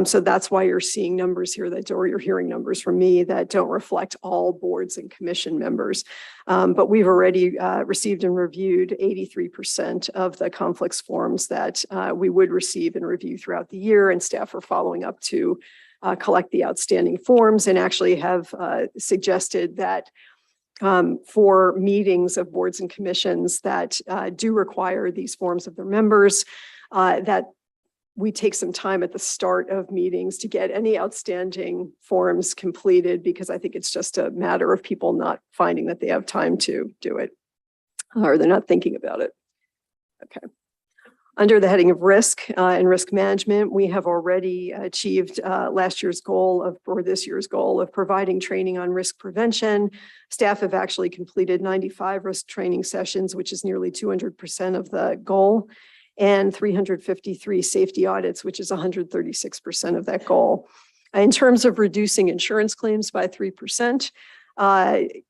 So that's why you're seeing numbers here or you're hearing numbers from me that don't reflect all boards and commission members. But we've already received and reviewed 83% of the conflicts forms that we would receive and review throughout the year, and staff are following up to collect the outstanding forms, and actually have suggested that for meetings of boards and commissions that do require these forms of their members, that we take some time at the start of meetings to get any outstanding forms completed, because I think it's just a matter of people not finding that they have time to do it, or they're not thinking about it. Okay. Under the heading of risk and risk management, we have already achieved this year's goal of providing training on risk prevention. Staff have actually completed 95 risk training sessions, which is nearly 200% of the goal, and 353 safety audits, which is 136% of that goal. In terms of reducing insurance claims by 3%,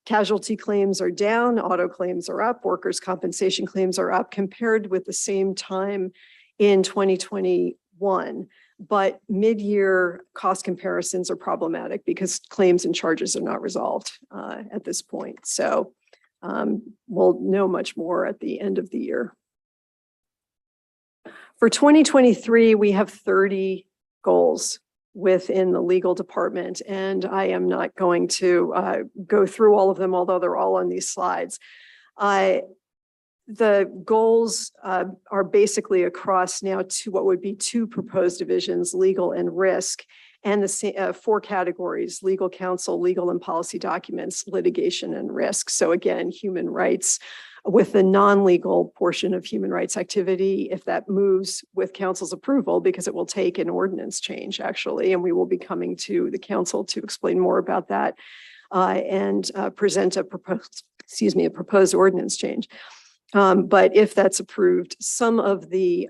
casualty claims are down, auto claims are up, workers' compensation claims are up compared with the same time in 2021. But mid-year cost comparisons are problematic because claims and charges are not resolved at this point. So we'll know much more at the end of the year. For 2023, we have 30 goals within the legal department, and I am not going to go through all of them, although they're all on these slides. The goals are basically across now to what would be 2 proposed divisions, legal and risk, and the 4 categories: legal counsel, legal and policy documents, litigation, and risk. So again, human rights with the non-legal portion of human rights activity, if that moves with council's approval, because it will take an ordinance change actually, and we will be coming to the council to explain more about that and present a proposed ordinance change. But if that's approved, some of the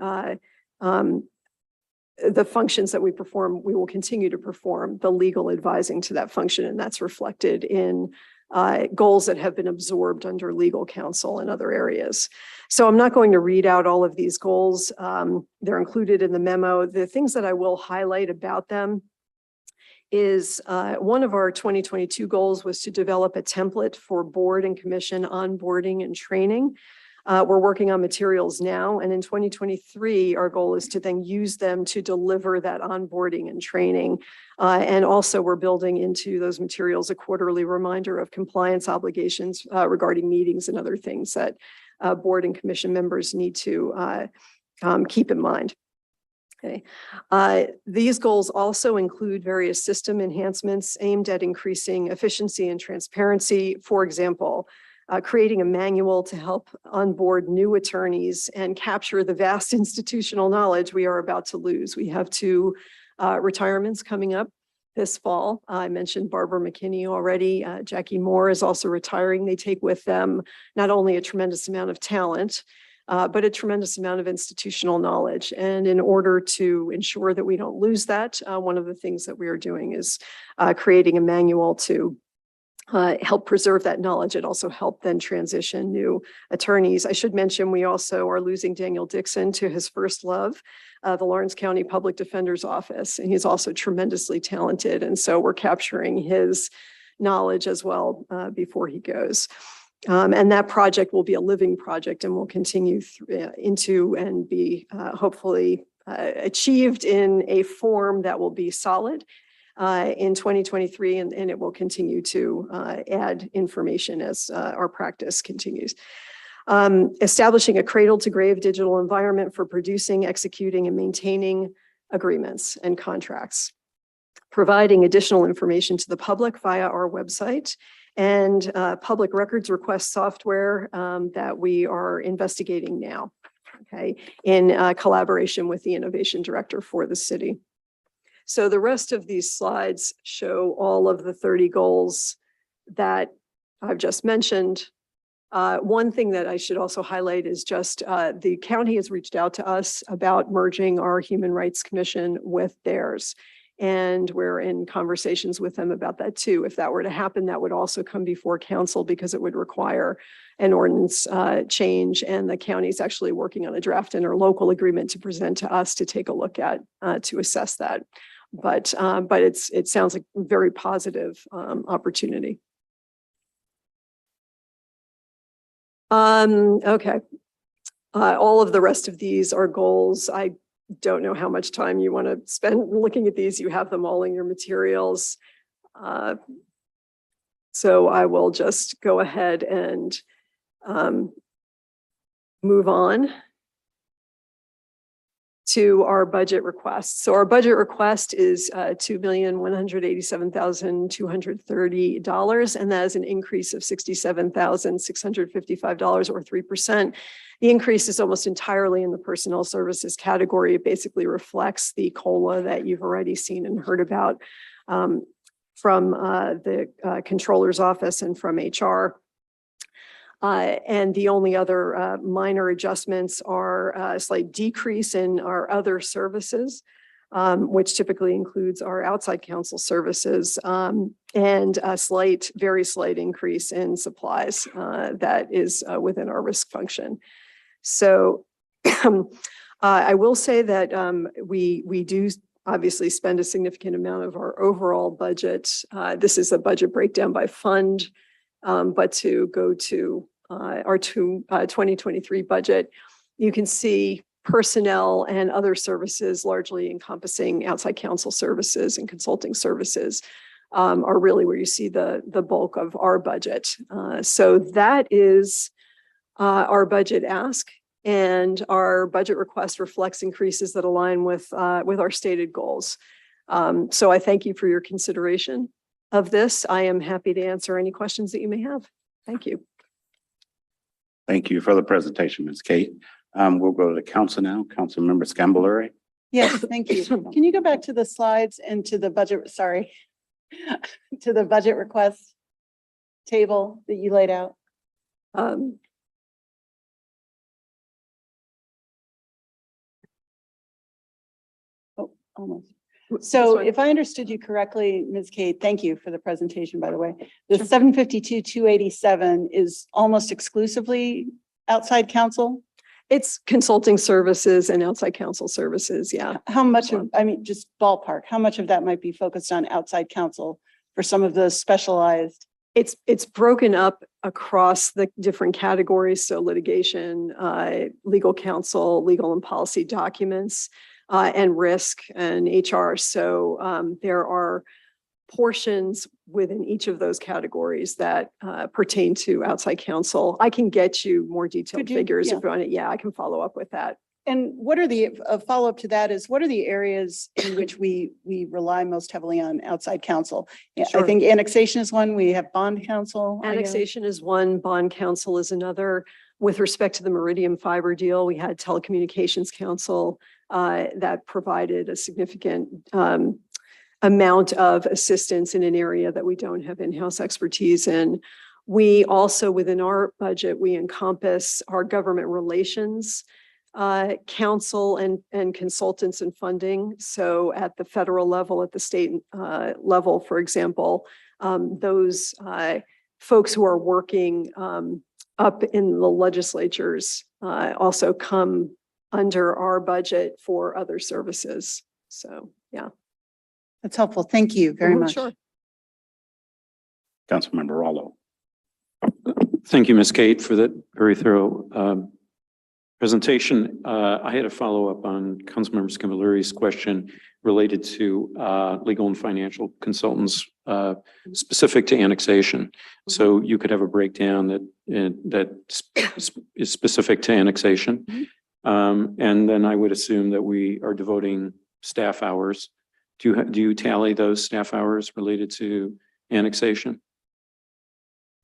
functions that we perform, we will continue to perform the legal advising to that function, and that's reflected in goals that have been absorbed under legal counsel and other areas. So I'm not going to read out all of these goals. They're included in the memo. The things that I will highlight about them is one of our 2022 goals was to develop a template for board and commission onboarding and training. We're working on materials now, and in 2023, our goal is to then use them to deliver that onboarding and training. And also we're building into those materials a quarterly reminder of compliance obligations regarding meetings and other things that board and commission members need to keep in mind. Okay. These goals also include various system enhancements aimed at increasing efficiency and transparency. For example, creating a manual to help onboard new attorneys and capture the vast institutional knowledge we are about to lose. We have two retirements coming up this fall. I mentioned Barbara McKinney already. Jackie Moore is also retiring. They take with them not only a tremendous amount of talent, but a tremendous amount of institutional knowledge. And in order to ensure that we don't lose that, one of the things that we are doing is creating a manual to help preserve that knowledge and also help then transition new attorneys. I should mention, we also are losing Daniel Dixon to his first love, the Lawrence County Public Defender's Office. And he's also tremendously talented. And so we're capturing his knowledge as well before he goes. And that project will be a living project and will continue into and be hopefully achieved in a form that will be solid in 2023, and it will continue to add information as our practice continues. Establishing a cradle to grave digital environment for producing, executing, and maintaining agreements and contracts. Providing additional information to the public via our website and public records request software that we are investigating now, okay, in collaboration with the innovation director for the city. So the rest of these slides show all of the 30 goals that I've just mentioned. One thing that I should also highlight is just the county has reached out to us about merging our Human Rights Commission with theirs. And we're in conversations with them about that too. If that were to happen, that would also come before council because it would require an ordinance change. And the county is actually working on a draft interlocal agreement to present to us to take a look at to assess that. But it sounds like a very positive opportunity. Okay. All of the rest of these are goals. I don't know how much time you want to spend looking at these. You have them all in your materials. So I will just go ahead and move on to our budget request. So our budget request is $2,187,230, and that is an increase of $67,655 or 3%. The increase is almost entirely in the personnel services category. It basically reflects the COLA that you've already seen and heard about from the controller's office and from HR. And the only other minor adjustments are a slight decrease in our other services, which typically includes our outside counsel services, and a very slight increase in supplies that is within our risk function. So I will say that we do obviously spend a significant amount of our overall budget. This is a budget breakdown by fund, but to go to our 2023 budget, you can see personnel and other services largely encompassing outside counsel services and consulting services are really where you see the bulk of our budget. So that is our budget ask, and our budget request reflects increases that align with our stated goals. So I thank you for your consideration of this. I am happy to answer any questions that you may have. Thank you. Thank you for the presentation, Ms. Kate. We'll go to the council now. Councilmember Scambolari. Yes, thank you. Can you go back to the slides and to the budget, sorry, to the budget request table that you laid out? Oh, almost. So if I understood you correctly, Ms. Kate, thank you for the presentation, by the way. The 752,287 is almost exclusively outside counsel? It's consulting services and outside counsel services, yeah. How much of, I mean, just ballpark, how much of that might be focused on outside counsel for some of the specialized? It's broken up across the different categories. So litigation, legal counsel, legal and policy documents, and risk and HR. So there are portions within each of those categories that pertain to outside counsel. I can get you more detailed figures if you want it. Yeah, I can follow up with that. And what are the, a follow-up to that is, what are the areas in which we rely most heavily on outside counsel? Yeah, I Sure. think annexation is one, we have bond counsel. I guess. Annexation is one, bond counsel is another. With respect to the Meridian Fiber deal, we had telecommunications counsel that provided a significant amount of assistance in an area that we don't have in-house expertise in. We also, within our budget, we encompass our government relations counsel and consultants and funding. So at the federal level, at the state level, for example, those folks who are working up in the legislatures also come under our budget for other services. So, yeah. That's helpful. Thank you very much. Sure. Councilmember Rallo. Thank you, Ms. Kate, for that very thorough presentation. I had a follow-up on Councilmember Scavalleri's question related to legal and financial consultants specific to annexation. So you could have a breakdown that is specific to annexation. And then I would assume that we are devoting staff hours. Do you tally those staff hours related to annexation?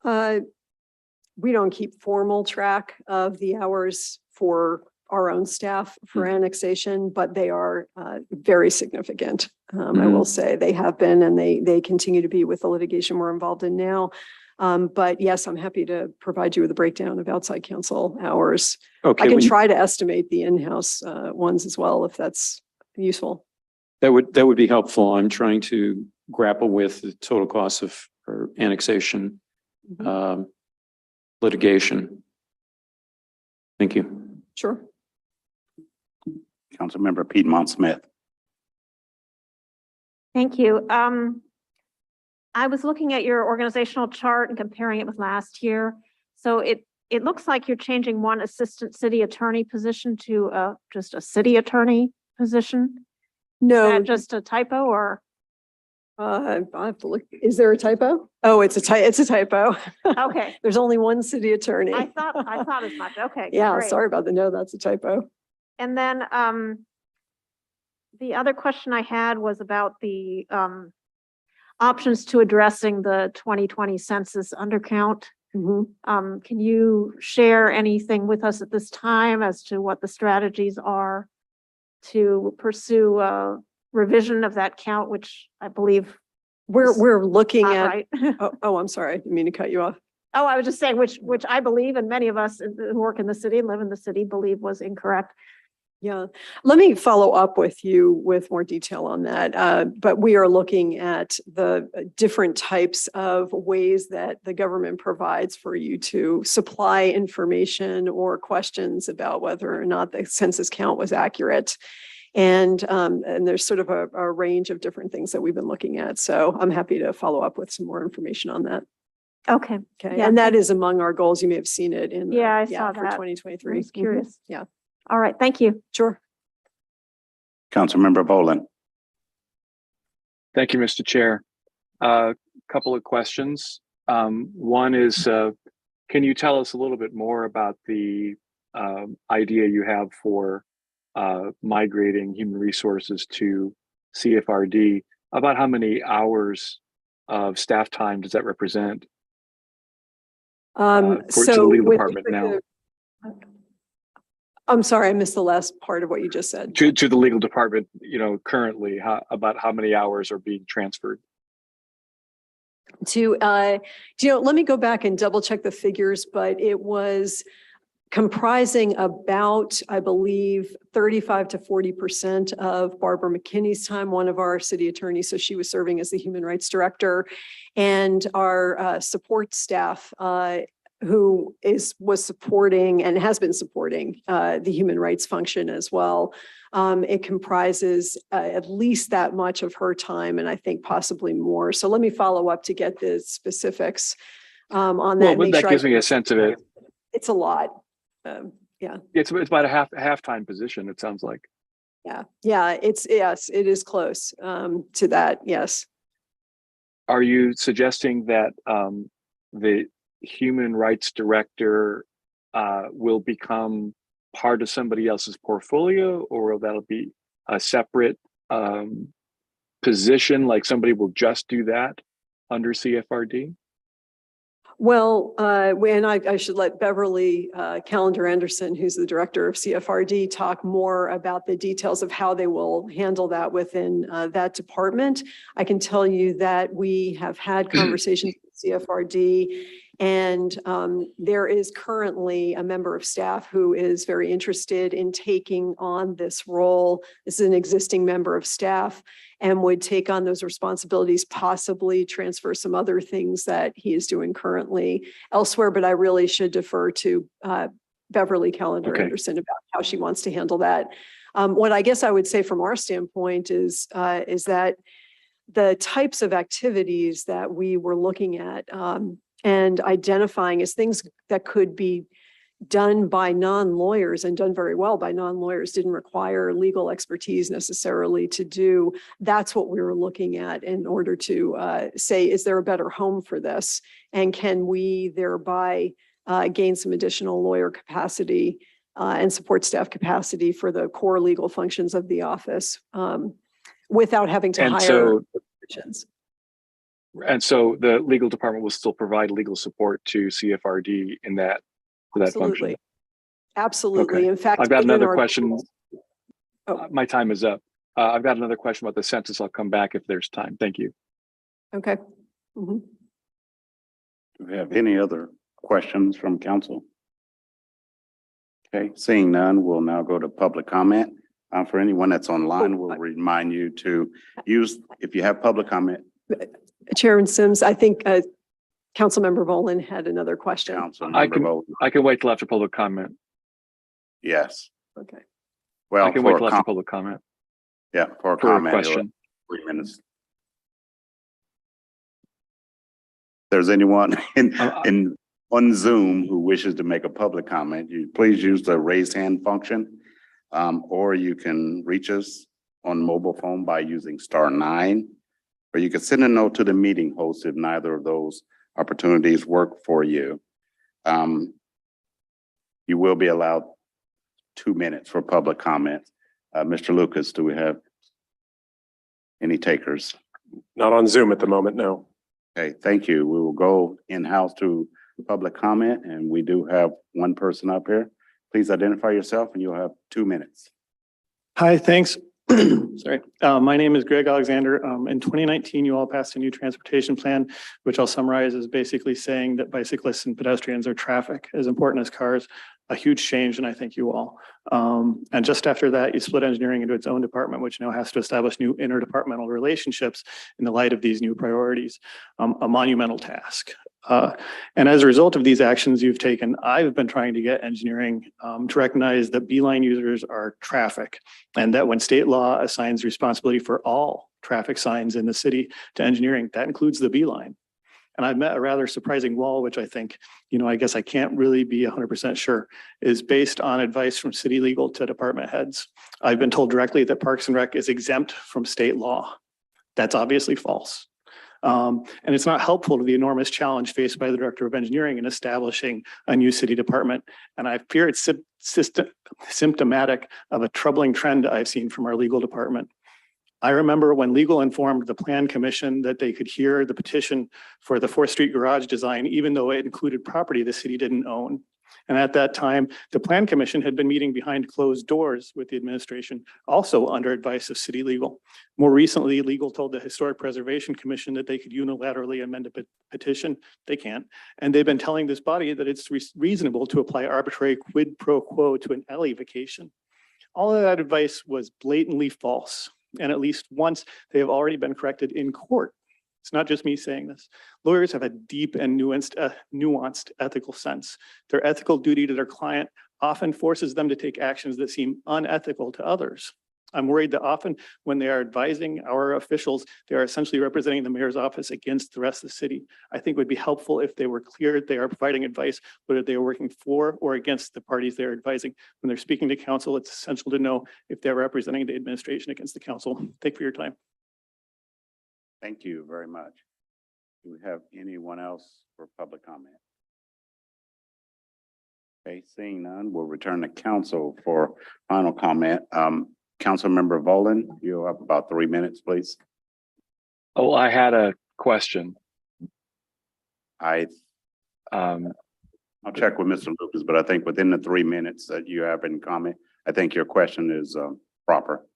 We don't keep formal track of the hours for our own staff for annexation, but they are very significant. I will say they have been, and they continue to be with the litigation we're involved in now. But yes, I'm happy to provide you with a breakdown of outside counsel hours. Okay, I can try to estimate the in-house ones as well, if that's useful. That would be helpful. I'm trying to grapple with the total cost of annexation litigation. Thank you. Sure. Councilmember Piedmont Smith. Thank you. I was looking at your organizational chart and comparing it with last year. So it looks like you're changing one assistant city attorney position to just a city attorney position. No, Is that just a typo or? I have to look. Is there a typo? Oh, it's a typo. Okay. There's only one city attorney. I thought as much. Okay. Yeah, great. sorry about the no, that's a typo. And then the other question I had was about the options to addressing the 2020 census undercount. Can you share anything with us at this time as to what the strategies are to pursue revision of that count, which I believe We're looking not at, right? oh, I'm sorry, I didn't mean to cut you off. Oh, I was just saying, which I believe, and many of us who work in the city and live in the city believe was incorrect. Yeah, let me follow up with you with more detail on that. But we are looking at the different types of ways that the government provides for you to supply information or questions about whether or not the census count was accurate. And there's sort of a range of different things that we've been looking at. So I'm happy to follow up with some more information on that. Okay. Okay, Yeah, and that is among our goals. You may have seen it in. Yeah, I saw for that. 2023. I was curious. Yeah, All right. Thank you. sure. Councilmember Boland. Thank you, Mr. Chair. Couple of questions. One is, can you tell us a little bit more about the idea you have for migrating human resources to CFRD? About how many hours of staff time does that represent? To the legal department now? I'm sorry, I missed the last part of what you just said. To the legal department, currently, about how many hours are being transferred? Let me go back and double check the figures, but it was comprising about, I believe, 35 to 40% of Barbara McKinney's time, one of our city attorneys. So she was serving as the human rights director, and our support staff who was supporting and has been supporting the human rights function as well. It comprises at least that much of her time, and I think possibly more. So let me follow up to get the specifics on that. Well, that gives me a sense of it. It's a lot. Yeah. It's about a half-time position, it sounds like. Yeah. Yes, it is close to that. Yes. Are you suggesting that the human rights director will become part of somebody else's portfolio, or will that be a separate position, like somebody will just do that under CFRD? Well, and I should let Beverly Callender Anderson, who's the director of CFRD, talk more about the details of how they will handle that within that department. I can tell you that we have had conversations with CFRD, and there is currently a member of staff who is very interested in taking on this role. This is an existing member of staff and would take on those responsibilities, possibly transfer some other things that he is doing currently elsewhere. But I really should defer to Beverly Callender Anderson about how she wants to handle that. What I guess I would say from our standpoint is that the types of activities that we were looking at and identifying as things that could be done by non-lawyers and done very well by non-lawyers, didn't require legal expertise necessarily to do. That's what we were looking at in order to say, is there a better home for this? And can we thereby gain some additional lawyer capacity and support staff capacity for the core legal functions of the office without having to hire positions? And so the legal department will still provide legal support to CFRD in that, for that function? Absolutely. Okay. In fact, I've got within another our- question. Oh. My time is up. I've got another question about the census. I'll come back if there's time. Thank you. Okay. Mhm. Do we have any other questions from council? Okay, seeing none, we'll now go to public comment. For anyone that's online, we'll remind you to use, if you have public comment. Chairman Sims, I think Councilmember Volin had another question. I can wait till after public comment. Yes. Okay. Well, I can wait till after public comment. Yeah, for a For a comment. question. 3 minutes. If there's anyone on Zoom who wishes to make a public comment, you please use the raise hand function. Or you can reach us on mobile phone by using *9, or you can send a note to the meeting host if neither of those opportunities work for you. You will be allowed 2 minutes for public comment. Mr. Lucas, do we have any takers? Not on Zoom at the moment, no. Okay, thank you. We will go in-house to public comment, and we do have one person up here. Please identify yourself and you'll have 2 minutes. Hi, thanks. Sorry. My name is Greg Alexander. In 2019, you all passed a new transportation plan, which I'll summarize as basically saying that bicyclists and pedestrians are traffic as important as cars. A huge change, and I thank you all. And just after that, you split engineering into its own department, which now has to establish new interdepartmental relationships in the light of these new priorities, a monumental task. And as a result of these actions you've taken, I've been trying to get engineering to recognize that B-line users are traffic, and that when state law assigns responsibility for all traffic signs in the city to engineering, that includes the B-line. And I've met a rather surprising wall, which I think, I guess I can't really be 100% sure, is based on advice from city legal to department heads. I've been told directly that Parks and Rec is exempt from state law. That's obviously false. And it's not helpful to the enormous challenge faced by the Director of Engineering in establishing a new city department. And I fear it's symptomatic of a troubling trend I've seen from our legal department. I remember when legal informed the Plan Commission that they could hear the petition for the 4th Street garage design, even though it included property the city didn't own. And at that time, the Plan Commission had been meeting behind closed doors with the administration, also under advice of city legal. More recently, legal told the Historic Preservation Commission that they could unilaterally amend a petition. They can't. And they've been telling this body that it's reasonable to apply arbitrary quid pro quo to an alley vacation. All of that advice was blatantly false. And at least once they have already been corrected in court. It's not just me saying this. Lawyers have a deep and nuanced ethical sense. Their ethical duty to their client often forces them to take actions that seem unethical to others. I'm worried that often when they are advising our officials, they are essentially representing the mayor's office against the rest of the city. I think it would be helpful if they were clear they are providing advice, whether they are working for or against the parties they're advising. When they're speaking to council, it's essential to know if they're representing the administration against the council. Thank you for your time. Thank you very much. Do we have anyone else for public comment? Okay, seeing none, we'll return to council for final comment. Councilmember Volin, you have about 3 minutes, please. Oh, I had a question. I'll check with Mr. Lucas, but I think within the 3 minutes that you have in comment, I think your question is proper.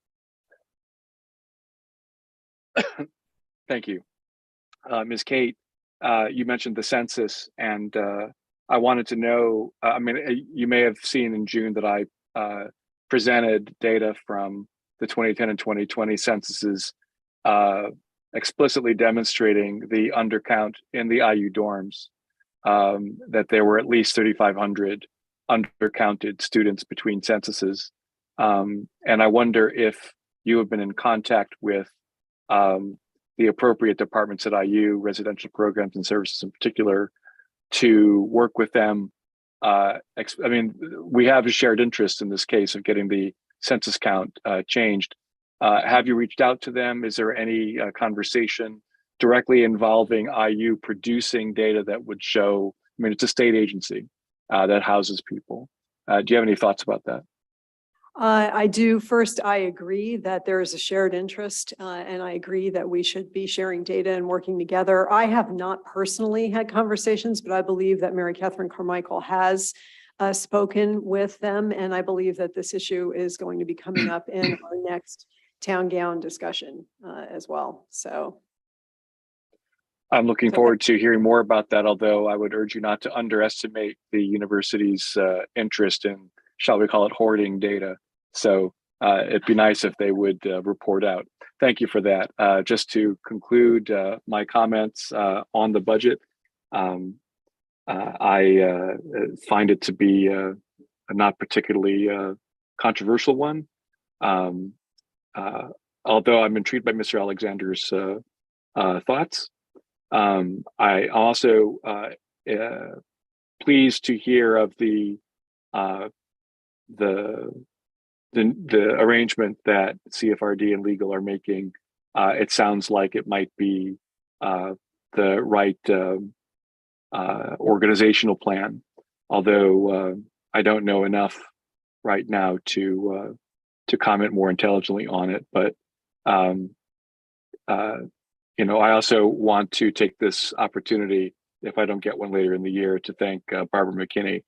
Thank you. Ms. Kate, you mentioned the census, and I wanted to know, you may have seen in June that I presented data from the 2010 and 2020 censuses explicitly demonstrating the undercount in the IU dorms, that there were at least 3,500 undercounted students between censuses. And I wonder if you have been in contact with the appropriate departments at IU, residential programs and services in particular, to work with them. We have a shared interest in this case of getting the census count changed. Have you reached out to them? Is there any conversation directly involving IU producing data that would show, it's a state agency that houses people. Do you have any thoughts about that? I do. First, I agree that there is a shared interest, and I agree that we should be sharing data and working together. I have not personally had conversations, but I believe that Mary Catherine Carmichael has spoken with them, and I believe that this issue is going to be coming up in our next town gown discussion as well. So I'm looking forward to hearing more about that, although I would urge you not to underestimate the university's interest in, shall we call it, hoarding data. So it'd be nice if they would report out. Thank you for that. Just to conclude my comments on the budget, I find it to be a not particularly controversial one. Although I'm intrigued by Mr. Alexander's thoughts. I also pleased to hear of the arrangement that CFRD and legal are making. It sounds like it might be the right organizational plan, although I don't know enough right now to comment more intelligently on it. But I also want to take this opportunity, if I don't get one later in the year, to thank Barbara McKinney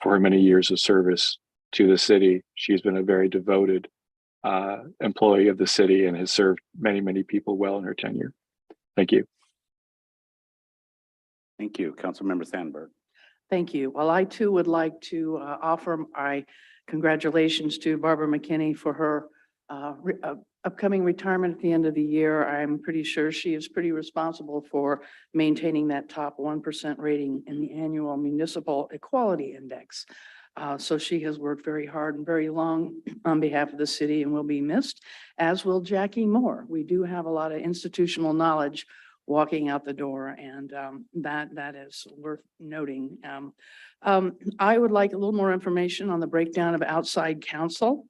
for her many years of service to the city. She's been a very devoted employee of the city and has served many, many people well in her tenure. Thank you. Thank you. Councilmember Sandberg. Thank you. Well, I too would like to offer my congratulations to Barbara McKinney for her upcoming retirement at the end of the year. I'm pretty sure she is pretty responsible for maintaining that top 1% rating in the annual Municipal Equality Index. So she has worked very hard and very long on behalf of the city and will be missed, as will Jackie Moore. We do have a lot of institutional knowledge walking out the door, and that is worth noting. I would like a little more information on the breakdown of outside counsel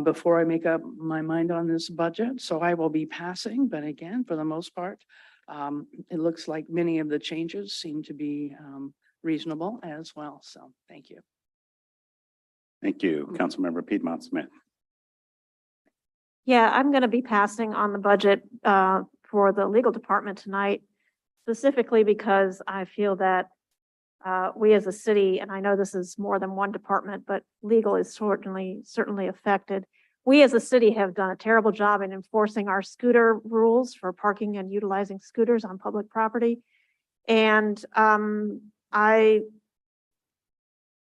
before I make up my mind on this budget. So I will be passing, but again, for the most part, it looks like many of the changes seem to be reasonable as well. So thank you. Thank you. Councilmember Piedmont Smith. Yeah, I'm going to be passing on the budget for the legal department tonight, specifically because I feel that we as a city, and I know this is more than one department, but legal is certainly affected. We as a city have done a terrible job in enforcing our scooter rules for parking and utilizing scooters on public property. And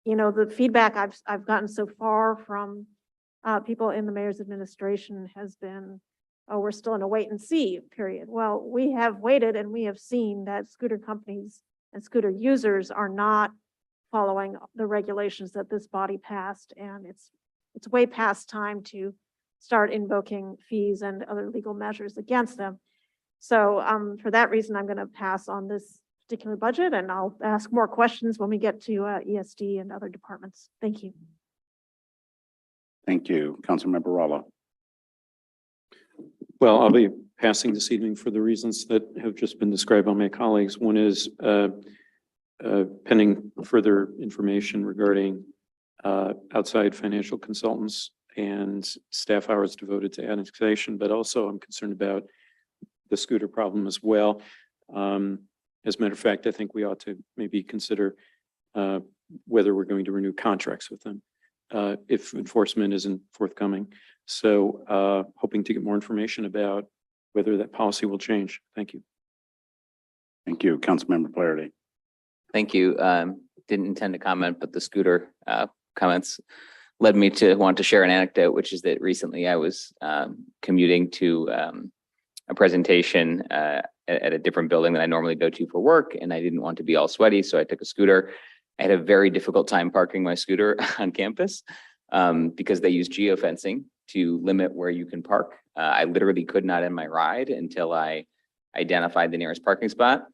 the feedback I've gotten so far from people in the mayor's administration has been, oh, we're still in a wait and see period. Well, we have waited and we have seen that scooter companies and scooter users are not following the regulations that this body passed, and it's way past time to start invoking fees and other legal measures against them. So for that reason, I'm going to pass on this particular budget, and I'll ask more questions when we get to ESD and other departments. Thank you. Thank you. Councilmember Rollo. Well, I'll be passing this evening for the reasons that have just been described by my colleagues. One is pending further information regarding outside financial consultants and staff hours devoted to annexation, but also I'm concerned about the scooter problem as well. As a matter of fact, I think we ought to maybe consider whether we're going to renew contracts with them if enforcement isn't forthcoming. So hoping to get more information about whether that policy will change. Thank you. Thank you. Councilmember Flaherty. Thank you. Didn't intend to comment, but the scooter comments led me to want to share an anecdote, which is that recently I was commuting to a presentation at a different building that I normally go to for work, and I didn't want to be all sweaty, so I took a scooter. I had a very difficult time parking my scooter on campus because they use geofencing to limit where you can park. I literally could not end my ride until I identified the nearest parking spot.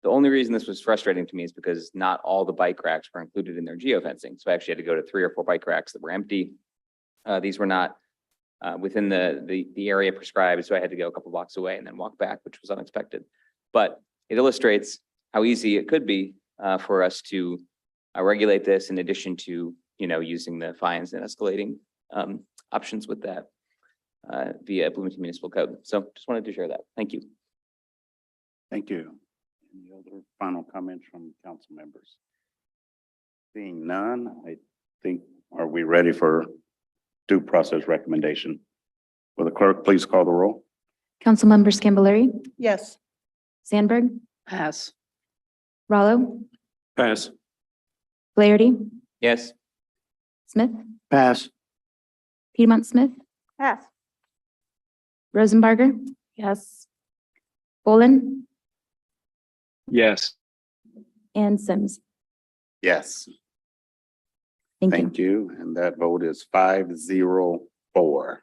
The only reason this was frustrating to me is because not all the bike racks were included in their geofencing. So I actually had to go to 3 or 4 bike racks that were empty. These were not within the area prescribed. So I had to go a couple blocks away and then walk back, which was unexpected. But it illustrates how easy it could be for us to regulate this in addition to, using the fines and escalating options with that via Bloomington Municipal Code. So just wanted to share that. Thank you. Thank you. Any other final comments from council members? Seeing none, I think, are we ready for due process recommendation? Will the clerk please call the roll? Councilmember Scambolery, Yes. Sandberg, Pass. Rallo, Pass. Flaherty, Yes. Smith, Pass. Piedmont Smith, Pass. Rosenbarger, Yes. Bolin, Yes. and Sims. Yes. Thank you. Thank you. And that vote is 504.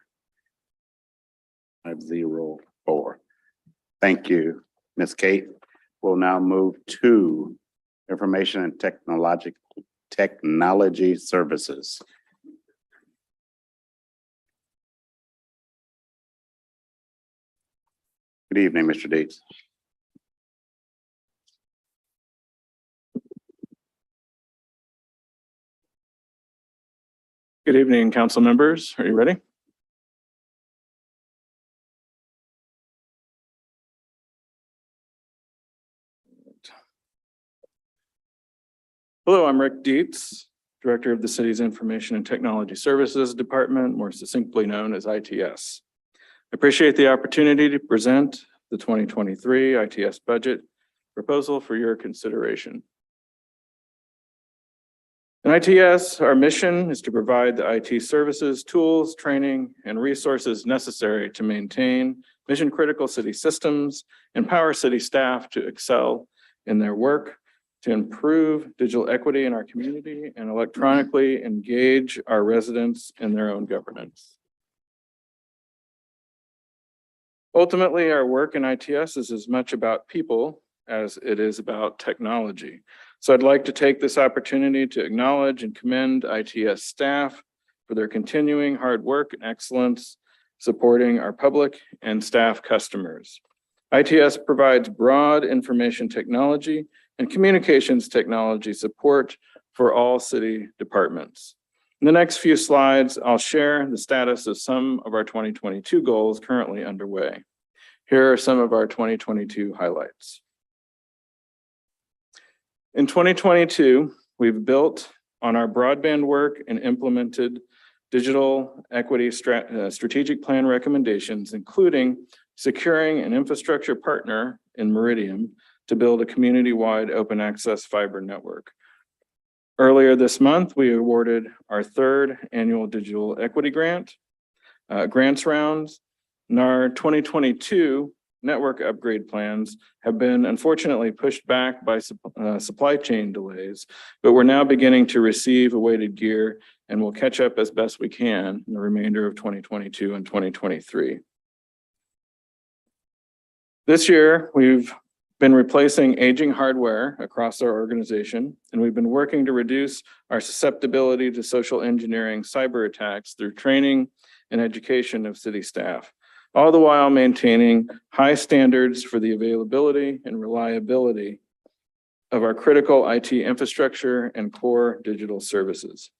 504. Thank you, Ms. Kate. We'll now move to information and technology services. Good evening, Mr. Deeds. Good evening, council members. Are you ready? Hello, I'm Rick Dietz, Director of the city's Information and Technology Services Department, more succinctly known as ITS. I appreciate the opportunity to present the 2023 ITS budget proposal for your consideration. In ITS, our mission is to provide the IT services, tools, training, and resources necessary to maintain mission-critical city systems, empower city staff to excel in their work, to improve digital equity in our community, and electronically engage our residents in their own governance. Ultimately, our work in ITS is as much about people as it is about technology. So I'd like to take this opportunity to acknowledge and commend ITS staff for their continuing hard work and excellence supporting our public and staff customers. ITS provides broad information technology and communications technology support for all city departments. In the next few slides, I'll share the status of some of our 2022 goals currently underway. Here are some of our 2022 highlights. In 2022, we've built on our broadband work and implemented digital equity strategic plan recommendations, including securing an infrastructure partner in Meridian to build a community-wide open access fiber network. Earlier this month, we awarded our 3rd annual digital equity grants rounds, and our 2022 network upgrade plans have been unfortunately pushed back by supply chain delays, but we're now beginning to receive awaited gear and we'll catch up as best we can in the remainder of 2022 and 2023. This year, we've been replacing aging hardware across our organization, and we've been working to reduce our susceptibility to social engineering cyber attacks through training and education of city staff, all the while maintaining high standards for the availability and reliability of our critical IT infrastructure and core digital services.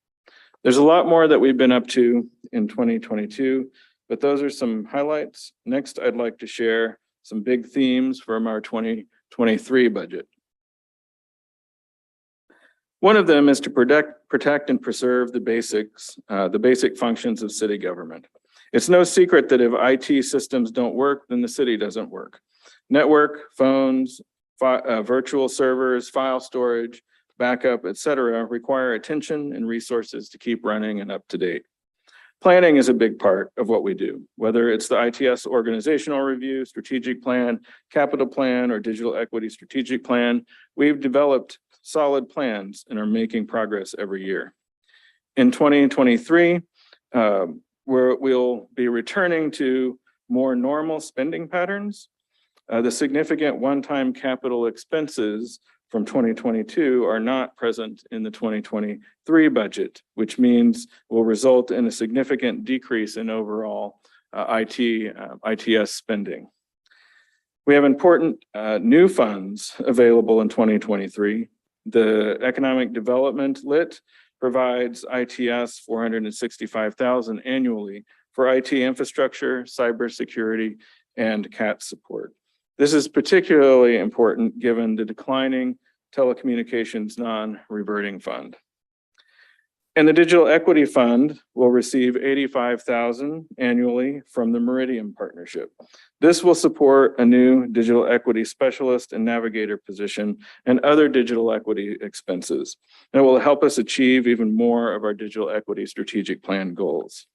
There's a lot more that we've been up to in 2022, but those are some highlights. Next, I'd like to share some big themes from our 2023 budget. One of them is to protect and preserve the basic functions of city government. It's no secret that if IT systems don't work, then the city doesn't work. Network, phones, virtual servers, file storage, backup, et cetera, require attention and resources to keep running and up to date. Planning is a big part of what we do, whether it's the ITS organizational review, strategic plan, capital plan, or digital equity strategic plan. We've developed solid plans and are making progress every year. In 2023, we'll be returning to more normal spending patterns. The significant one-time capital expenses from 2022 are not present in the 2023 budget, which means will result in a significant decrease in overall ITS spending. We have important new funds available in 2023. The Economic Development Lit provides ITS $465,000 annually for IT infrastructure, cybersecurity, and CAT support. This is particularly important given the declining telecommunications non-reverting fund. And the Digital Equity Fund will receive $85,000 annually from the Meridian Partnership. This will support a new digital equity specialist and navigator position and other digital equity expenses. And it will help us achieve even more of our digital equity strategic plan goals.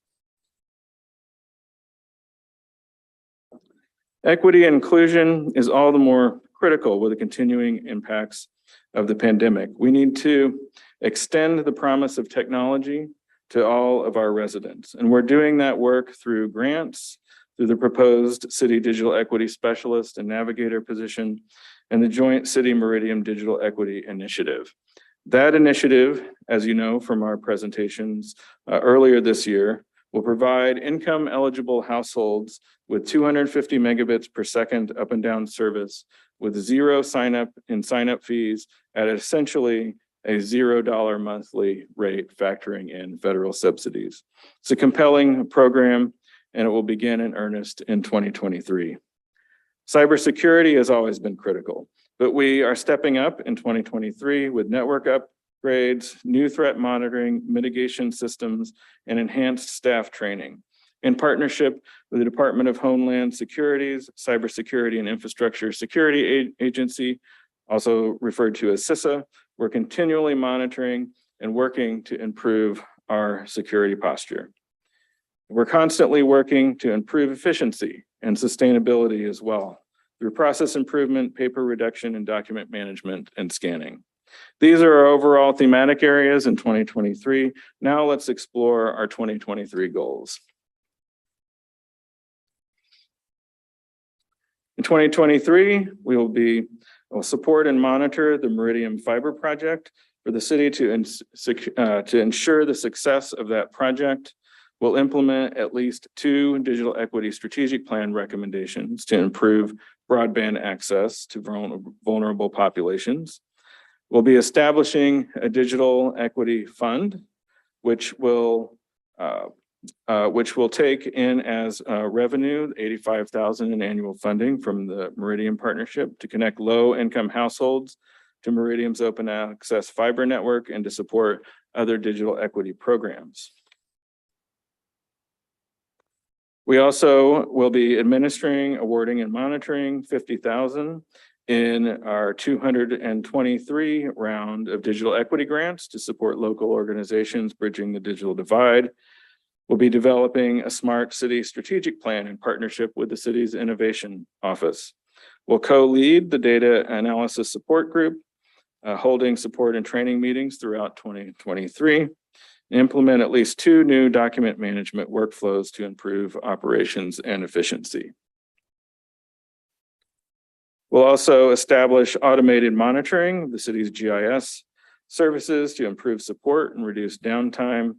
Equity and inclusion is all the more critical with the continuing impacts of the pandemic. We need to extend the promise of technology to all of our residents. And we're doing that work through grants, through the proposed City Digital Equity Specialist and Navigator position, and the joint City Meridian Digital Equity Initiative. That initiative, as you know from our presentations earlier this year, will provide income eligible households with 250 megabits per second up and down service with zero sign up fees at essentially a $0 monthly rate factoring in federal subsidies. It's a compelling program and it will begin in earnest in 2023. Cybersecurity has always been critical, but we are stepping up in 2023 with network upgrades, new threat monitoring, mitigation systems, and enhanced staff training. In partnership with the Department of Homeland Security's Cybersecurity and Infrastructure Security Agency, also referred to as CISA, we're continually monitoring and working to improve our security posture. We're constantly working to improve efficiency and sustainability as well through process improvement, paper reduction, and document management and scanning. These are our overall thematic areas in 2023. Now let's explore our 2023 goals. In 2023, we will support and monitor the Meridian Fiber Project for the city to ensure the success of that project. We'll implement at least 2 digital equity strategic plan recommendations to improve broadband access to vulnerable populations. We'll be establishing a digital equity fund, which will take in as revenue $85,000 in annual funding from the Meridian Partnership to connect low-income households to Meridian's open access fiber network and to support other digital equity programs. We also will be administering, awarding, and monitoring $50,000 in our 223 round of digital equity grants to support local organizations bridging the digital divide. We'll be developing a smart city strategic plan in partnership with the city's innovation office. We'll co-lead the data analysis support group, holding support and training meetings throughout 2023, implement at least 2 new document management workflows to improve operations and efficiency. We'll also establish automated monitoring of the city's GIS services to improve support and reduce downtime.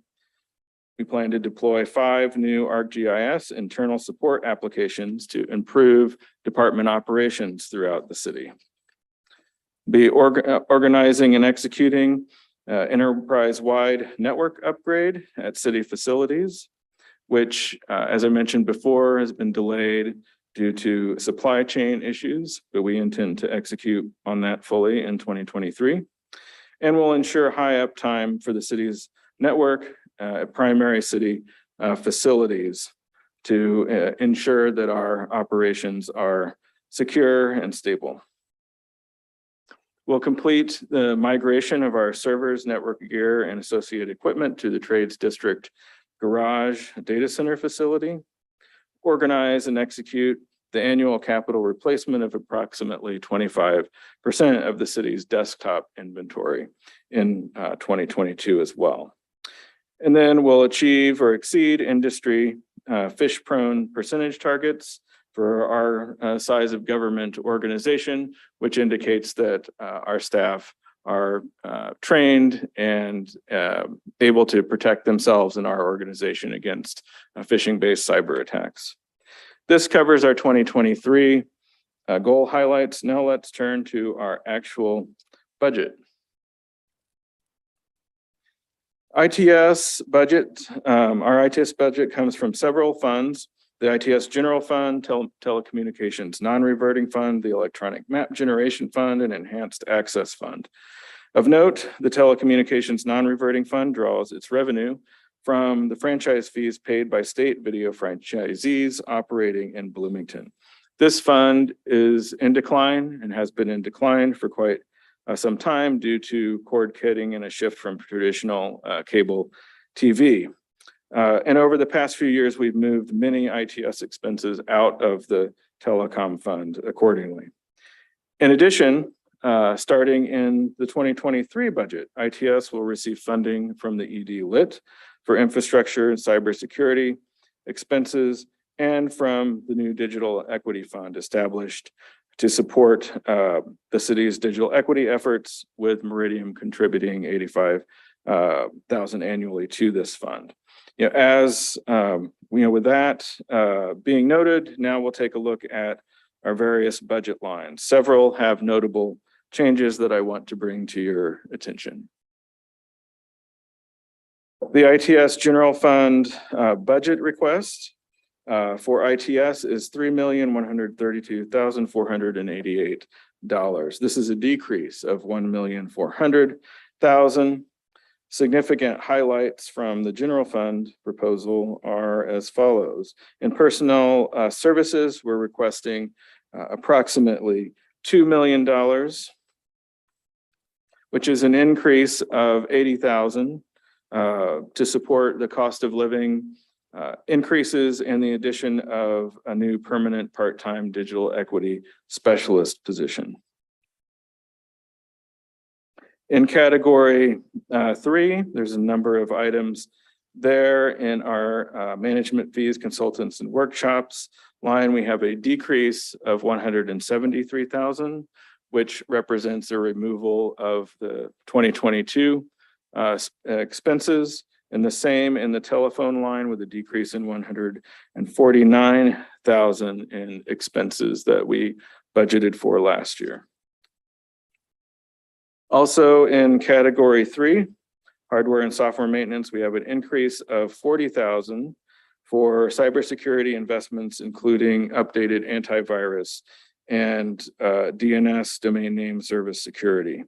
We plan to deploy 5 new ArcGIS internal support applications to improve department operations throughout the city. be organizing and executing enterprise-wide network upgrade at city facilities, which, as I mentioned before, has been delayed due to supply chain issues, but we intend to execute on that fully in 2023. And will ensure high uptime for the city's network, primary city facilities to ensure that our operations are secure and stable. We'll complete the migration of our servers, network gear, and associated equipment to the Trades District Garage Data Center facility. Organize and execute the annual capital replacement of approximately 25% of the city's desktop inventory in 2022 as well. And then we'll achieve or exceed industry fish-prone percentage targets for our size of government organization, which indicates that our staff are trained and able to protect themselves and our organization against phishing-based cyber attacks. This covers our 2023 goal highlights. Now let's turn to our actual budget. ITS budget, our ITS budget comes from several funds: the ITS General Fund, Telecommunications Non-Reverting Fund, the Electronic Map Generation Fund, and Enhanced Access Fund. Of note, the Telecommunications Non-Reverting Fund draws its revenue from the franchise fees paid by state video franchisees operating in Bloomington. This fund is in decline and has been in decline for quite some time due to cord cutting and a shift from traditional cable TV. And over the past few years, we've moved many ITS expenses out of the telecom fund accordingly. In addition, starting in the 2023 budget, ITS will receive funding from the ED Lit for infrastructure and cybersecurity expenses, and from the new Digital Equity Fund established to support the city's digital equity efforts, with Meridian contributing $85,000 annually to this fund. With that being noted, now we'll take a look at our various budget lines. Several have notable changes that I want to bring to your attention. The ITS General Fund budget request for ITS is $3,132,488. This is a decrease of $1,400,000. Significant highlights from the general fund proposal are as follows. In personnel services, we're requesting approximately $2 million, which is an increase of $80,000 to support the cost of living increases and the addition of a new permanent part-time digital equity specialist position. In category 3, there's a number of items there. In our management fees, consultants, and workshops line, we have a decrease of $173,000, which represents a removal of the 2022 expenses, and the same in the telephone line, with a decrease in $149,000 in expenses that we budgeted for last year. Also in category 3, hardware and software maintenance, we have an increase of $40,000 for cybersecurity investments, including updated antivirus and DNS, domain name service security.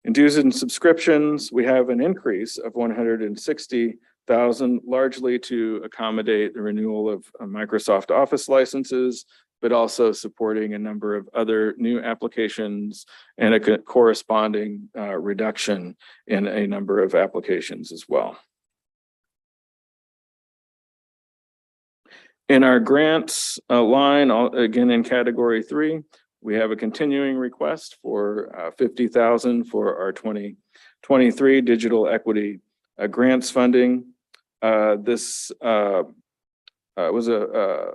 In dues and subscriptions, we have an increase of $160,000, largely to accommodate the renewal of Microsoft Office licenses, but also supporting a number of other new applications and a corresponding reduction in a number of applications as well. In our grants line, again in category 3, we have a continuing request for $50,000 for our 2023 digital equity grants funding. This was a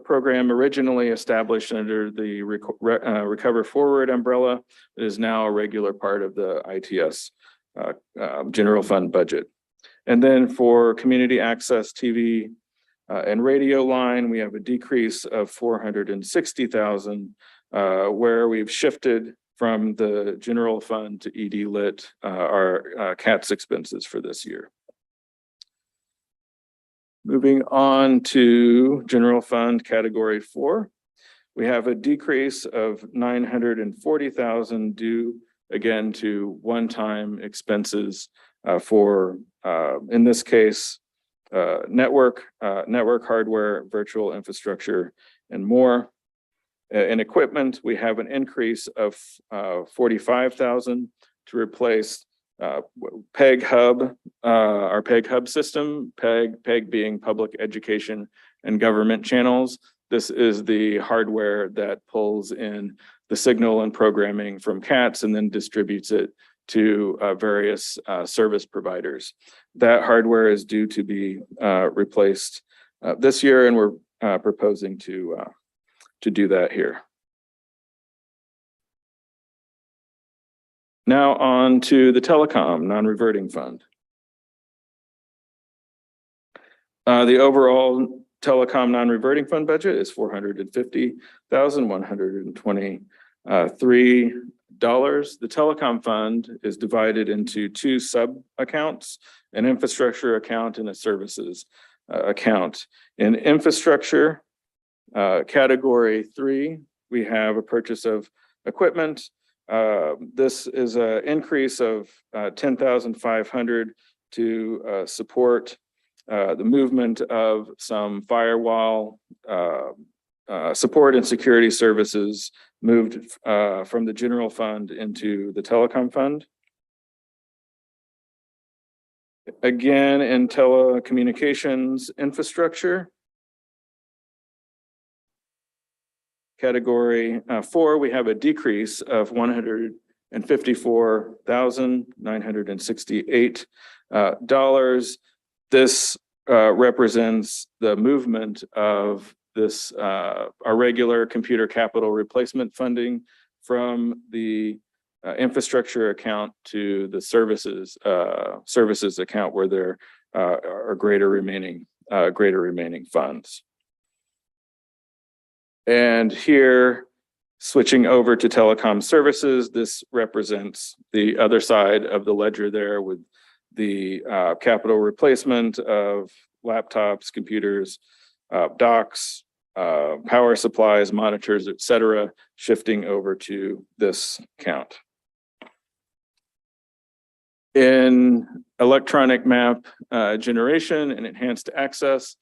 program originally established under the Recover Forward umbrella. It is now a regular part of the ITS general fund budget. And then for community access TV and radio line, we have a decrease of $460,000 where we've shifted from the general fund to ED Lit, our CATS expenses for this year. Moving on to general fund category 4, we have a decrease of 940,000 due again to one-time expenses for, in this case, network hardware, virtual infrastructure, and more. In equipment, we have an increase of 45,000 to replace PEG Hub, our PEG Hub system, PEG being public education and government channels. This is the hardware that pulls in the signal and programming from CATS and then distributes it to various service providers. That hardware is due to be replaced this year, and we're proposing to do that here. Now on to the telecom non-reverting fund. The overall telecom non-reverting fund budget is $450,123. The telecom fund is divided into 2 sub-accounts, an infrastructure account and a services account. In infrastructure, category 3, we have a purchase of equipment. This is an increase of $10,500 to support the movement of some firewall support and security services moved from the general fund into the telecom fund. Again, in telecommunications infrastructure, category 4, we have a decrease of $154,968. This represents the movement of this our regular computer capital replacement funding from the infrastructure account to the services account, where there are greater remaining funds. And here, switching over to telecom services, this represents the other side of the ledger there, with the capital replacement of laptops, computers, docks, power supplies, monitors, etc., shifting over to this account. In electronic map generation and enhanced access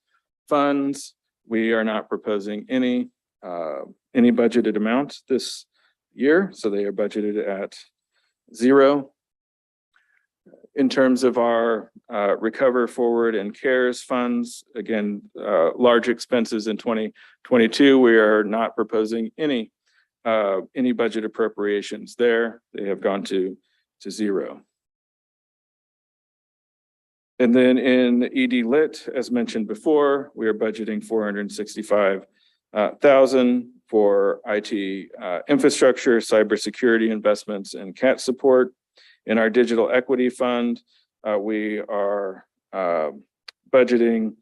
funds, we are not proposing any budgeted amount this year, so they are budgeted at 0. In terms of our Recover Forward and CARES funds, again, large expenses in 2022, we are not proposing any budget appropriations there. They have gone to 0. And then in ED Lit, as mentioned before, we are budgeting $465,000 for IT infrastructure, cybersecurity investments, and CAT support. In our digital equity fund, we are budgeting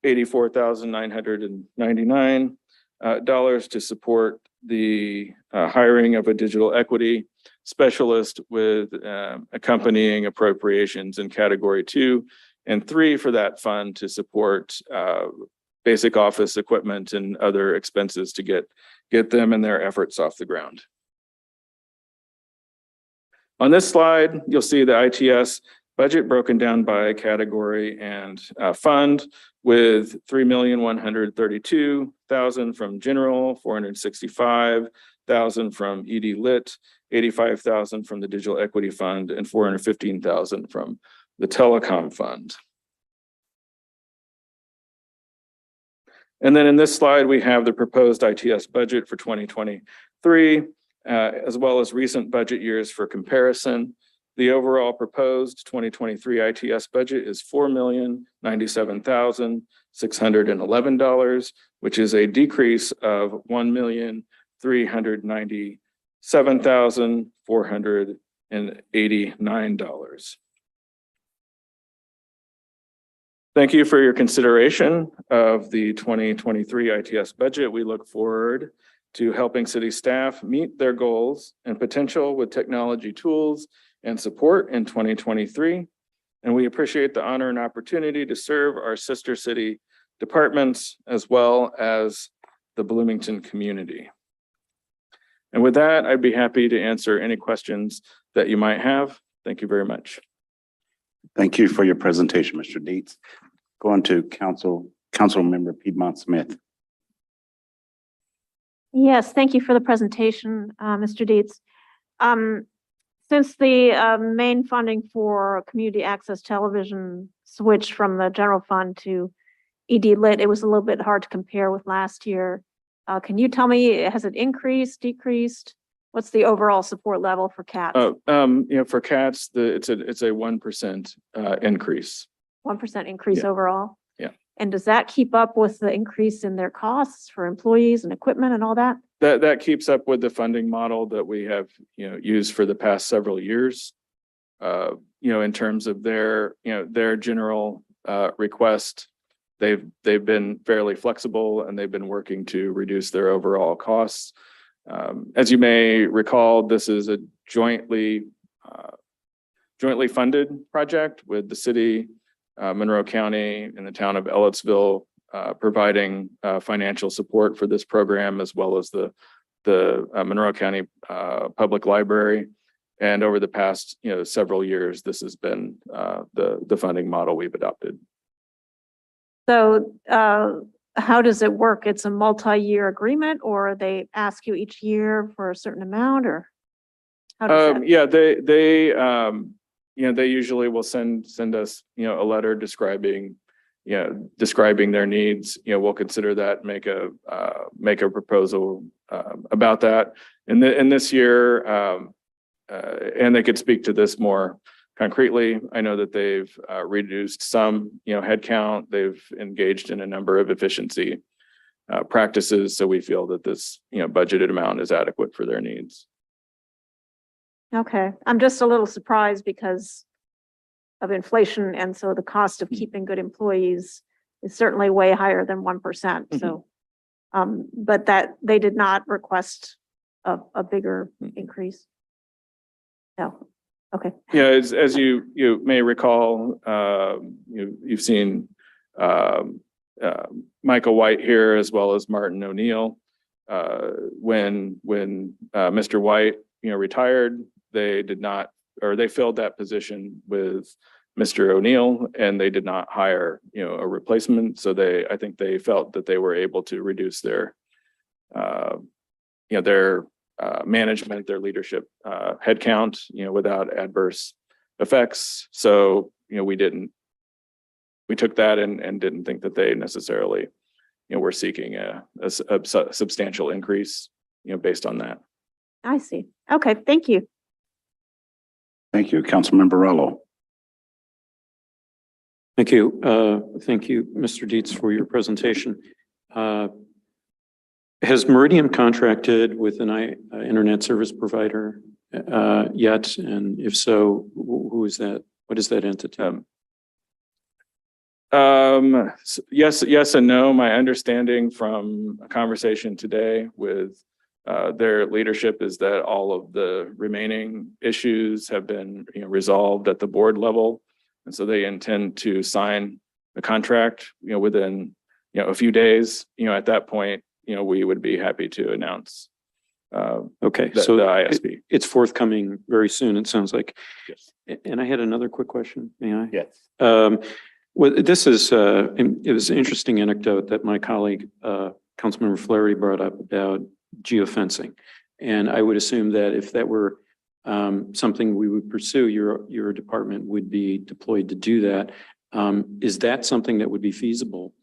$84,999 to support the hiring of a digital equity specialist with accompanying appropriations in category 2 and 3 for that fund to support basic office equipment and other expenses to get them and their efforts off the ground. On this slide, you'll see the ITS budget broken down by category and fund, with $3,132,000 from general, $465,000 from ED Lit, $85,000 from the digital equity fund, and $415,000 from the telecom fund. And then in this slide, we have the proposed ITS budget for 2023. As well as recent budget years for comparison. The overall proposed 2023 ITS budget is $4,097,611, which is a decrease of $1,397,489. Thank you for your consideration of the 2023 ITS budget. We look forward to helping city staff meet their goals and potential with technology tools and support in 2023. And we appreciate the honor and opportunity to serve our sister city departments as well as the Bloomington community. And with that, I'd be happy to answer any questions that you might have. Thank you very much. Thank you for your presentation, Mr. Dietz. Going to Council Member Piedmont Smith. Yes, thank you for the presentation, Mr. Dietz. Since the main funding for community access television switched from the general fund to ED Lit, it was a little bit hard to compare with last year. Can you tell me, has it increased, decreased? What's the overall support level for cats? For cats, it's a 1% increase. 1% increase Yeah. overall? Yeah. And does that keep up with the increase in their costs for employees and equipment and all that? That keeps up with the funding model that we have, used for the past several years. In terms of their general request, they've been fairly flexible and they've been working to reduce their overall costs. As you may recall, this is a jointly funded project with the city, Monroe County, and the town of Ellettsville, providing financial support for this program, as well as the Monroe County Public Library. And over the past several years, this has been the funding model we've adopted. So how does it work? It's a multi-year agreement, or they ask you each year for a certain amount, or how does that? Yeah, they usually will send us a letter describing their needs. We'll consider that, make a proposal about that. And this year, and they could speak to this more concretely. I know that they've reduced some headcount. They've engaged in a number of efficiency practices. So we feel that this budgeted amount is adequate for their needs. Okay, I'm just a little surprised because of inflation, and so the cost of keeping good employees is certainly way higher than 1%. So, but that they did not request a bigger increase. No. Okay. Yeah, as you may recall, you've seen Michael White here, as well as Martin O'Neill. When Mr. White retired, they did not, or they filled that position with Mr. O'Neill, and they did not hire a replacement. So I think they felt that they were able to reduce their management, their leadership headcount, without adverse effects. So, we took that and didn't think that they necessarily, were seeking a substantial increase, based on that. I see. Okay, thank you. Thank you, Councilmember Rallo. Thank you. Thank you, Mr. Dietz, for your presentation. Has Meridian contracted with an internet service provider yet? And if so, who is that? What is that entity? Yes and no. My understanding from a conversation today with their leadership is that all of the remaining issues have been resolved at the board level. And so they intend to sign a contract, within, a few days. At that point, we would be happy to announce. Okay, So the ISP. It's forthcoming very soon, it sounds like. Yes. And I had another quick question, may I? Yes. Well, this is, it was an interesting anecdote that my colleague, Councilmember Flaherty, brought up about geofencing. And I would assume that if that were something we would pursue, your department would be deployed to do that. Is that something that would be feasible?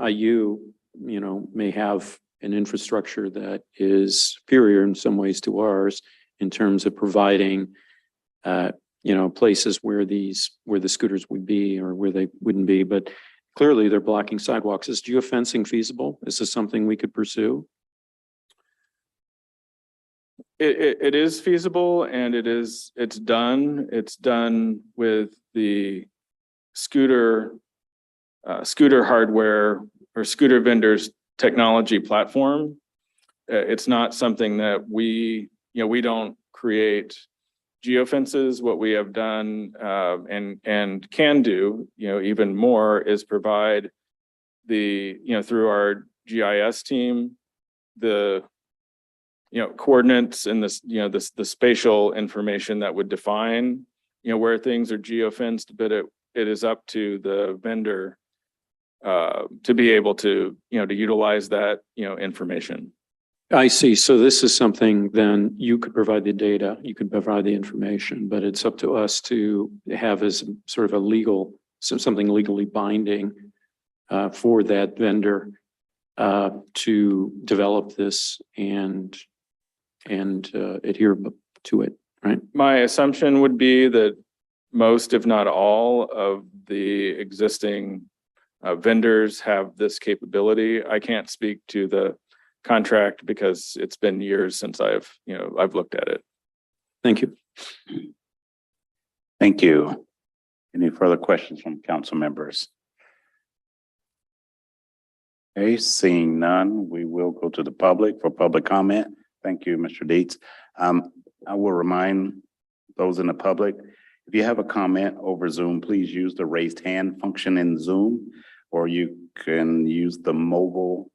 IU, may have an infrastructure that is superior in some ways to ours in terms of providing, places where the scooters would be or where they wouldn't be, but clearly they're blocking sidewalks. Is geofencing feasible? Is this something we could pursue? It is feasible, and it's done. It's done with the scooter hardware or scooter vendors technology platform. it's not something that we don't create geofences. What we have done, and can do, even more is provide through our GIS team, the coordinates and the spatial information that would define, where things are geofenced, but it is up to the vendor to be able to utilize that, information. I see. So this is something then you could provide the data, you could provide the information, but it's up to us to have as sort of a legal, something legally binding for that vendor to develop this and adhere to it, right? My assumption would be that most, if not all, of the existing vendors have this capability. I can't speak to the contract because it's been years since I've looked at it. Thank you. Thank you. Any further questions from council members? Okay, seeing none, we will go to the public for public comment. Thank you, Mr. Dietz. I will remind those in the public, if you have a comment over Zoom, please use the raised hand function in Zoom, or you can use the mobile,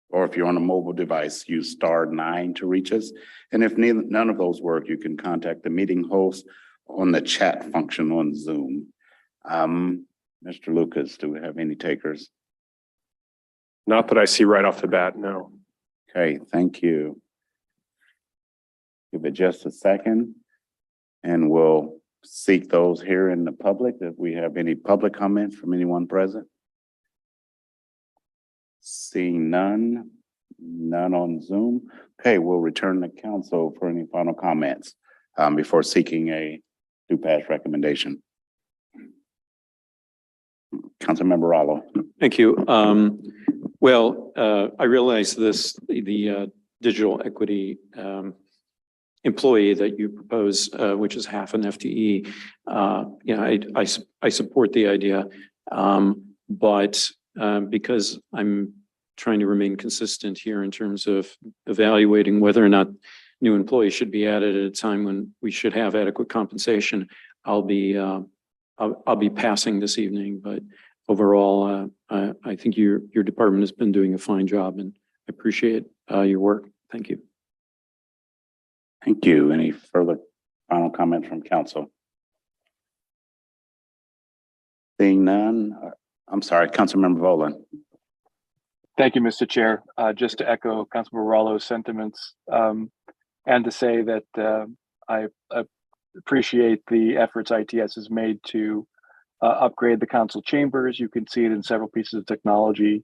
or if you're on a mobile device, use *9 to reach us. And if none of those work, you can contact the meeting host on the chat function on Zoom. Mr. Lucas, do we have any takers? Not that I see right off the bat, no. Okay, thank you. Give it just a second and we'll seek those here in the public. If we have any public comments from anyone present. Seeing none on Zoom. Okay, we'll return to council for any final comments before seeking a do pass recommendation. Councilmember Rallo. Thank you. I realize the digital equity employee that you propose, which is half an FTE. I support the idea, but because I'm trying to remain consistent here in terms of evaluating whether or not new employees should be added at a time when we should have adequate compensation, I'll be passing this evening, but overall, I think your department has been doing a fine job and I appreciate your work. Thank you. Thank you. Any further final comments from council? Seeing none, I'm sorry, Councilmember Volan. Thank you, Mr. Chair. Just to echo Councilmember Rallo's sentiments, and to say that I appreciate the efforts ITS has made to upgrade the council chambers. You can see it in several pieces of technology,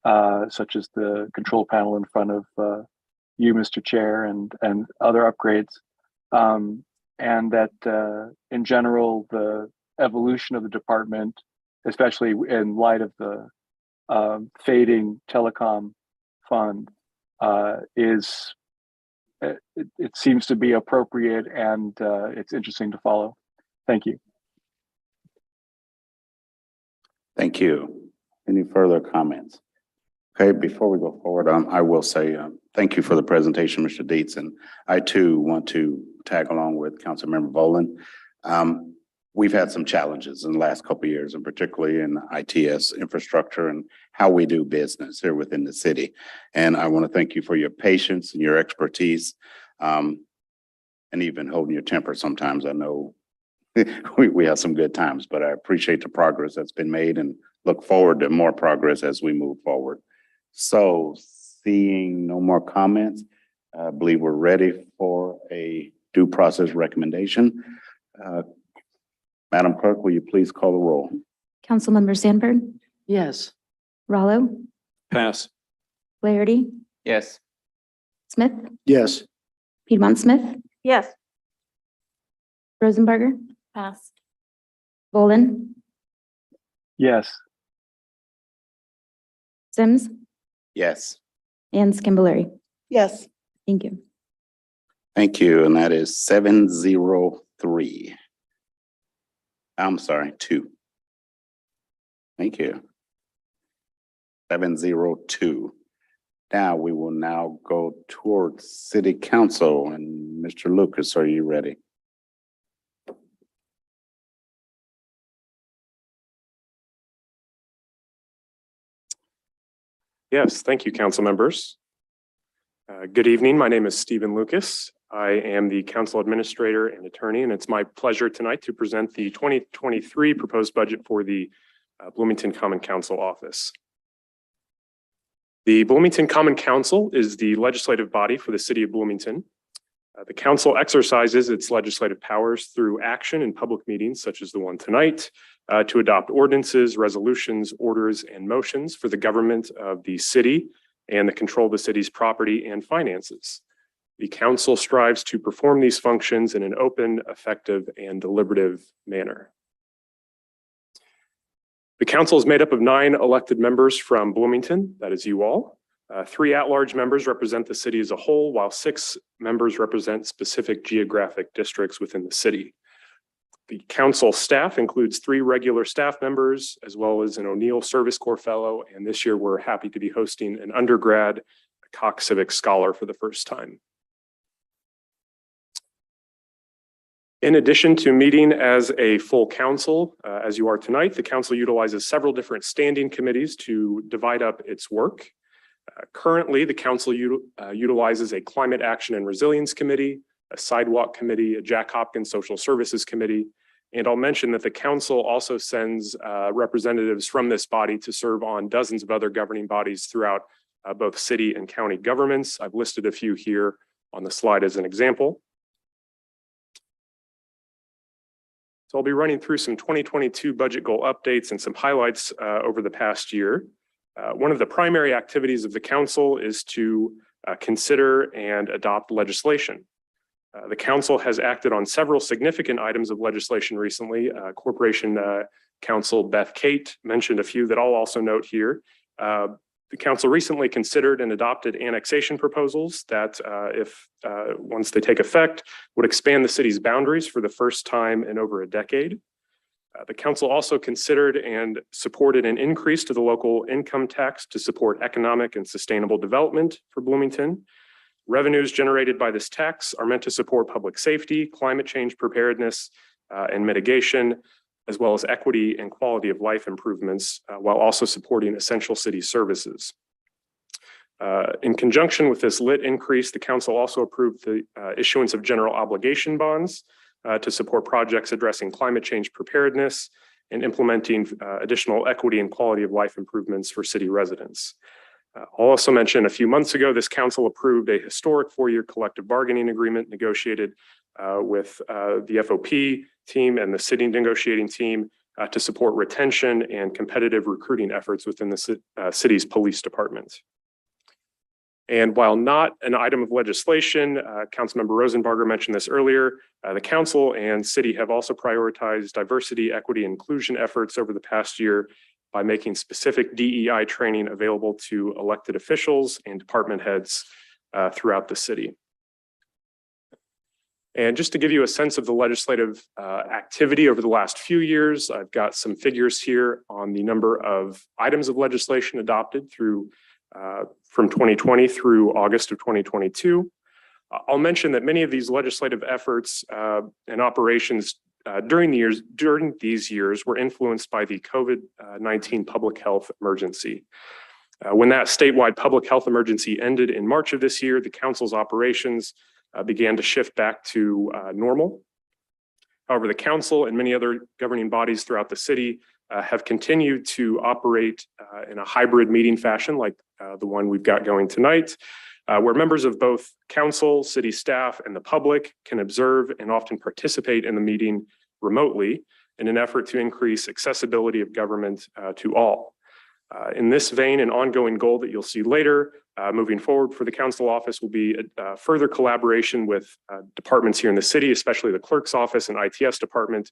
such as the control panel in front of you, Mr. Chair, and other upgrades. And that in general, the evolution of the department, especially in light of the fading telecom fund, it seems to be appropriate, and it's interesting to follow. Thank you. Thank you. Any further comments? Okay, before we go forward, I will say thank you for the presentation, Mr. Dietz, and I too want to tag along with Councilmember Volan. We've had some challenges in the last couple of years, and particularly in ITS infrastructure and how we do business here within the city. And I want to thank you for your patience and your expertise, and even holding your temper sometimes. I know we have some good times, but I appreciate the progress that's been made and look forward to more progress as we move forward. So seeing no more comments, I believe we're ready for a due process recommendation. Madam Clerk, will you please call the roll? Councilmember Sandberg, Yes. Rallo, Pass. Flaherty, Yes. Smith, Yes. Piedmont Smith, Yes. Rosenbarger, Pass. Bolin, Yes. Sims, Yes. and Skimblary. Yes. Thank you. Thank you, and that is 703. I'm sorry, 2. Thank you. 702. Now, we will now go towards city council, and Mr. Lucas, are you ready? Yes, thank you, council members. Good evening. My name is Stephen Lucas. I am the council administrator and attorney, and it's my pleasure tonight to present the 2023 proposed budget for the Bloomington Common Council office. The Bloomington Common Council is the legislative body for the city of Bloomington. The council exercises its legislative powers through action in public meetings such as the one tonight to adopt ordinances, resolutions, orders, and motions for the government of the city and the control of the city's property and finances. The council strives to perform these functions in an open, effective, and deliberative manner. The council is made up of 9 elected members from Bloomington, that is you all. 3 at-large members represent the city as a whole, while 6 members represent specific geographic districts within the city. The council staff includes 3 regular staff members, as well as an O'Neill Service Corps Fellow, and this year we're happy to be hosting an undergrad, a Cox Civic Scholar for the first time. In addition to meeting as a full council, as you are tonight, the council utilizes several different standing committees to divide up its work. Currently, the council utilizes a Climate Action and Resilience Committee, a Sidewalk Committee, a Jack Hopkins Social Services Committee, and I'll mention that the council also sends representatives from this body to serve on dozens of other governing bodies throughout both city and county governments. I've listed a few here on the slide as an example. So I'll be running through some 2022 budget goal updates and some highlights over the past year. One of the primary activities of the council is to consider and adopt legislation. The council has acted on several significant items of legislation recently. Corporation Counsel Beth Kate mentioned a few that I'll also note here. The council recently considered and adopted annexation proposals that, once they take effect, would expand the city's boundaries for the first time in over a decade. The council also considered and supported an increase to the local income tax to support economic and sustainable development for Bloomington. Revenues generated by this tax are meant to support public safety, climate change preparedness, and mitigation, as well as equity and quality of life improvements, while also supporting essential city services. In conjunction with this lit increase, the council also approved the issuance of general obligation bonds to support projects addressing climate change preparedness and implementing additional equity and quality of life improvements for city residents. I'll also mention a few months ago, this council approved a historic 4-year collective bargaining agreement negotiated with the FOP team and the city negotiating team to support retention and competitive recruiting efforts within the city's police department. And while not an item of legislation, Councilmember Rosenbarger mentioned this earlier, the council and city have also prioritized diversity, equity, and inclusion efforts over the past year by making specific DEI training available to elected officials and department heads throughout the city. And just to give you a sense of the legislative activity over the last few years, I've got some figures here on the number of items of legislation adopted through from 2020 through August of 2022. I'll mention that many of these legislative efforts and operations during these years were influenced by the COVID-19 public health emergency. When that statewide public health emergency ended in March of this year, the council's operations began to shift back to normal. However, the council and many other governing bodies throughout the city have continued to operate in a hybrid meeting fashion like the one we've got going tonight, where members of both council, city staff, and the public can observe and often participate in the meeting remotely in an effort to increase accessibility of government to all. In this vein, an ongoing goal that you'll see later moving forward for the council office will be further collaboration with departments here in the city, especially the clerk's office and ITS department,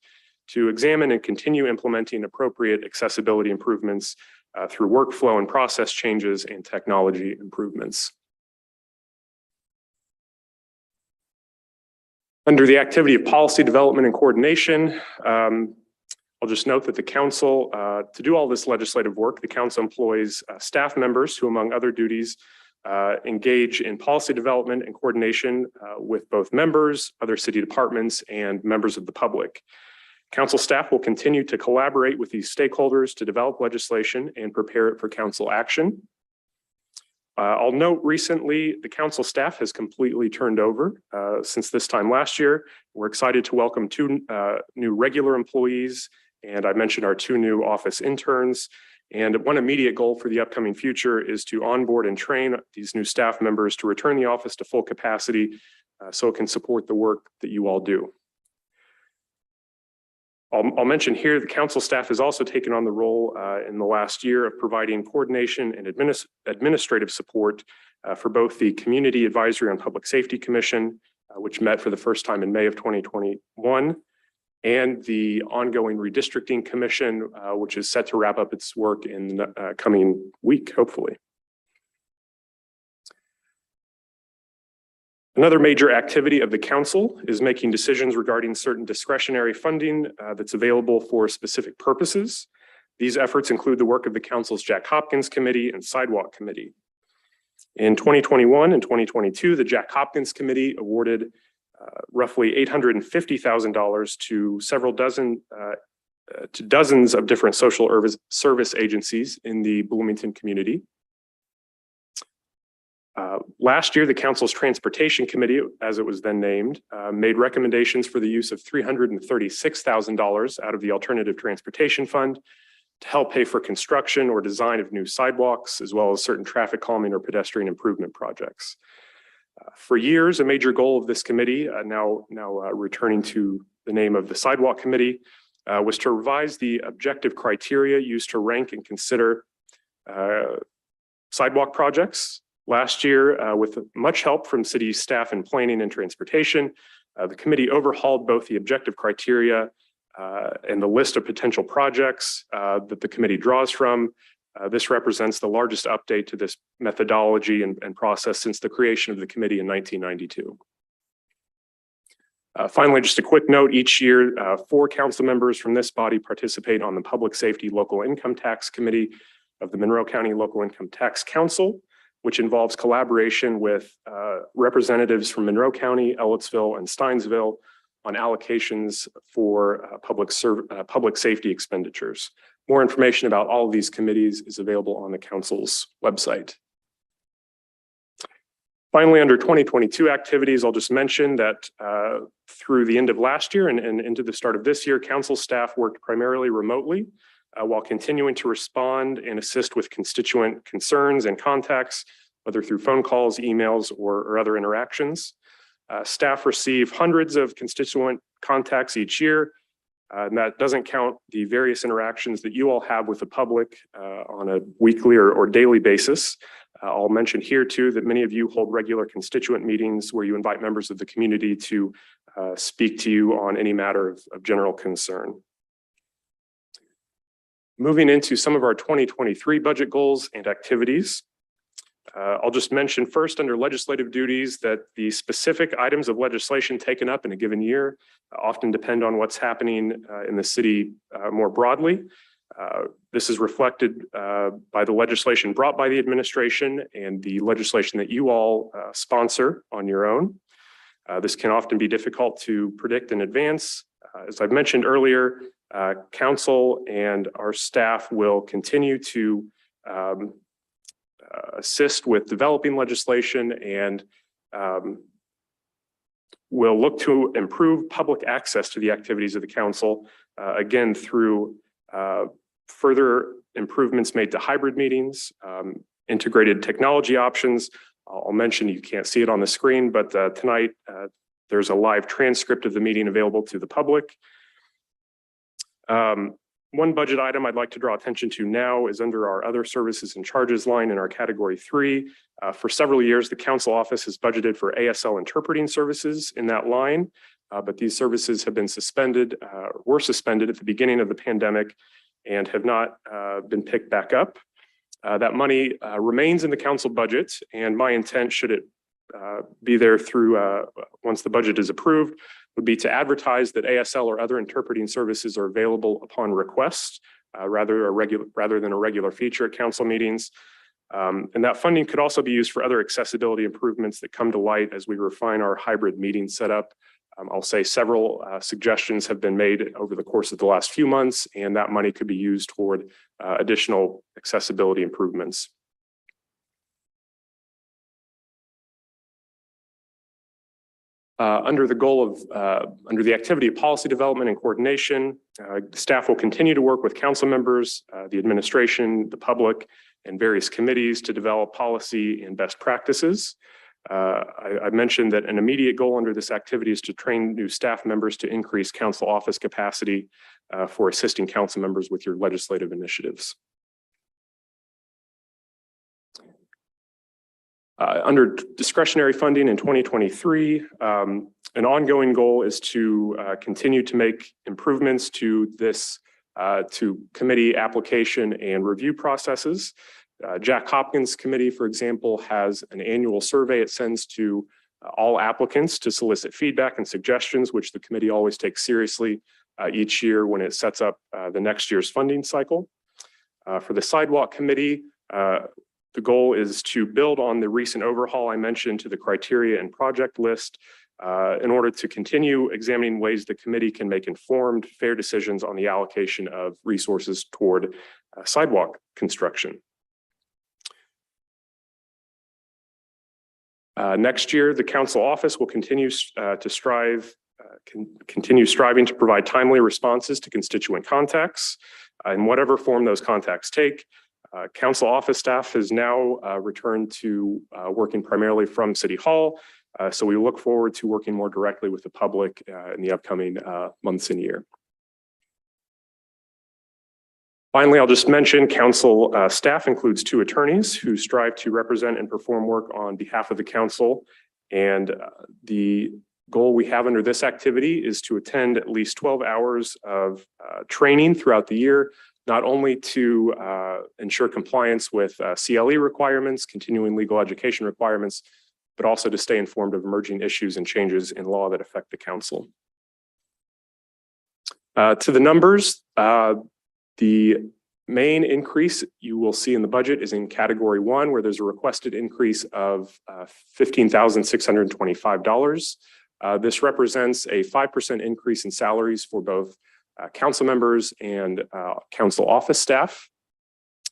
to examine and continue implementing appropriate accessibility improvements through workflow and process changes and technology improvements. Under the activity of policy development and coordination, I'll just note that the council, to do all this legislative work, the council employs staff members who, among other duties, engage in policy development and coordination with both members, other city departments, and members of the public. Council staff will continue to collaborate with these stakeholders to develop legislation and prepare it for council action. I'll note recently, the council staff has completely turned over since this time last year. We're excited to welcome two new regular employees, and I mentioned our two new office interns. And one immediate goal for the upcoming future is to onboard and train these new staff members to return the office to full capacity so it can support the work that you all do. I'll mention here the council staff has also taken on the role in the last year of providing coordination and administrative support for both the Community Advisory on Public Safety Commission, which met for the first time in May of 2021, and the ongoing Redistricting Commission, which is set to wrap up its work in the coming week, hopefully. Another major activity of the council is making decisions regarding certain discretionary funding that's available for specific purposes. These efforts include the work of the council's Jack Hopkins Committee and Sidewalk Committee. In 2021 and 2022, the Jack Hopkins Committee awarded roughly $850,000 to several dozen to dozens of different social service agencies in the Bloomington community. Last year, the council's Transportation Committee, as it was then named, made recommendations for the use of $336,000 out of the Alternative Transportation Fund to help pay for construction or design of new sidewalks, as well as certain traffic calming or pedestrian improvement projects. For years, a major goal of this committee, now returning to the name of the Sidewalk Committee, was to revise the objective criteria used to rank and consider sidewalk projects. Last year, with much help from city staff in planning and transportation, the committee overhauled both the objective criteria and the list of potential projects that the committee draws from. This represents the largest update to this methodology and process since the creation of the committee in 1992. Finally, just a quick note, each year, 4 council members from this body participate on the Public Safety Local Income Tax Committee of the Monroe County Local Income Tax Council, which involves collaboration with representatives from Monroe County, Ellettsville, and Steinsville on allocations for public safety expenditures. More information about all of these committees is available on the council's website. Finally, under 2022 activities, I'll just mention that through the end of last year and into the start of this year, council staff worked primarily remotely while continuing to respond and assist with constituent concerns and contacts, whether through phone calls, emails, or other interactions. Staff receive hundreds of constituent contacts each year, and that doesn't count the various interactions that you all have with the public on a weekly or daily basis. I'll mention here too that many of you hold regular constituent meetings where you invite members of the community to speak to you on any matter of general concern. Moving into some of our 2023 budget goals and activities. I'll just mention first under legislative duties that the specific items of legislation taken up in a given year often depend on what's happening in the city more broadly. This is reflected by the legislation brought by the administration and the legislation that you all sponsor on your own. This can often be difficult to predict in advance. As I've mentioned earlier, council and our staff will continue to assist with developing legislation and will look to improve public access to the activities of the council, again, through further improvements made to hybrid meetings, integrated technology options. I'll mention, you can't see it on the screen, but tonight there's a live transcript of the meeting available to the public. One budget item I'd like to draw attention to now is under our other services and charges line in our category 3. For several years, the council office has budgeted for ASL interpreting services in that line, but these services have been were suspended at the beginning of the pandemic and have not been picked back up. That money remains in the council budget, and my intent, should it be there through once the budget is approved, would be to advertise that ASL or other interpreting services are available upon request rather than a regular feature at council meetings. And that funding could also be used for other accessibility improvements that come to light as we refine our hybrid meeting setup. I'll say several suggestions have been made over the course of the last few months, and that money could be used toward additional accessibility improvements. Under the goal of, under the activity of policy development and coordination, staff will continue to work with council members, the administration, the public, and various committees to develop policy and best practices. I mentioned that an immediate goal under this activity is to train new staff members to increase council office capacity for assisting council members with your legislative initiatives. Under discretionary funding in 2023, an ongoing goal is to continue to make improvements to this to committee application and review processes. Jack Hopkins Committee, for example, has an annual survey it sends to all applicants to solicit feedback and suggestions, which the committee always takes seriously each year when it sets up the next year's funding cycle. For the Sidewalk Committee, the goal is to build on the recent overhaul I mentioned to the criteria and project list in order to continue examining ways the committee can make informed, fair decisions on the allocation of resources toward sidewalk construction. Next year, the council office will continue continue striving to provide timely responses to constituent contacts in whatever form those contacts take. Council office staff has now returned to working primarily from City Hall. So we look forward to working more directly with the public in the upcoming months and year. Finally, I'll just mention council staff includes 2 attorneys who strive to represent and perform work on behalf of the council. And the goal we have under this activity is to attend at least 12 hours of training throughout the year, not only to ensure compliance with CLE requirements, continuing legal education requirements, but also to stay informed of emerging issues and changes in law that affect the council. To the numbers, the main increase you will see in the budget is in category 1, where there's a requested increase of $15,625. This represents a 5% increase in salaries for both council members and council office staff.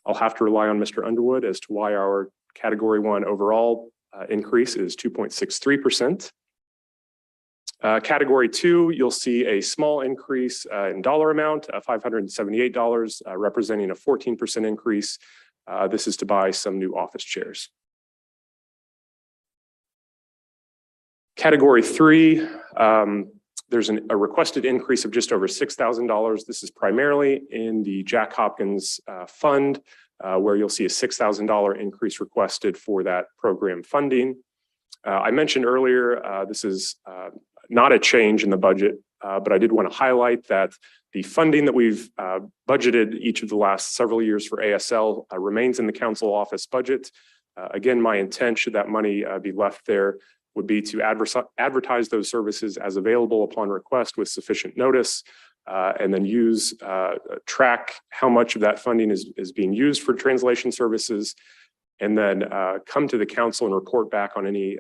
I'll have to rely on Mr. Underwood as to why our category 1 overall increase is 2.63%. Category 2, you'll see a small increase in dollar amount of $578, representing a 14% increase. This is to buy some new office chairs. Category 3, there's a requested increase of just over $6,000. This is primarily in the Jack Hopkins Fund, where you'll see a $6,000 increase requested for that program funding. I mentioned earlier, this is not a change in the budget, but I did want to highlight that the funding that we've budgeted each of the last several years for ASL remains in the council office budget. Again, my intent, should that money be left there, would be to advertise those services as available upon request with sufficient notice, and then track how much of that funding is being used for translation services, and then come to the council and report back on any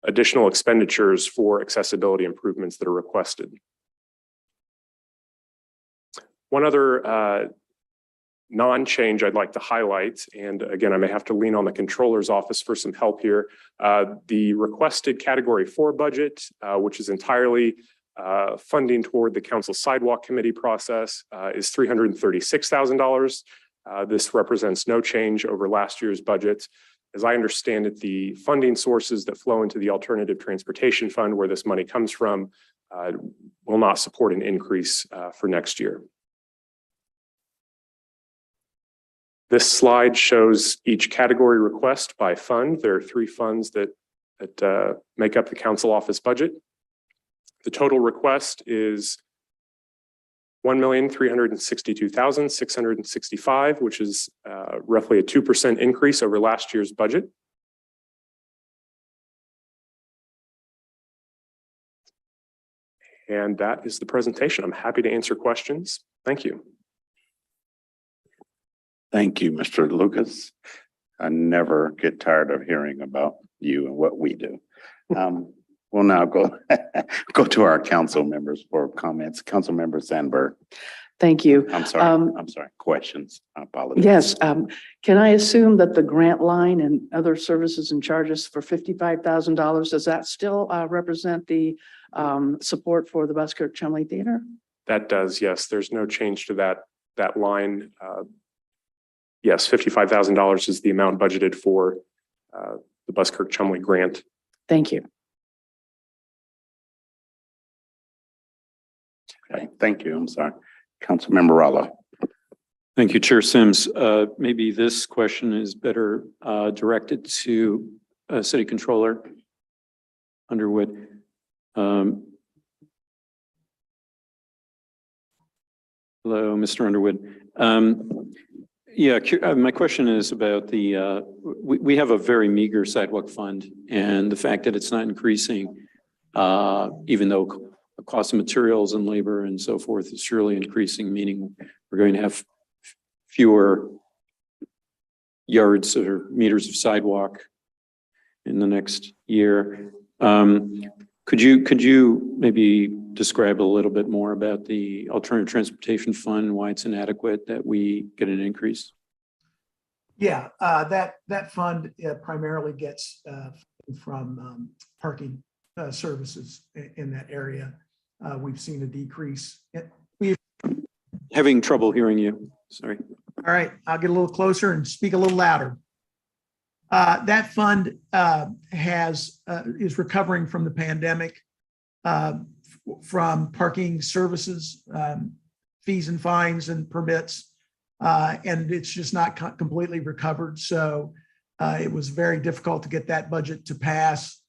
additional expenditures for accessibility improvements that are requested. One other non-change I'd like to highlight, and again, I may have to lean on the controller's office for some help here. The requested category 4 budget, which is entirely funding toward the council sidewalk committee process, is $336,000. This represents no change over last year's budget. As I understand it, the funding sources that flow into the Alternative Transportation Fund, where this money comes from, will not support an increase for next year. This slide shows each category request by fund. There are 3 funds that make up the council office budget. The total request is $1,362,665, which is roughly a 2% increase over last year's budget. And that is the presentation. I'm happy to answer questions. Thank you. Thank you, Mr. Lucas. I never get tired of hearing about you and what we do. We'll now go to our council members for comments. Councilmember Sandberg. Thank you. I'm sorry, questions. I apologize. Yes, can I assume that the grant line and other services and charges for $55,000, does that still represent the support for the Buskirk Chumley Theater? That does, yes. There's no change to that line. Yes, $55,000 is the amount budgeted for the Buskirk Chumley grant. Thank you. Okay, thank you. I'm sorry. Councilmember Rallo. Thank you, Chair Sims. Maybe this question is better directed to City Controller Underwood. Hello, Mr. Underwood. My question is about the, we have a very meager sidewalk fund, and the fact that it's not increasing, even though the cost of materials and labor and so forth is surely increasing, meaning we're going to have fewer yards or meters of sidewalk in the next year. Could you maybe describe a little bit more about the alternative transportation fund, why it's inadequate that we get an increase? Yeah, that fund primarily gets from parking services in that area. We've seen a decrease. Having trouble hearing you, sorry. All right, I'll get a little closer and speak a little louder. That fund is recovering from the pandemic, from parking services, fees and fines and permits, and it's just not completely recovered. So it was very difficult to get that budget to pass,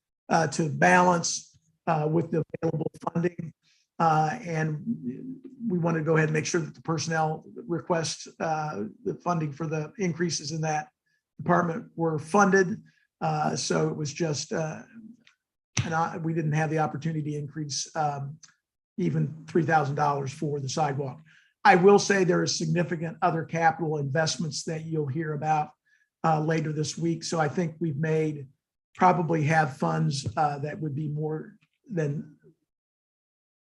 to balance with the available funding. And we want to go ahead and make sure that the personnel requests, the funding for the increases in that department were funded. So it was just, we didn't have the opportunity to increase even $3,000 for the sidewalk. I will say there is significant other capital investments that you'll hear about later this week. So I think we've probably have funds that would be more than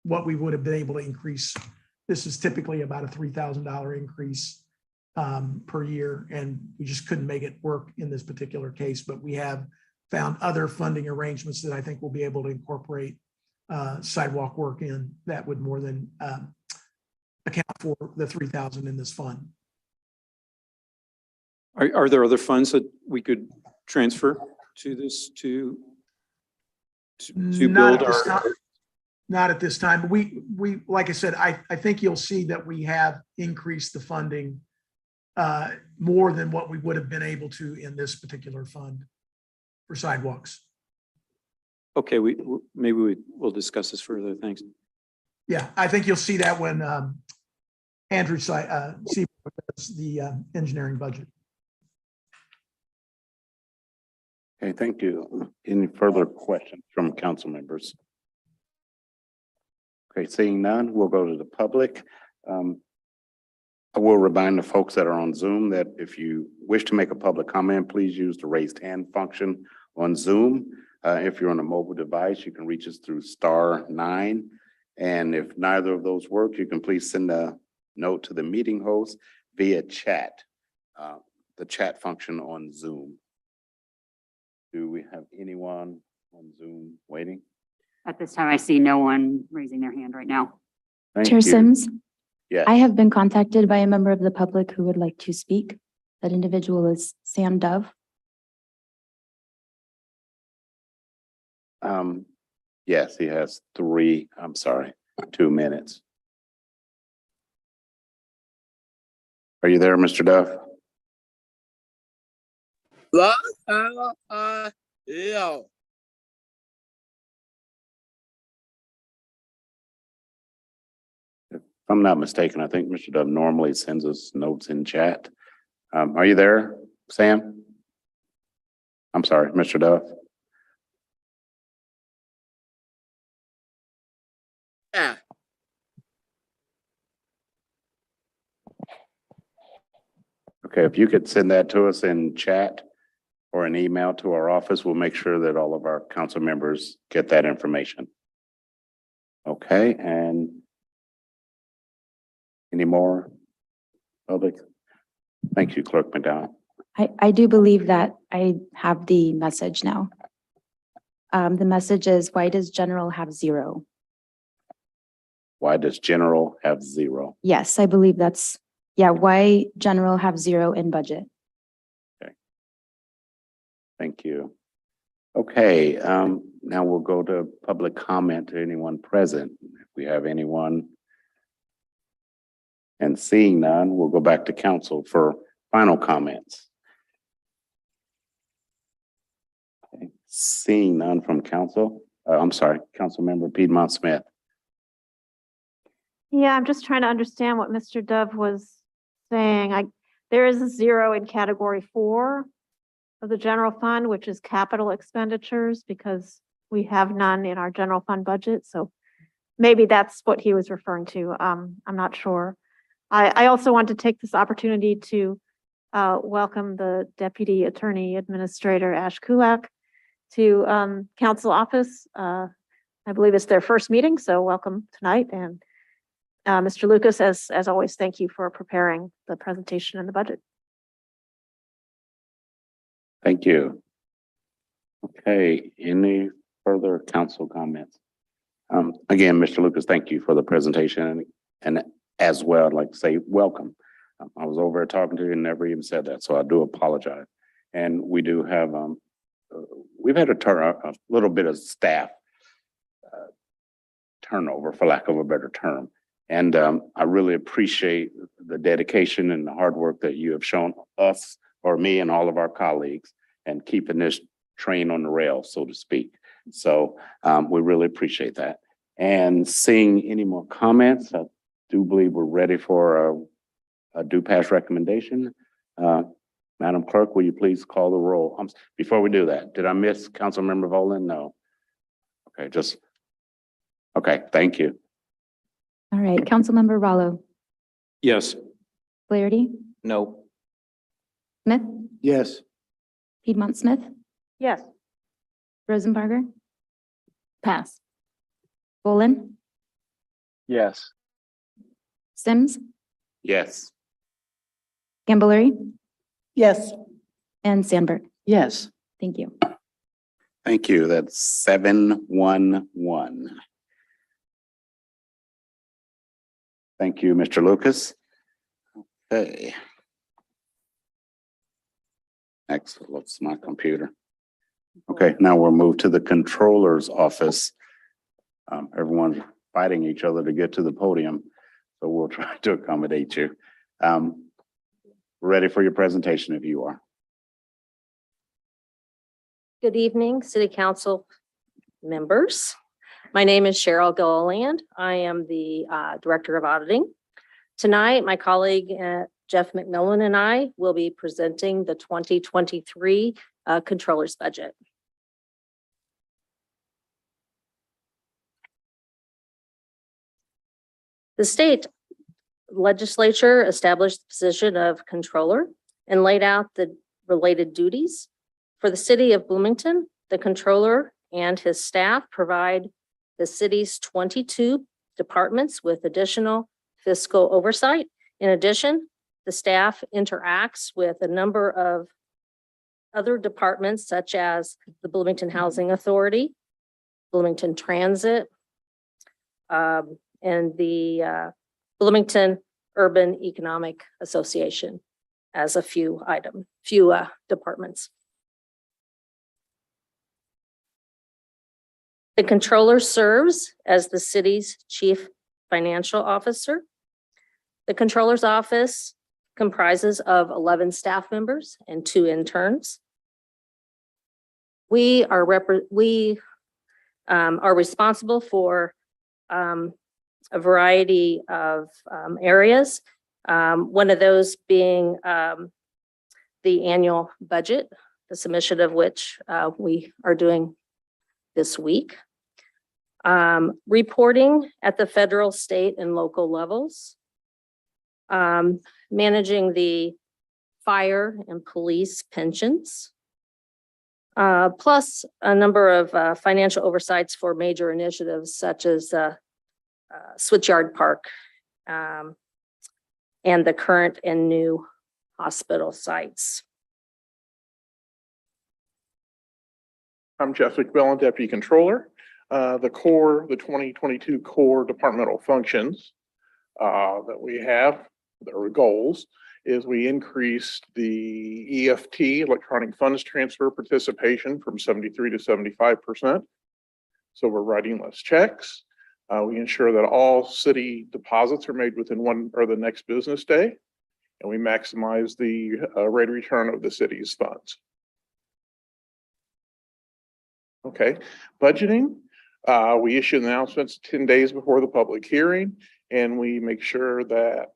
what we would have been able to increase. This is typically about a $3,000 increase per year, and we just couldn't make it work in this particular case, but we have found other funding arrangements that I think we'll be able to incorporate sidewalk work in that would more than account for the $3,000 in this fund. Are there other funds that we could transfer to this to build our? Not at this time. We like I said, I think you'll see that we have increased the funding more than what we would have been able to in this particular fund for sidewalks. Okay, maybe we'll discuss this further. Thanks. Yeah, I think you'll see that when Andrew does the engineering budget. Okay, thank you. Any further questions from council members? Okay, seeing none, we'll go to the public. I will remind the folks that are on Zoom that if you wish to make a public comment, please use the raised hand function on Zoom. If you're on a mobile device, you can reach us through *9. And if neither of those work, you can please send a note to the meeting host via chat, the chat function on Zoom. Do we have anyone on Zoom waiting? At this time, I see no one raising their hand right now. Thank Chair you. Sims, Yes. I have been contacted by a member of the public who would like to speak. That individual is Sam Dove. Yes, he has 2 minutes. Are you there, Mr. Duff? Yeah. If I'm not mistaken, I think Mr. Duff normally sends us notes in chat. Are you there, Sam? I'm sorry, Mr. Duff. Yeah. Okay, if you could send that to us in chat or an email to our office, we'll make sure that all of our council members get that information. Okay, and any more public? Thank you, Clerk McDowell. I do believe that I have the message now. The message is, why does general have 0? Why does general have 0? Yes, I believe that's, yeah, why general have 0 in budget? Thank you. Okay, now we'll go to public comment to anyone present. If we have anyone. And seeing none, we'll go back to council for final comments. Okay, seeing none from council, I'm sorry, Councilmember Piedmont Smith. Yeah, I'm just trying to understand what Mr. Dove was saying. There is a 0 in category 4 of the general fund, which is capital expenditures, because we have none in our general fund budget. So maybe that's what he was referring to. I'm not sure. I also want to take this opportunity to welcome the Deputy Attorney Administrator Ash Kulak to council office. I believe it's their first meeting, so welcome tonight. And Mr. Lucas, as always, thank you for preparing the presentation and the budget. Thank you. Okay, any further council comments? Again, Mr. Lucas, thank you for the presentation, and as well, I'd like to say welcome. I was over talking to you and never even said that, so I do apologize. And we do have, we've had a little bit of staff turnover, for lack of a better term. And I really appreciate the dedication and the hard work that you have shown us, or me and all of our colleagues, and keeping this train on the rail, so to speak. So we really appreciate that. And seeing any more comments, I do believe we're ready for a due pass recommendation. Madam Clerk, will you please call the roll? Before we do that, did I miss Councilmember Volan? No. Okay, okay, thank you. All right, Councilmember Rallo, Yes. Flaherty, No. Smith, Yes. Piedmont Smith, Yes. Rosenbarger, pass. Bolin, Yes. Sims, Yes. Gambilary, Yes. and Sandberg. Yes. Thank you. Thank you. That's 7-1-1. Thank you, Mr. Lucas. Okay. Next, what's my computer? Okay, now we'll move to the controller's office. Everyone's fighting each other to get to the podium, so we'll try to accommodate you. Ready for your presentation if you are. Good evening, City Council members. My name is Cheryl Gilliland. I am the Director of Auditing. Tonight, my colleague Jeff McMillan and I will be presenting the 2023 Controller's Budget. The state legislature established the position of controller and laid out the related duties. For the city of Bloomington, the controller and his staff provide the city's 22 departments with additional fiscal oversight. In addition, the staff interacts with a number of other departments such as the Bloomington Housing Authority, Bloomington Transit, and the Bloomington Urban Economic Association as a few departments. The controller serves as the city's chief financial officer. The controller's office comprises of 11 staff members and 2 interns. We are responsible for a variety of areas. One of those being the annual budget, the submission of which we are doing this week. Reporting at the federal, state, and local levels. Managing the fire and police pensions. Plus a number of financial oversights for major initiatives such as Switchyard Park and the current and new hospital sites. I'm Jeff McMillan, Deputy Controller. The 2022 core departmental functions that we have, there were goals, is we increased the EFT, electronic funds transfer participation from 73 to 75%. So we're writing less checks. We ensure that all city deposits are made within one or the next business day. And we maximize the rate of return of the city's funds. Okay, budgeting. We issue announcements 10 days before the public hearing, and we make sure that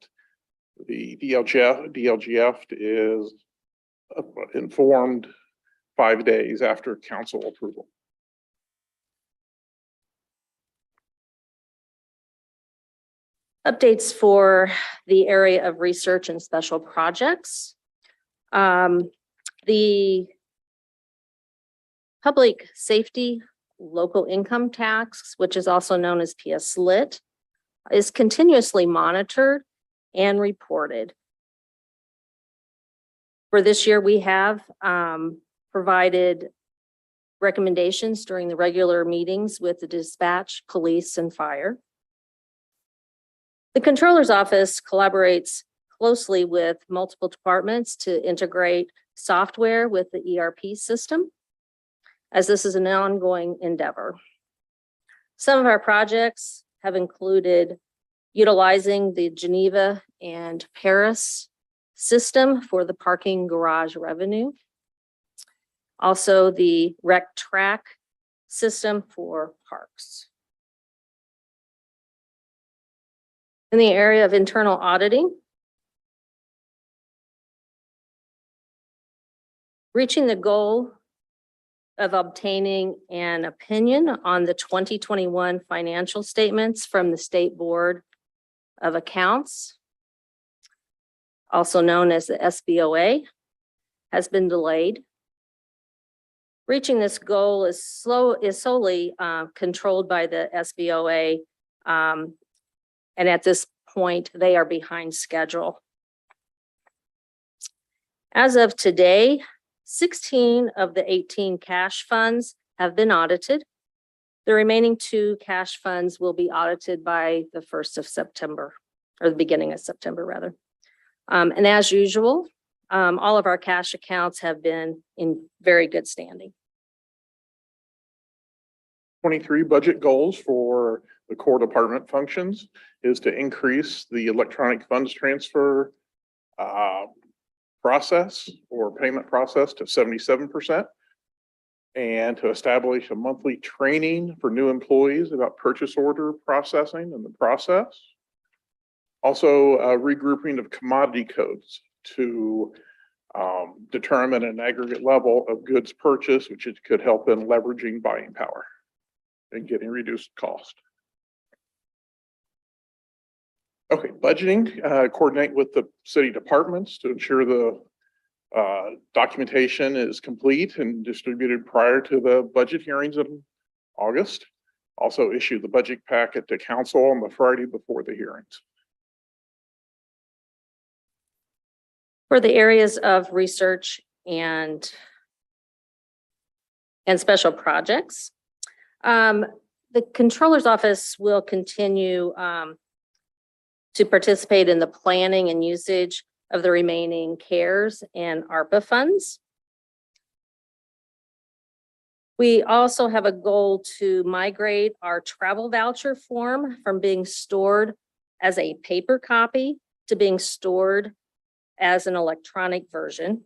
the DLGF is informed 5 days after council approval. Updates for the area of research and special projects. The public safety local income tax, which is also known as PS Lit, is continuously monitored and reported. For this year, we have provided recommendations during the regular meetings with the dispatch, police, and fire. The Controller's Office collaborates closely with multiple departments to integrate software with the ERP system, as this is an ongoing endeavor. Some of our projects have included utilizing the Geneva and Paris system for the parking garage revenue. Also the rec track system for parks. In the area of internal auditing, reaching the goal of obtaining an opinion on the 2021 financial statements from the State Board of Accounts, also known as the SBOA, has been delayed. Reaching this goal is solely controlled by the SBOA, and at this point, they are behind schedule. As of today, 16 of the 18 cash funds have been audited. The remaining 2 cash funds will be audited by the 1st of September, or the beginning of September, rather. And as usual, all of our cash accounts have been in very good standing. 23 budget goals for the core department functions is to increase the electronic funds transfer process or payment process to 77%, and to establish a monthly training for new employees about purchase order processing and the process. Also, regrouping of commodity codes to determine an aggregate level of goods purchased, which it could help in leveraging buying power and getting reduced cost. Okay, budgeting, coordinate with the city departments to ensure the documentation is complete and distributed prior to the budget hearings in August. Also issue the budget packet to council on the Friday before the hearings. For the areas of research and special projects, the Controller's Office will continue to participate in the planning and usage of the remaining CARES and ARPA funds. We also have a goal to migrate our travel voucher form from being stored as a paper copy to being stored as an electronic version.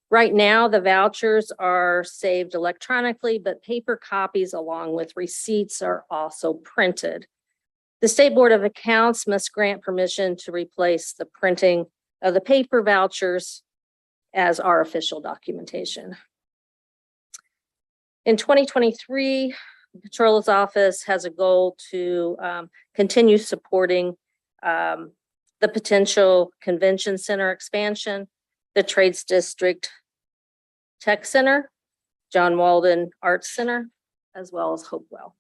Right now, the vouchers are saved electronically, but paper copies along with receipts are also printed. The State Board of Accounts must grant permission to replace the printing of the paper vouchers as our official documentation. In 2023, the Controller's Office has a goal to continue supporting the potential convention center expansion the Trades District Tech Center, John Walden Arts Center, as well as Hopewell.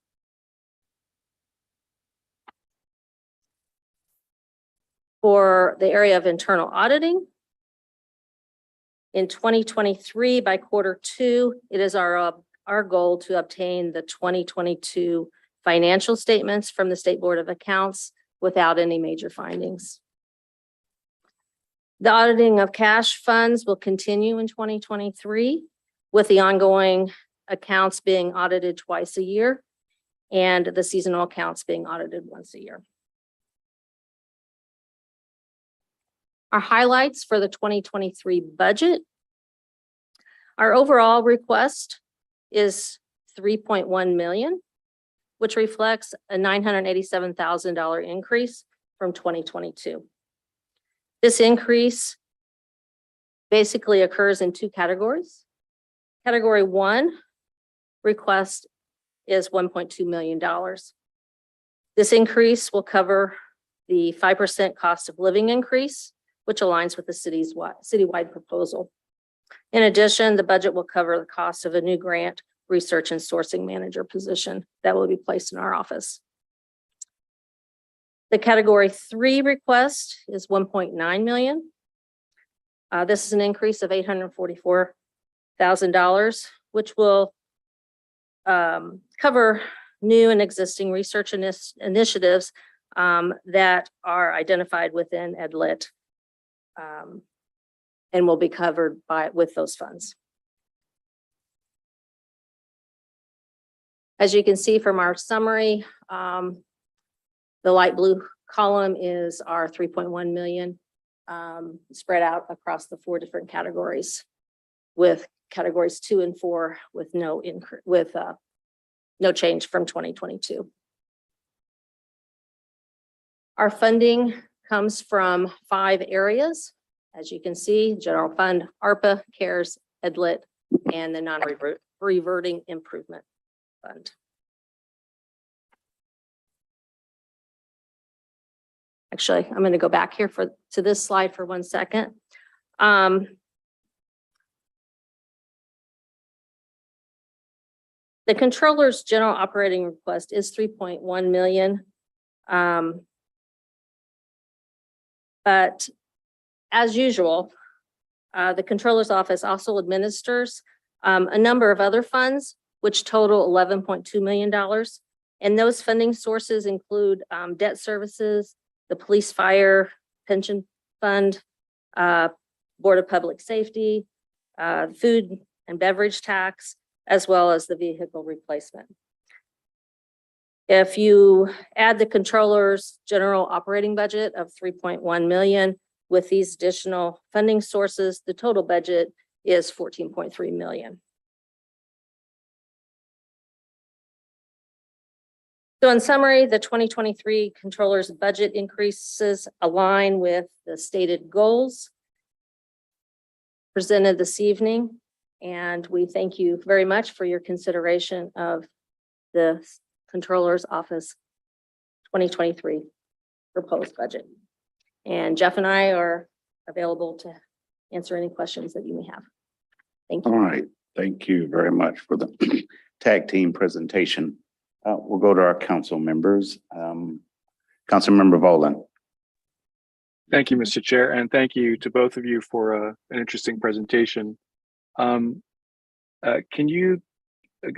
For the area of internal auditing, in 2023, by Q2, it is our goal to obtain the 2022 financial statements from the State Board of Accounts without any major findings. The auditing of cash funds will continue in 2023, with the ongoing accounts being audited twice a year and the seasonal accounts being audited once a year. Our highlights for the 2023 budget. Our overall request is $3.1 million, which reflects a $987,000 increase from 2022. This increase basically occurs in two categories. Category 1 request is $1.2 million. This increase will cover the 5% cost of living increase, which aligns with the citywide proposal. In addition, the budget will cover the cost of a new grant research and sourcing manager position that will be placed in our office. The category 3 request is $1.9 million. This is an increase of $844,000, which will cover new and existing research initiatives that are identified within EdLit and will be covered with those funds. As you can see from our summary, the light blue column is our $3.1 million spread out across the 4 different categories, with categories 2 and 4 with no change from 2022. Our funding comes from 5 areas. As you can see, general fund, ARPA, CARES, EdLit, and the non-reverting improvement fund. Actually, I'm going to go back here to this slide for 1 second. The controller's general operating request is $3.1 million. But as usual, the controller's office also administers a number of other funds, which total $11.2 million. And those funding sources include debt services, the police fire pension fund, Board of Public Safety, food and beverage tax, as well as the vehicle replacement. If you add the controller's general operating budget of $3.1 million with these additional funding sources, the total budget is $14.3 million. So in summary, the 2023 controller's budget increases align with the stated goals presented this evening. And we thank you very much for your consideration of the Controller's Office 2023 proposed budget. And Jeff and I are available to answer any questions that you may have. Thank you. All right. Thank you very much for the tag team presentation. We'll go to our council members. Councilmember Volan. Thank you, Mr. Chair, and thank you to both of you for an interesting presentation. Can you,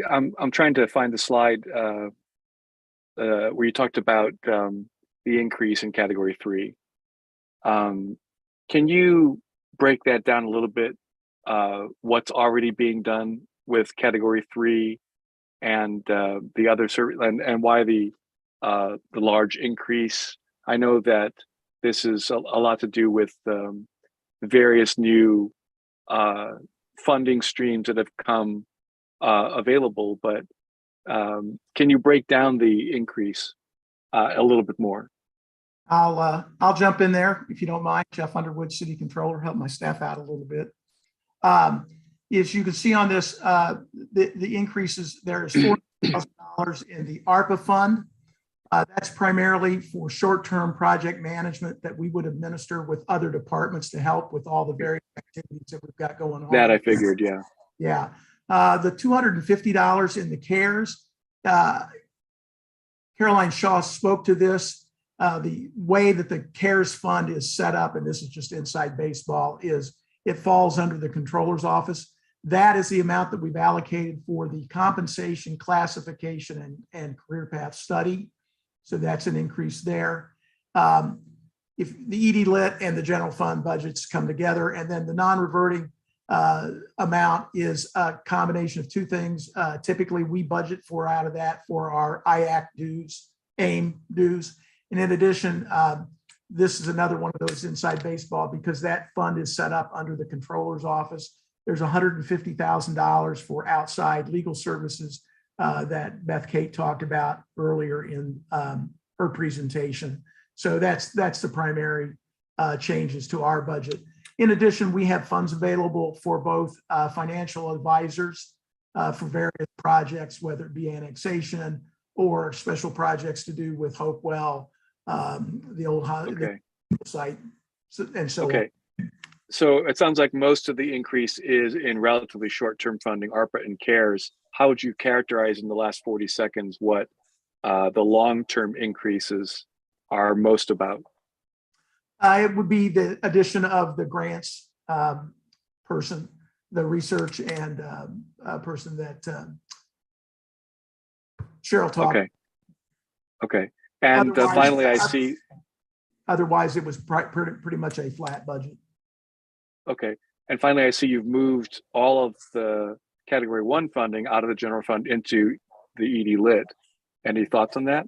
I'm trying to find the slide where you talked about the increase in category 3. Can you break that down a little bit? What's already being done with category 3 and the other service, and why the large increase? I know that this is a lot to do with various new funding streams that have come available, but can you break down the increase a little bit more? I'll jump in there if you don't mind. Jeff Underwood, City Controller, help my staff out a little bit. As you can see on this, the increases, there is $40,000 in the ARPA fund. That's primarily for short-term project management that we would administer with other departments to help with all the various activities that we've got going on. That I figured, yeah. Yeah. The $250 in the CARES, Caroline Shaw spoke to this. The way that the CARES fund is set up, and this is just inside baseball, is it falls under the controller's office. That is the amount that we've allocated for the compensation, classification, and career path study. So that's an increase there. If the ED Lit and the general fund budgets come together, and then the non-reverting amount is a combination of two things. Typically, we budget for out of that for our IAC dues, AIM dues. And in addition, this is another one of those inside baseball because that fund is set up under the controller's office. There's $150,000 for outside legal services that Beth Kate talked about earlier in her presentation. So that's the primary changes to our budget. In addition, we have funds available for both financial advisors for various projects, whether it be annexation or special projects to do with Hopewell, the old site, and so okay. So it sounds like most of the increase is in relatively short-term funding, ARPA and CARES. How would you characterize in the last 40 seconds what the long-term increases are most about? It would be the addition of the grants person, the research and person that Cheryl talked. Okay. Okay. And finally, I see. Otherwise, it was pretty much a flat budget. Okay. And finally, I see you've moved all of the category 1 funding out of the general fund into the ED Lit. Any thoughts on that?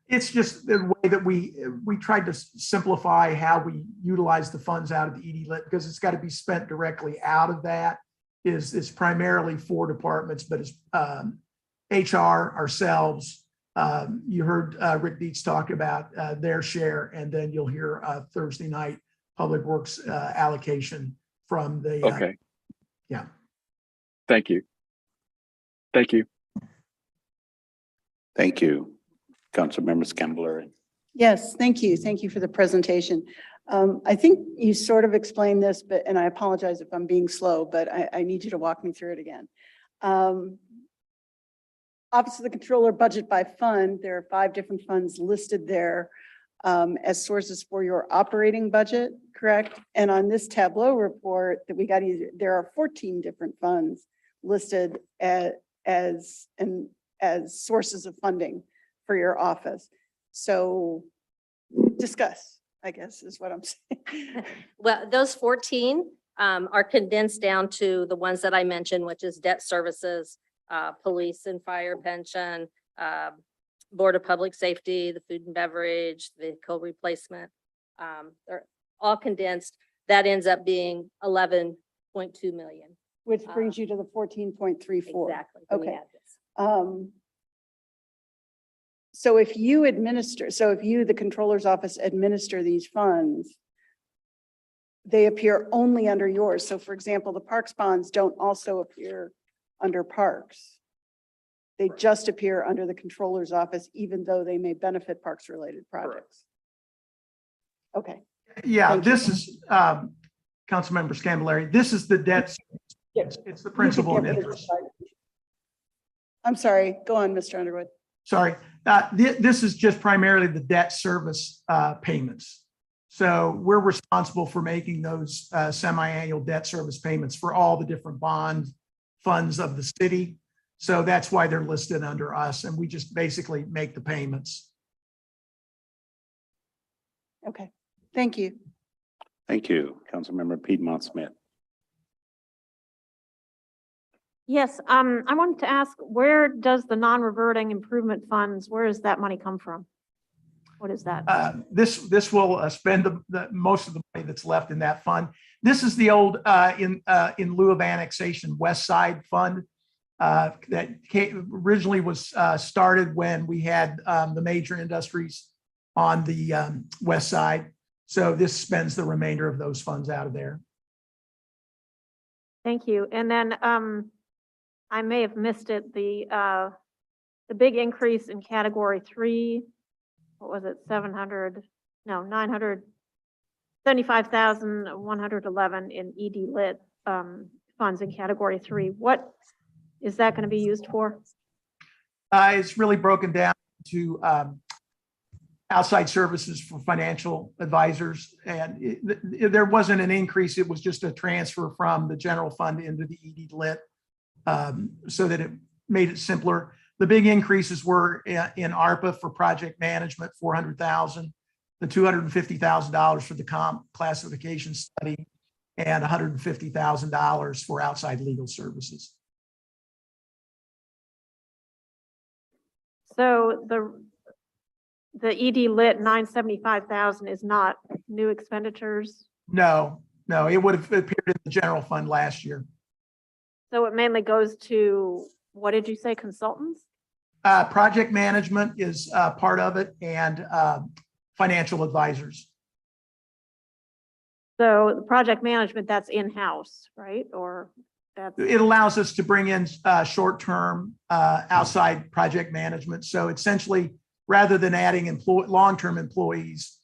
It's just the way that we tried to simplify how we utilize the funds out of the ED Lit because it's got to be spent directly out of that. It's primarily 4 departments, but it's HR, ourselves. You heard Rick Dietz talk about their share, and then you'll hear Thursday night Public Works allocation from the. Okay. Yeah. Thank you. Thank you. Thank you. Councilmember Scambolery. Yes, thank you. Thank you for the presentation. I think you sort of explained this, and I apologize if I'm being slow, but I need you to walk me through it again. Office of the Controller budget by fund, there are 5 different funds listed there as sources for your operating budget, correct? And on this Tableau report that we got, there are 14 different funds listed as sources of funding for your office. So discuss, I guess, is what I'm saying. Well, those 14 are condensed down to the ones that I mentioned, which is debt services, police and fire pension, Board of Public Safety, the food and beverage, vehicle replacement. They're all condensed. That ends up being 11.2 million. Which brings you to the 14.34. Exactly. Okay. So if you, the controller's office, administer these funds, they appear only under yours. So for example, the parks bonds don't also appear under parks. They just appear under the controller's office, even though they may benefit parks related projects. Okay. Yeah, this is Councilmember Scambolery. This is the debt. It's the principal and interest. I'm sorry. Go on, Mr. Underwood. Sorry. This is just primarily the debt service payments. So we're responsible for making those semi-annual debt service payments for all the different bond funds of the city. So that's why they're listed under us, and we just basically make the payments. Okay, thank you. Thank you. Councilmember Piedmont Smith. Yes, I wanted to ask, where does the non-reverting improvement funds, where does that money come from? What is that? This will spend the most of the money that's left in that fund. This is the old in lieu of annexation West Side Fund that originally was started when we had the major industries on the west side. So this spends the remainder of those funds out of there. Thank you. And then I may have missed it. The big increase in category 3, what was it? 900, $75,111 in ED lit funds in category 3. What is that going to be used for? It's really broken down to outside services for financial advisors. And there wasn't an increase. It was just a transfer from the general fund into the ED lit so that it made it simpler. The big increases were in ARPA for project management, $400,000, the $250,000 for the comp classification study, and $150,000 for outside legal services. So the ED lit 975,000 is not new expenditures. No, it would have appeared in the general fund last year. So it mainly goes to, what did you say, consultants? Project management is part of it, and financial advisors. So the project management, that's in-house, right? Or that's, It allows us to bring in short-term outside project management. So essentially, rather than adding long-term employees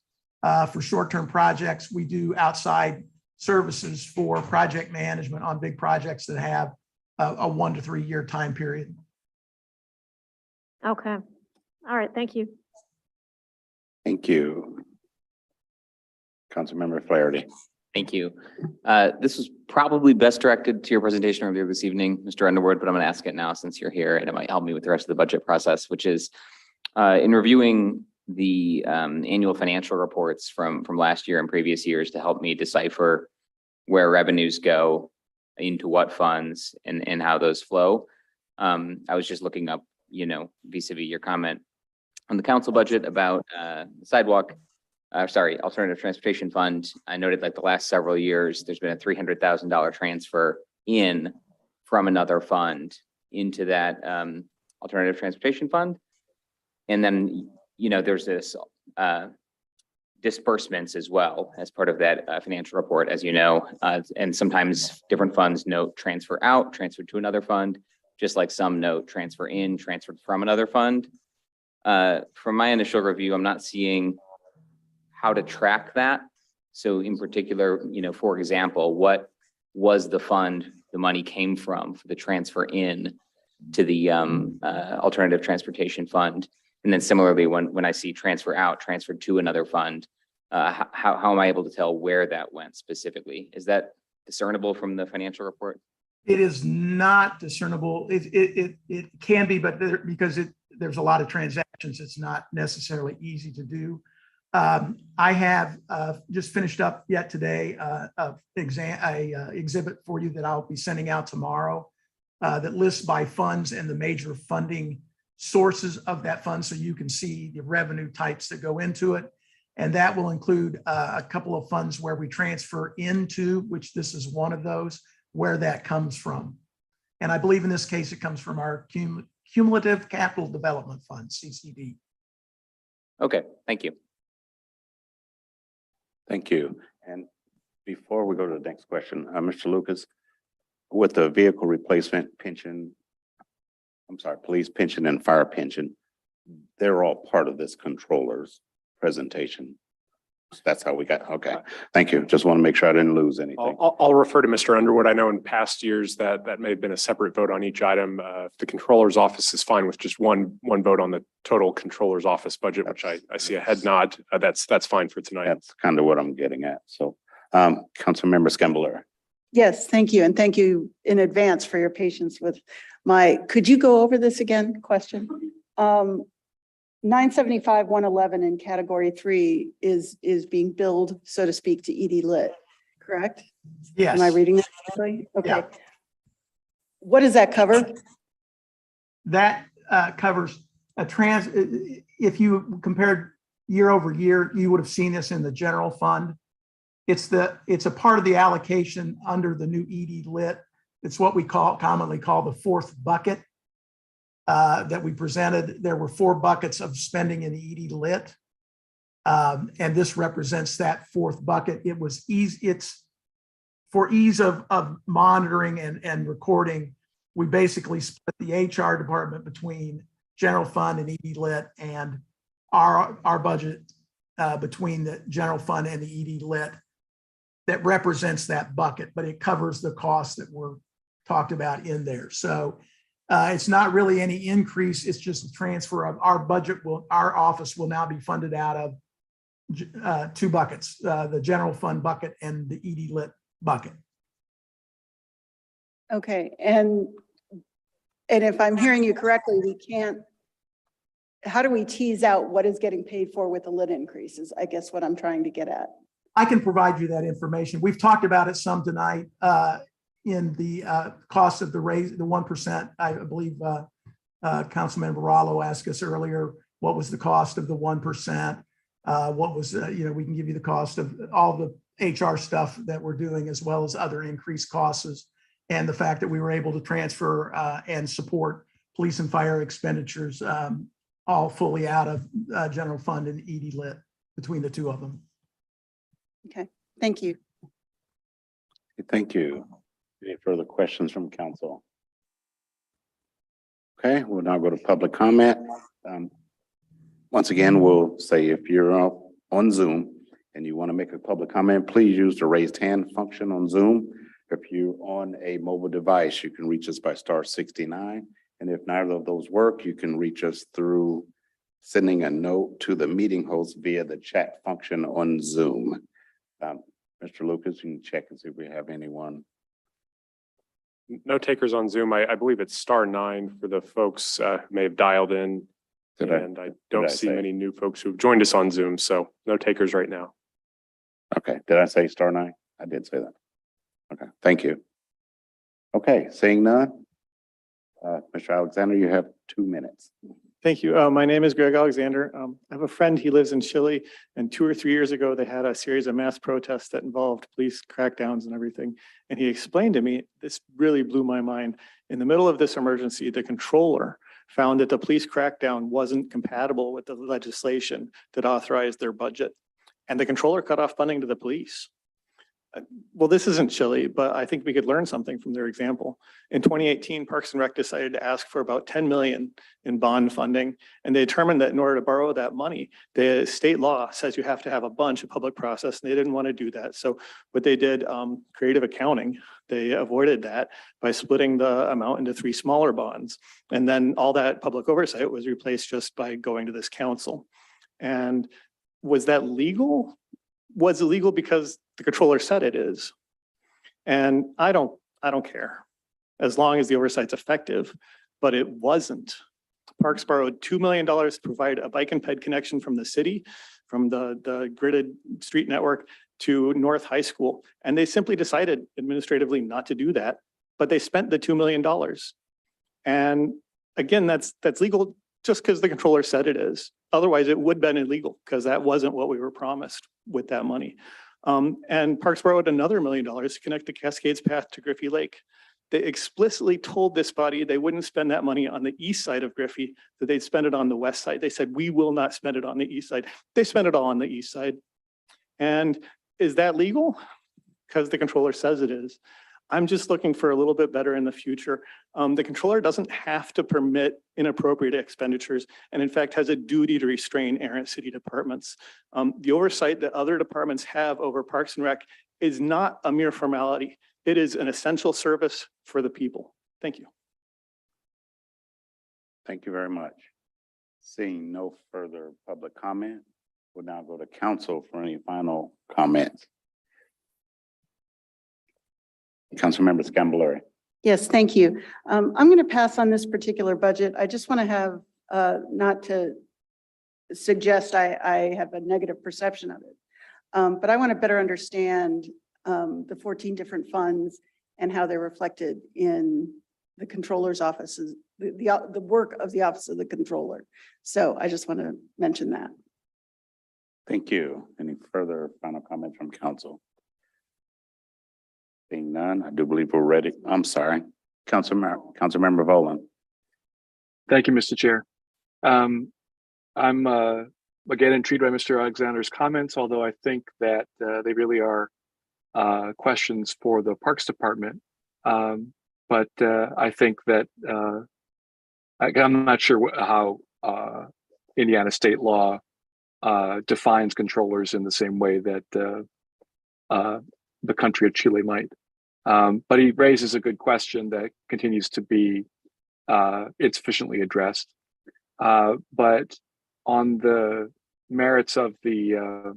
for short-term projects, we do outside services for project management on big projects that have a 1 to 3 year time period. okay. All right, thank you. Thank you. Councilmember Flaherty. Thank you. This was probably best directed to your presentation earlier this evening, Mr. Underwood, but I'm going to ask it now since you're here and it might help me with the rest of the budget process, which is in reviewing the annual financial reports from last year and previous years to help me decipher where revenues go into what funds and how those flow. I was just looking up, vis-a-vis your comment on the council budget about alternative transportation fund. I noted like the last several years, there's been a $300,000 transfer in from another fund into that alternative transportation fund. And then, there's this disbursements as well as part of that financial report, as you know, and sometimes different funds note transfer out, transfer to another fund, just like some note transfer in, transferred from another fund. From my initial review, I'm not seeing how to track that. So in particular, for example, what was the fund the money came from for the transfer in to the alternative transportation fund? And then similarly, when I see transfer out, transferred to another fund, how am I able to tell where that went specifically? Is that discernible from the financial report? It is not discernible. It can be, but because there's a lot of transactions, it's not necessarily easy to do. I have just finished up yet today exhibit for you that I'll be sending out tomorrow that lists by funds and the major funding sources of that fund, so you can see the revenue types that go into it. And that will include a couple of funds where we transfer into, which this is one of those, where that comes from. And I believe in this case, it comes from our Cumulative Capital Development Fund, CCD. Okay, thank you. Thank you. And before we go to the next question, Mr. Lucas, with the vehicle replacement pension, police pension and fire pension, they're all part of this controller's presentation. So that's how we got, okay. Thank you. Just want to make sure I didn't lose anything. I'll refer to Mr. Underwood. I know in past years that may have been a separate vote on each item. If the controller's office is fine with just one vote on the total controller's office budget, which I see a head nod, that's fine for tonight. That's kind of what I'm getting at. So, Councilmember Skembler. Yes, thank you. And thank you in advance for your patience with could you go over this again, question? 975-111 in category 3 is being billed, so to speak, to ED lit, correct? Yes. Am I reading that correctly? Okay. Yeah. What does that cover? That covers if you compared year over year, you would have seen this in the general fund. It's a part of the allocation under the new ED lit. It's what we commonly call the fourth bucket that we presented. There were 4 buckets of spending in the ED lit. And this represents that fourth bucket. It's for ease of monitoring and recording. We basically split the HR department between general fund and ED lit, and our budget between the general fund and the ED lit. that represents that bucket, but it covers the costs that were talked about in there. So it's not really any increase. It's just a transfer of our budget our office will now be funded out of two buckets, the general fund bucket and the ED lit bucket. Okay, and if I'm hearing you correctly, we can't, how do we tease out what is getting paid for with the lit increases? I guess what I'm trying to get at. I can provide you that information. We've talked about it some tonight in the cost of the raise, the 1%. I believe Councilmember Rallo asked us earlier, what was the cost of the 1%? What was, we can give you the cost of all the HR stuff that we're doing, as well as other increased costs, and the fact that we were able to transfer and support police and fire expenditures all fully out of general fund and ED lit between the two of them. Okay, thank you. Thank you. Any further questions from council? Okay, we'll now go to public comment. Once again, we'll say if you're on Zoom and you want to make a public comment, please use the raised hand function on Zoom. If you're on a mobile device, you can reach us by *69. And if neither of those work, you can reach us through sending a note to the meeting host via the chat function on Zoom. Mr. Lucas, you can check and see if we have anyone. No takers on Zoom. I believe it's *9 for the folks who may have dialed in. And I don't see many new folks who have joined us on Zoom, so no takers right now. Okay, did I say *9? I did say that. Okay, thank you. Okay, seeing none. Mr. Alexander, you have 2 minutes. Thank you. My name is Greg Alexander. I have a friend, he lives in Chile, and 2 or 3 years ago, they had a series of mass protests that involved police crackdowns and everything. And he explained to me, this really blew my mind. In the middle of this emergency, the controller found that the police crackdown wasn't compatible with the legislation that authorized their budget. And the controller cut off funding to the police. Well, this isn't Chile, but I think we could learn something from their example. In 2018, Parks and Rec decided to ask for about 10 million in bond funding. And they determined that in order to borrow that money, the state law says you have to have a bunch of public process, and they didn't want to do that. So what they did, creative accounting, they avoided that by splitting the amount into 3 smaller bonds. And then all that public oversight was replaced just by going to this council. And was that legal? Was it legal because the controller said it is? And I don't care, as long as the oversight's effective, but it wasn't. Parks borrowed $2 million to provide a bike and ped connection from the city, from the gridded street network to North High School. And they simply decided administratively not to do that, but they spent the $2 million. And again, that's legal just because the controller said it is. Otherwise, it would have been illegal because that wasn't what we were promised with that money. And Parks borrowed another $1 million to connect the Cascades Path to Griffey Lake. They explicitly told this body they wouldn't spend that money on the east side of Griffey, that they'd spend it on the west side. They said, we will not spend it on the east side. They spent it all on the east side. And is that legal? Because the controller says it is. I'm just looking for a little bit better in the future. The controller doesn't have to permit inappropriate expenditures, and in fact has a duty to restrain errant city departments. The oversight that other departments have over Parks and Rec is not a mere formality. It is an essential service for the people. Thank you. Thank you very much. Seeing no further public comment, we'll now go to council for any final comments. Councilmember Scambolari. Yes, thank you. I'm going to pass on this particular budget. I just want to have, not to suggest I have a negative perception of it, but I want to better understand the 14 different funds and how they're reflected in the controller's offices, the work of the office of the controller. So I just want to mention that. Thank you. Any further final comments from council? Being none, I do believe we're ready. I'm sorry. Councilmember Volan. Thank you, Mr. Chair. I'm again intrigued by Mr. Alexander's comments, although I think that they really are questions for the Parks Department. But I think that I'm not sure how Indiana state law defines controllers in the same way that the country of Chile might. But he raises a good question that continues to be insufficiently addressed. But on the merits of the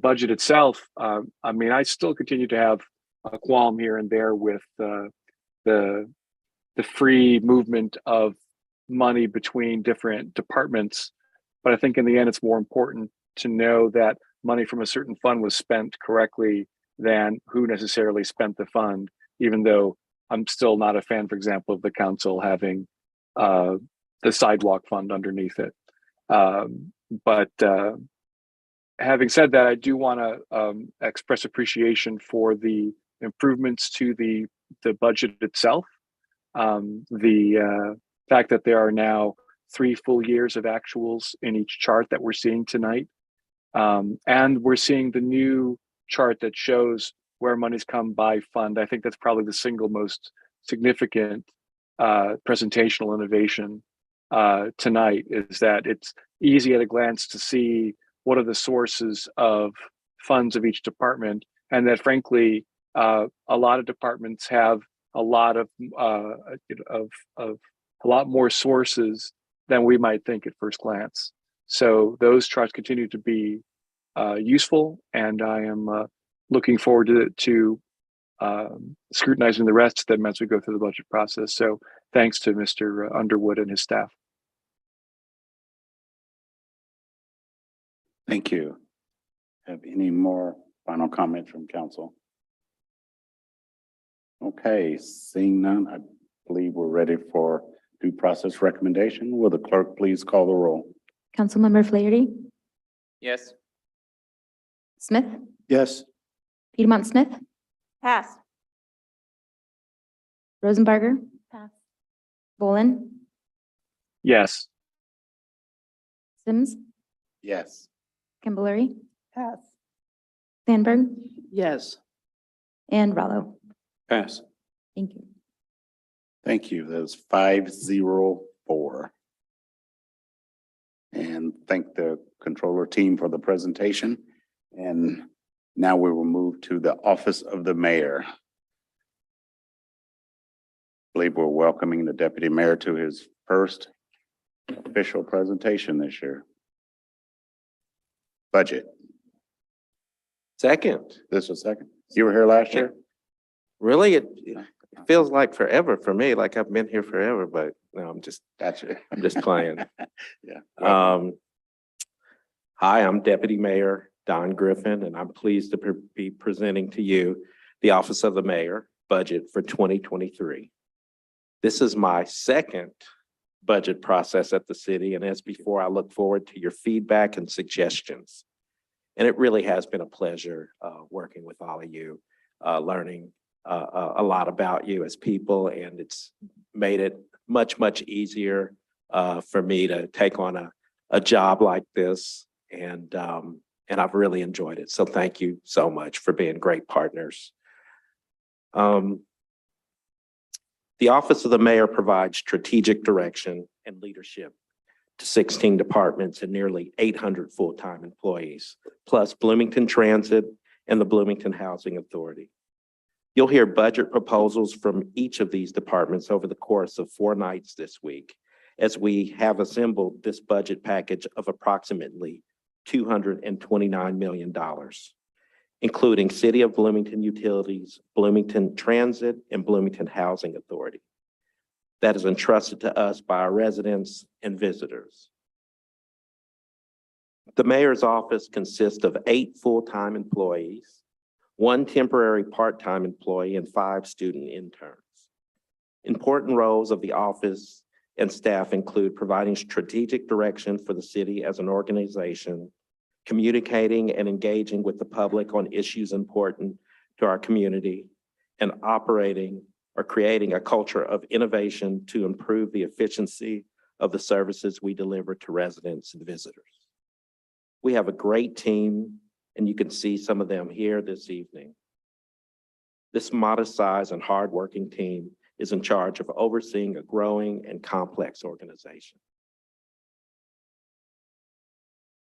budget itself, I mean, I still continue to have a qualm here and there with the free movement of money between different departments. But I think in the end, it's more important to know that money from a certain fund was spent correctly than who necessarily spent the fund, even though I'm still not a fan, for example, of the council having the sidewalk fund underneath it. But having said that, I do want to express appreciation for the improvements to the budget itself. The fact that there are now 3 full years of actuals in each chart that we're seeing tonight. And we're seeing the new chart that shows where money's come by fund. I think that's probably the single most significant presentational innovation tonight, is that it's easy at a glance to see what are the sources of funds of each department, and that frankly, a lot of departments have a lot of a lot more sources than we might think at first glance. So those charts continue to be useful, and I am looking forward to scrutinizing the rest of them as we go through the budget process. So thanks to Mr. Underwood and his staff. Thank you. Have any more final comments from council? Okay, seeing none, I believe we're ready for due process recommendation. Will the clerk please call the roll? Councilmember Flaherty, Yes. Smith, Yes. Piedmont Smith, Pass. Rosenbarger, Pass. Bolin, Yes. Sims, Yes. Camilleri, Pass. Sandberg, Yes. and Rallo. Pass. Thank you. Thank you. That was 504. And thank the controller team for the presentation. And now we will move to the office of the mayor. I believe we're welcoming the deputy mayor to his first official presentation this year. Budget. Second. This was second. You were here last year? Really, it feels like forever for me, like I've been here forever, but no, I'm just playing. Yeah. Hi, I'm Deputy Mayor Don Griffin, and I'm pleased to be presenting to you the Office of the Mayor budget for 2023. This is my second budget process at the city, and as before, I look forward to your feedback and suggestions. And it really has been a pleasure working with all of you, learning a lot about you as people, and it's made it much, much easier for me to take on a job like this, and I've really enjoyed it. So thank you so much for being great partners. The Office of the Mayor provides strategic direction and leadership to 16 departments and nearly 800 full-time employees, plus Bloomington Transit and the Bloomington Housing Authority. You'll hear budget proposals from each of these departments over the course of 4 nights this week, as we have assembled this budget package of approximately $229 million, including City of Bloomington Utilities, Bloomington Transit, and Bloomington Housing Authority, that is entrusted to us by our residents and visitors. The mayor's office consists of 8 full-time employees, 1 temporary part-time employee, and 5 student interns. Important roles of the office and staff include providing strategic direction for the city as an organization, communicating and engaging with the public on issues important to our community, and operating or creating a culture of innovation to improve the efficiency of the services we deliver to residents and visitors. We have a great team, and you can see some of them here this evening. This modest size and hardworking team is in charge of overseeing a growing and complex organization.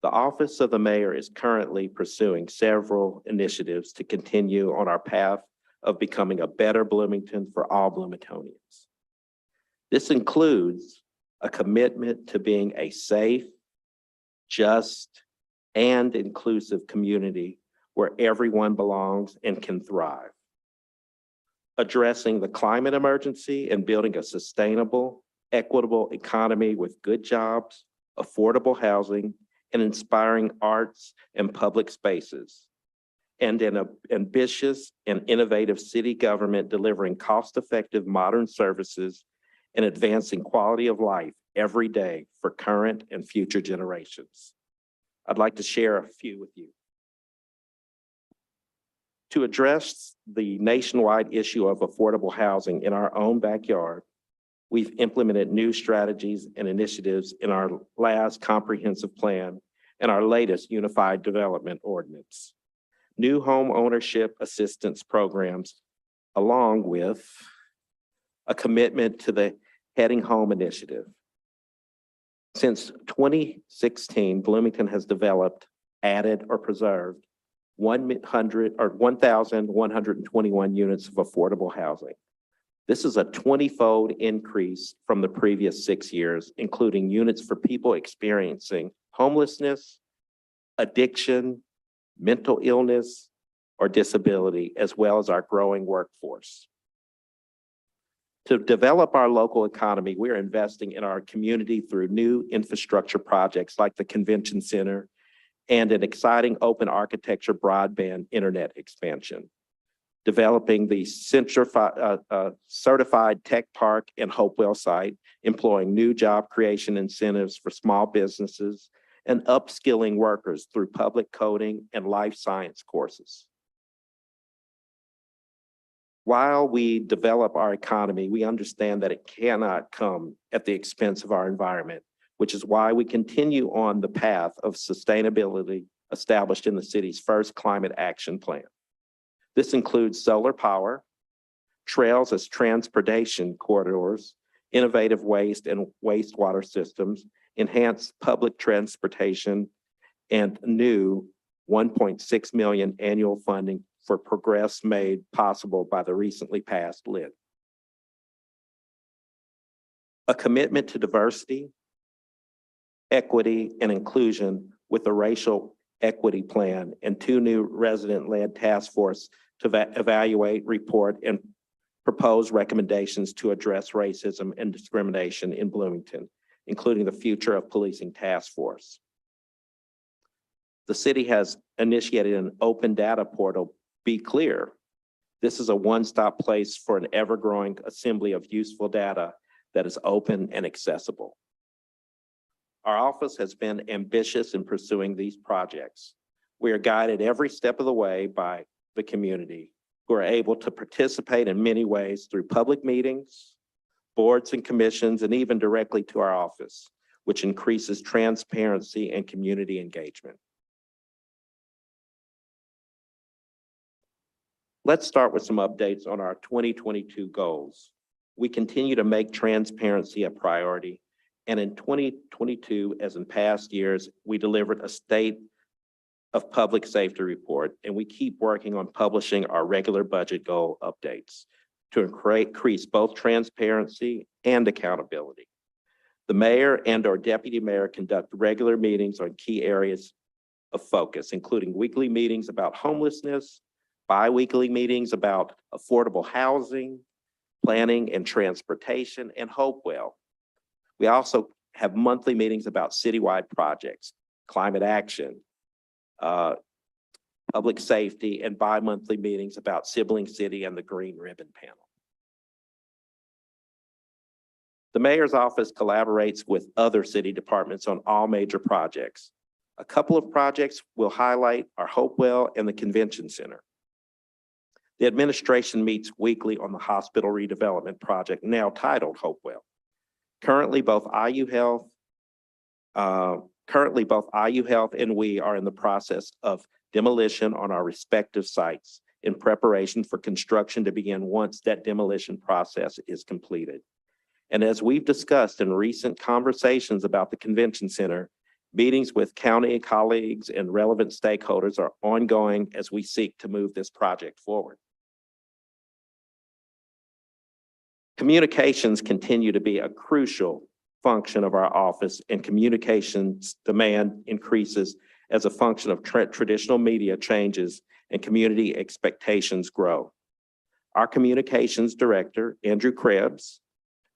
The Office of the Mayor is currently pursuing several initiatives to continue on our path of becoming a better Bloomington for all Bloomingtonians. This includes a commitment to being a safe, just, and inclusive community where everyone belongs and can thrive. Addressing the climate emergency and building a sustainable, equitable economy with good jobs, affordable housing, and inspiring arts and public spaces. And an ambitious and innovative city government delivering cost-effective modern services and advancing quality of life every day for current and future generations. I'd like to share a few with you. To address the nationwide issue of affordable housing in our own backyard, we've implemented new strategies and initiatives in our last comprehensive plan and our latest unified development ordinance. New home ownership assistance programs, along with a commitment to the Heading Home initiative. Since 2016, Bloomington has developed, added, or preserved 1,121 units of affordable housing. This is a 20-fold increase from the previous 6 years, including units for people experiencing homelessness, addiction, mental illness, or disability, as well as our growing workforce. To develop our local economy, we're investing in our community through new infrastructure projects like the Convention Center and an exciting open architecture broadband internet expansion. Developing the certified tech park and Hopewell site, employing new job creation incentives for small businesses, and upskilling workers through public coding and life science courses. While we develop our economy, we understand that it cannot come at the expense of our environment, which is why we continue on the path of sustainability established in the city's first climate action plan. This includes solar power, trails as transportation corridors, innovative waste and wastewater systems, enhanced public transportation, and new $1.6 million annual funding for progress made possible by the recently passed LIT. A commitment to diversity, equity, and inclusion with a racial equity plan and 2 new resident-led task force to evaluate, report, and propose recommendations to address racism and discrimination in Bloomington, including the future of policing task force. The city has initiated an open data portal, Be Clear. This is a one-stop place for an ever-growing assembly of useful data that is open and accessible. Our office has been ambitious in pursuing these projects. We are guided every step of the way by the community, who are able to participate in many ways through public meetings, boards and commissions, and even directly to our office, which increases transparency and community engagement. Let's start with some updates on our 2022 goals. We continue to make transparency a priority, and in 2022, as in past years, we delivered a state of public safety report, and we keep working on publishing our regular budget goal updates to increase both transparency and accountability. The mayor and/or deputy mayor conduct regular meetings on key areas of focus, including weekly meetings about homelessness, bi-weekly meetings about affordable housing, planning and transportation, and Hopewell. We also have monthly meetings about citywide projects, climate action, public safety, and bi-monthly meetings about Sibling City and the Green Ribbon Panel. The mayor's office collaborates with other city departments on all major projects. A couple of projects we'll highlight are Hopewell and the Convention Center. The administration meets weekly on the hospital redevelopment project, now titled Hopewell. Currently, both IU Health and we are in the process of demolition on our respective sites in preparation for construction to begin once that demolition process is completed. And as we've discussed in recent conversations about the Convention Center, Meetings with county colleagues and relevant stakeholders are ongoing as we seek to move this project forward. Communications continue to be a crucial function of our office, and communications demand increases as a function of traditional media changes and community expectations grow. Our communications director, Andrew Krebs,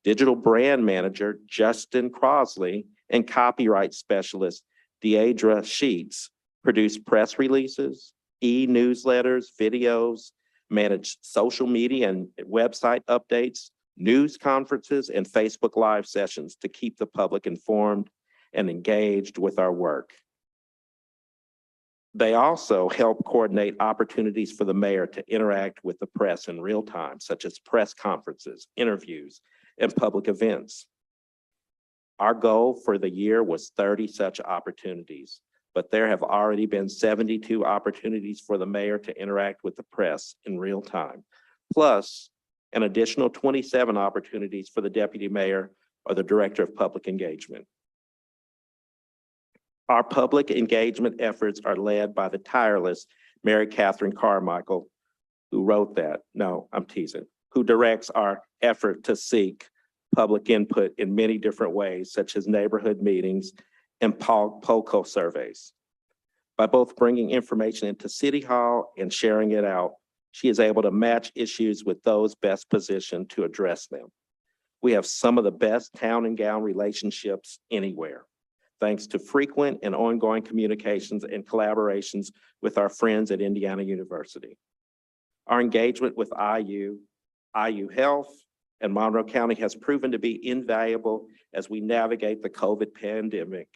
digital brand manager, Justin Crosley, and copyright specialist, Deidre Sheets, produce press releases, e-newsletters, videos, manage social media and website updates, news conferences, and Facebook Live sessions to keep the public informed and engaged with our work. They also help coordinate opportunities for the mayor to interact with the press in real time, such as press conferences, interviews, and public events. Our goal for the year was 30 such opportunities, but there have already been 72 opportunities for the mayor to interact with the press in real time, plus an additional 27 opportunities for the deputy mayor or the director of public engagement. Our public engagement efforts are led by the tireless Mary Catherine Carmichael, who wrote that. No, I'm teasing. Who directs our effort to seek public input in many different ways, such as neighborhood meetings and POCO surveys. By both bringing information into City Hall and sharing it out, she is able to match issues with those best positioned to address them. We have some of the best town and gown relationships anywhere, thanks to frequent and ongoing communications and collaborations with our friends at Indiana University. Our engagement with IU Health, and Monroe County has proven to be invaluable as we navigate the COVID pandemic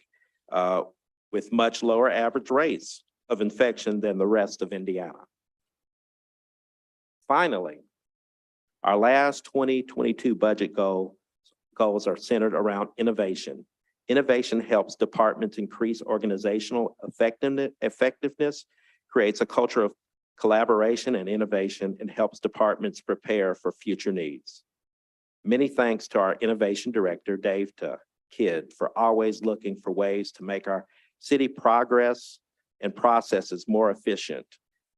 with much lower average rates of infection than the rest of Indiana. Finally, our last 2022 budget goals are centered around innovation. Innovation helps departments increase organizational effectiveness, creates a culture of collaboration and innovation, and helps departments prepare for future needs. Many thanks to our innovation director, Dept, Kidd, for always looking for ways to make our city progress and processes more efficient.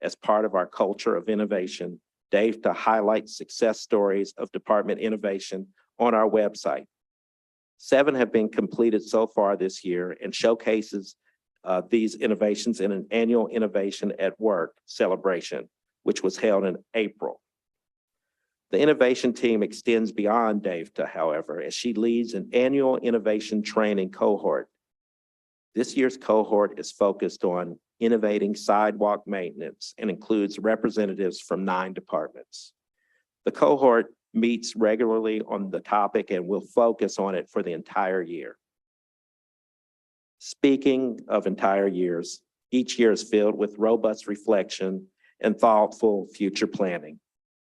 As part of our culture of innovation, Dept highlights success stories of department innovation on our website. 7 have been completed so far this year and showcases these innovations in an annual Innovation at Work celebration, which was held in April. The innovation team extends beyond Dept, however, as she leads an annual innovation training cohort. This year's cohort is focused on innovating sidewalk maintenance and includes representatives from 9 departments. The cohort meets regularly on the topic and will focus on it for the entire year. Speaking of entire years, each year is filled with robust reflection and thoughtful future planning.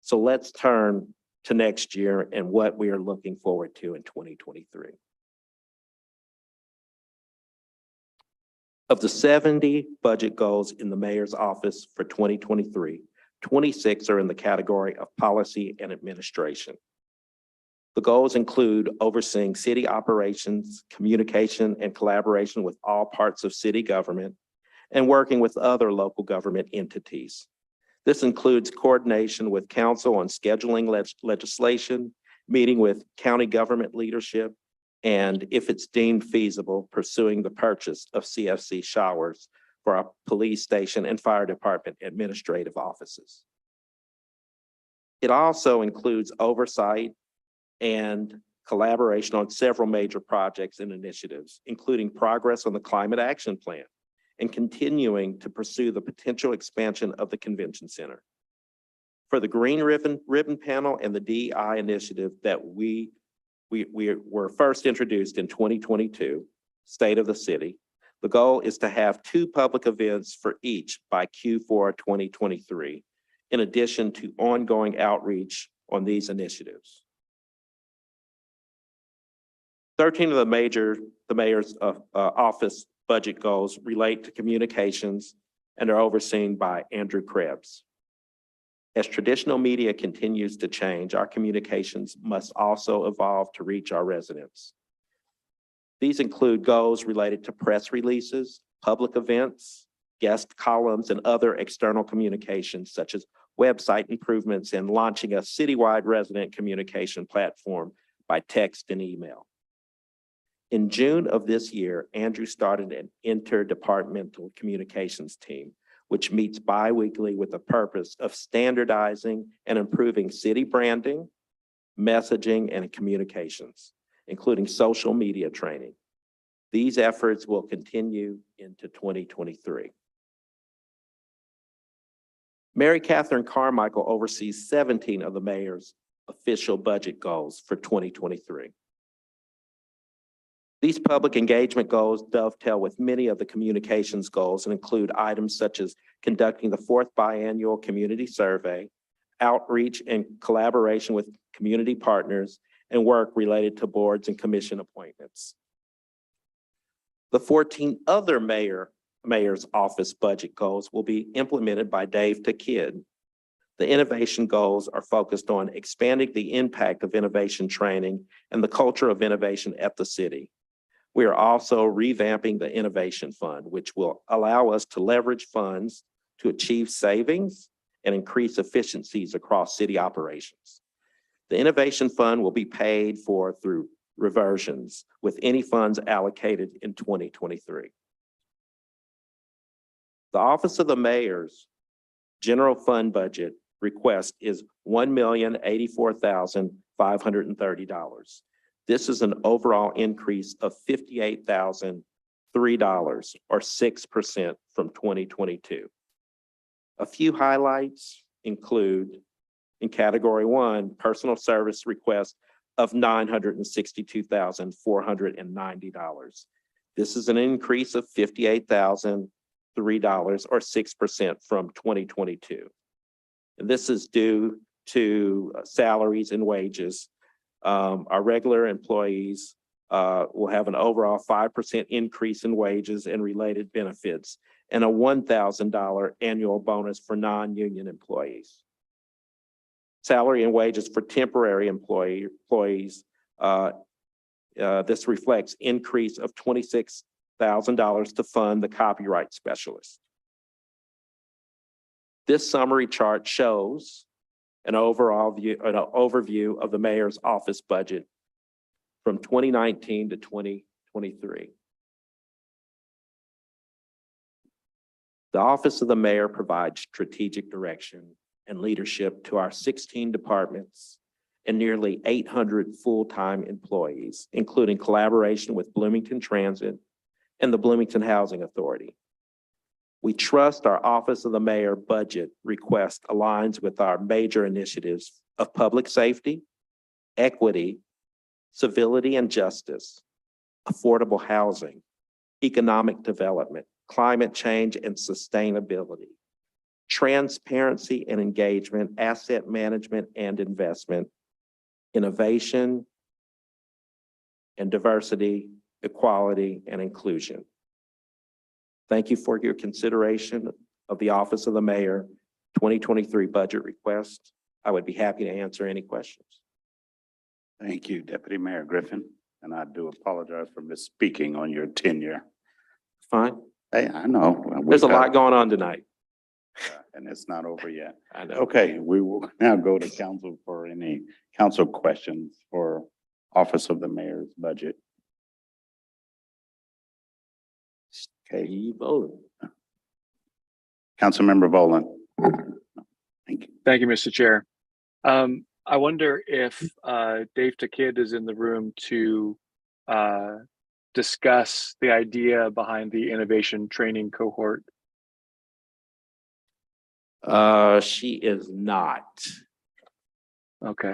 So let's turn to next year and what we are looking forward to in 2023. Of the 70 budget goals in the mayor's office for 2023, 26 are in the category of policy and administration. The goals include overseeing city operations, communication, and collaboration with all parts of city government, and working with other local government entities. This includes coordination with council on scheduling legislation, meeting with county government leadership, and if it's deemed feasible, pursuing the purchase of CFC showers for our police station and fire department administrative offices. It also includes oversight and collaboration on several major projects and initiatives, including progress on the Climate Action Plan and continuing to pursue the potential expansion of the convention center. For the Green Ribbon Panel and the DEI initiative that we were first introduced in 2022, State of the City, the goal is to have 2 public events for each by Q4 2023, in addition to ongoing outreach on these initiatives. 13 of the mayor's office budget goals relate to communications and are overseen by Andrew Krebs. As traditional media continues to change, our communications must also evolve to reach our residents. These include goals related to press releases, public events, guest columns, and other external communications such as website improvements and launching a citywide resident communication platform by text and email. In June of this year, Andrew started an interdepartmental communications team, which meets bi-weekly with the purpose of standardizing and improving city branding, messaging, and communications, including social media training. These efforts will continue into 2023. Mary Catherine Carmichael oversees 17 of the mayor's official budget goals for 2023. These public engagement goals dovetail with many of the communications goals and include items such as conducting the 4th biannual community survey, outreach and collaboration with community partners, and work related to boards and commission appointments. The 14 other mayor's office budget goals will be implemented by Dept. The innovation goals are focused on expanding the impact of innovation training and the culture of innovation at the city. We are also revamping the Innovation Fund, which will allow us to leverage funds to achieve savings and increase efficiencies across city operations. The Innovation Fund will be paid for through reversions with any funds allocated in 2023. The Office of the Mayor's general fund budget request is $1,084,530. This is an overall increase of $58,003 or 6% from 2022. A few highlights include in category 1, personal service request of $962,490. This is an increase of $58,003 or 6% from 2022. And this is due to salaries and wages. Our regular employees will have an overall 5% increase in wages and related benefits and a $1,000 annual bonus for non-union employees. Salary and wages for temporary employees, this reflects increase of $26,000 to fund the copyright specialist. This summary chart shows an overview of the mayor's office budget from 2019 to 2023. The Office of the Mayor provides strategic direction and leadership to our 16 departments and nearly 800 full-time employees, including collaboration with Bloomington Transit and the Bloomington Housing Authority. We trust our Office of the Mayor budget request aligns with our major initiatives of public safety, equity, civility and justice, affordable housing, economic development, climate change and sustainability, transparency and engagement, asset management and investment, innovation and diversity, equality and inclusion. Thank you for your consideration of the Office of the Mayor 2023 budget request. I would be happy to answer any questions. Thank you, Deputy Mayor Griffin. And I do apologize for misspeaking on your tenure. Fine. Hey, I know. There's a lot going on tonight. And it's not over yet. I know. Okay, we will now go to council for any council questions for Office of the Mayor's budget. Okay, You voted. Councilmember Boland. Thank you. Thank you, Mr. Chair. I wonder if Dept is in the room to discuss the idea behind the innovation training cohort. She is not. Okay.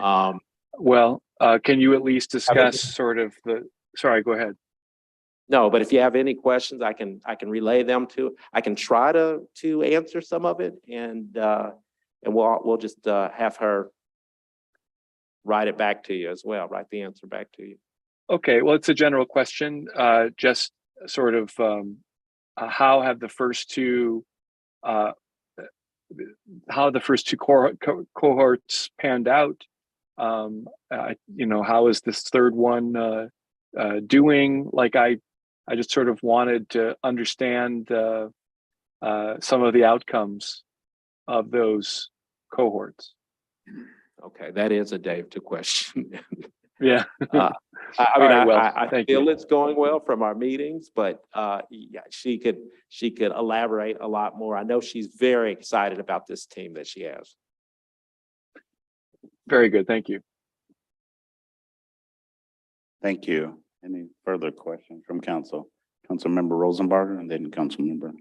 Well, can you at least discuss sort of sorry, go ahead. No, but if you have any questions, I can relay them to, I can try to answer some of it and we'll just have her write it back to you as well, write the answer back to you. Okay, well, it's a general question, just sort of how have the first two cohorts panned out? You know, how is this third one doing. Like I just sort of wanted to understand some of the outcomes of those cohorts. Okay, that is a Dave to question. Yeah. I mean, All right, well, I thank feel you. it's going well from our meetings, but yeah, she could elaborate a lot more. I know she's very excited about this team that she has. Very good. Thank you. Thank you. Any further questions from council? Councilmember Rosenbarger and then Councilmember.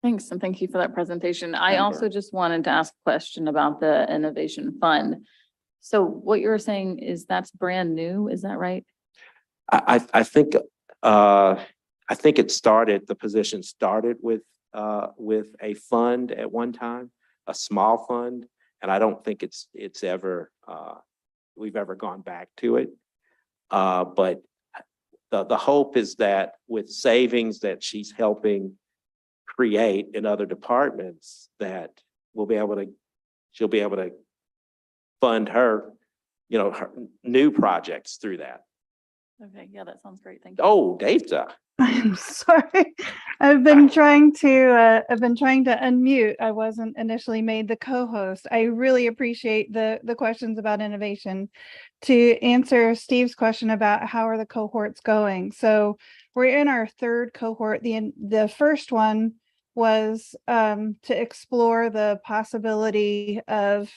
Thanks, and thank you for that presentation. I Amber. also just wanted to ask a question about the Innovation Fund. So what you're saying is that's brand new, is that right? I think it started, the position started with a fund at one time, a small fund, and I don't think it's ever we've ever gone back to it. But the hope is that with savings that she's helping create in other departments, that she'll be able to fund her, her new projects through that. Okay, yeah, that sounds great. Thank you. Oh, Dept. I'm sorry. I've been trying to unmute. I wasn't initially made the co-host. I really appreciate the questions about innovation. To answer Steve's question about how are the cohorts going. So we're in our third cohort. The first one was to explore the possibility of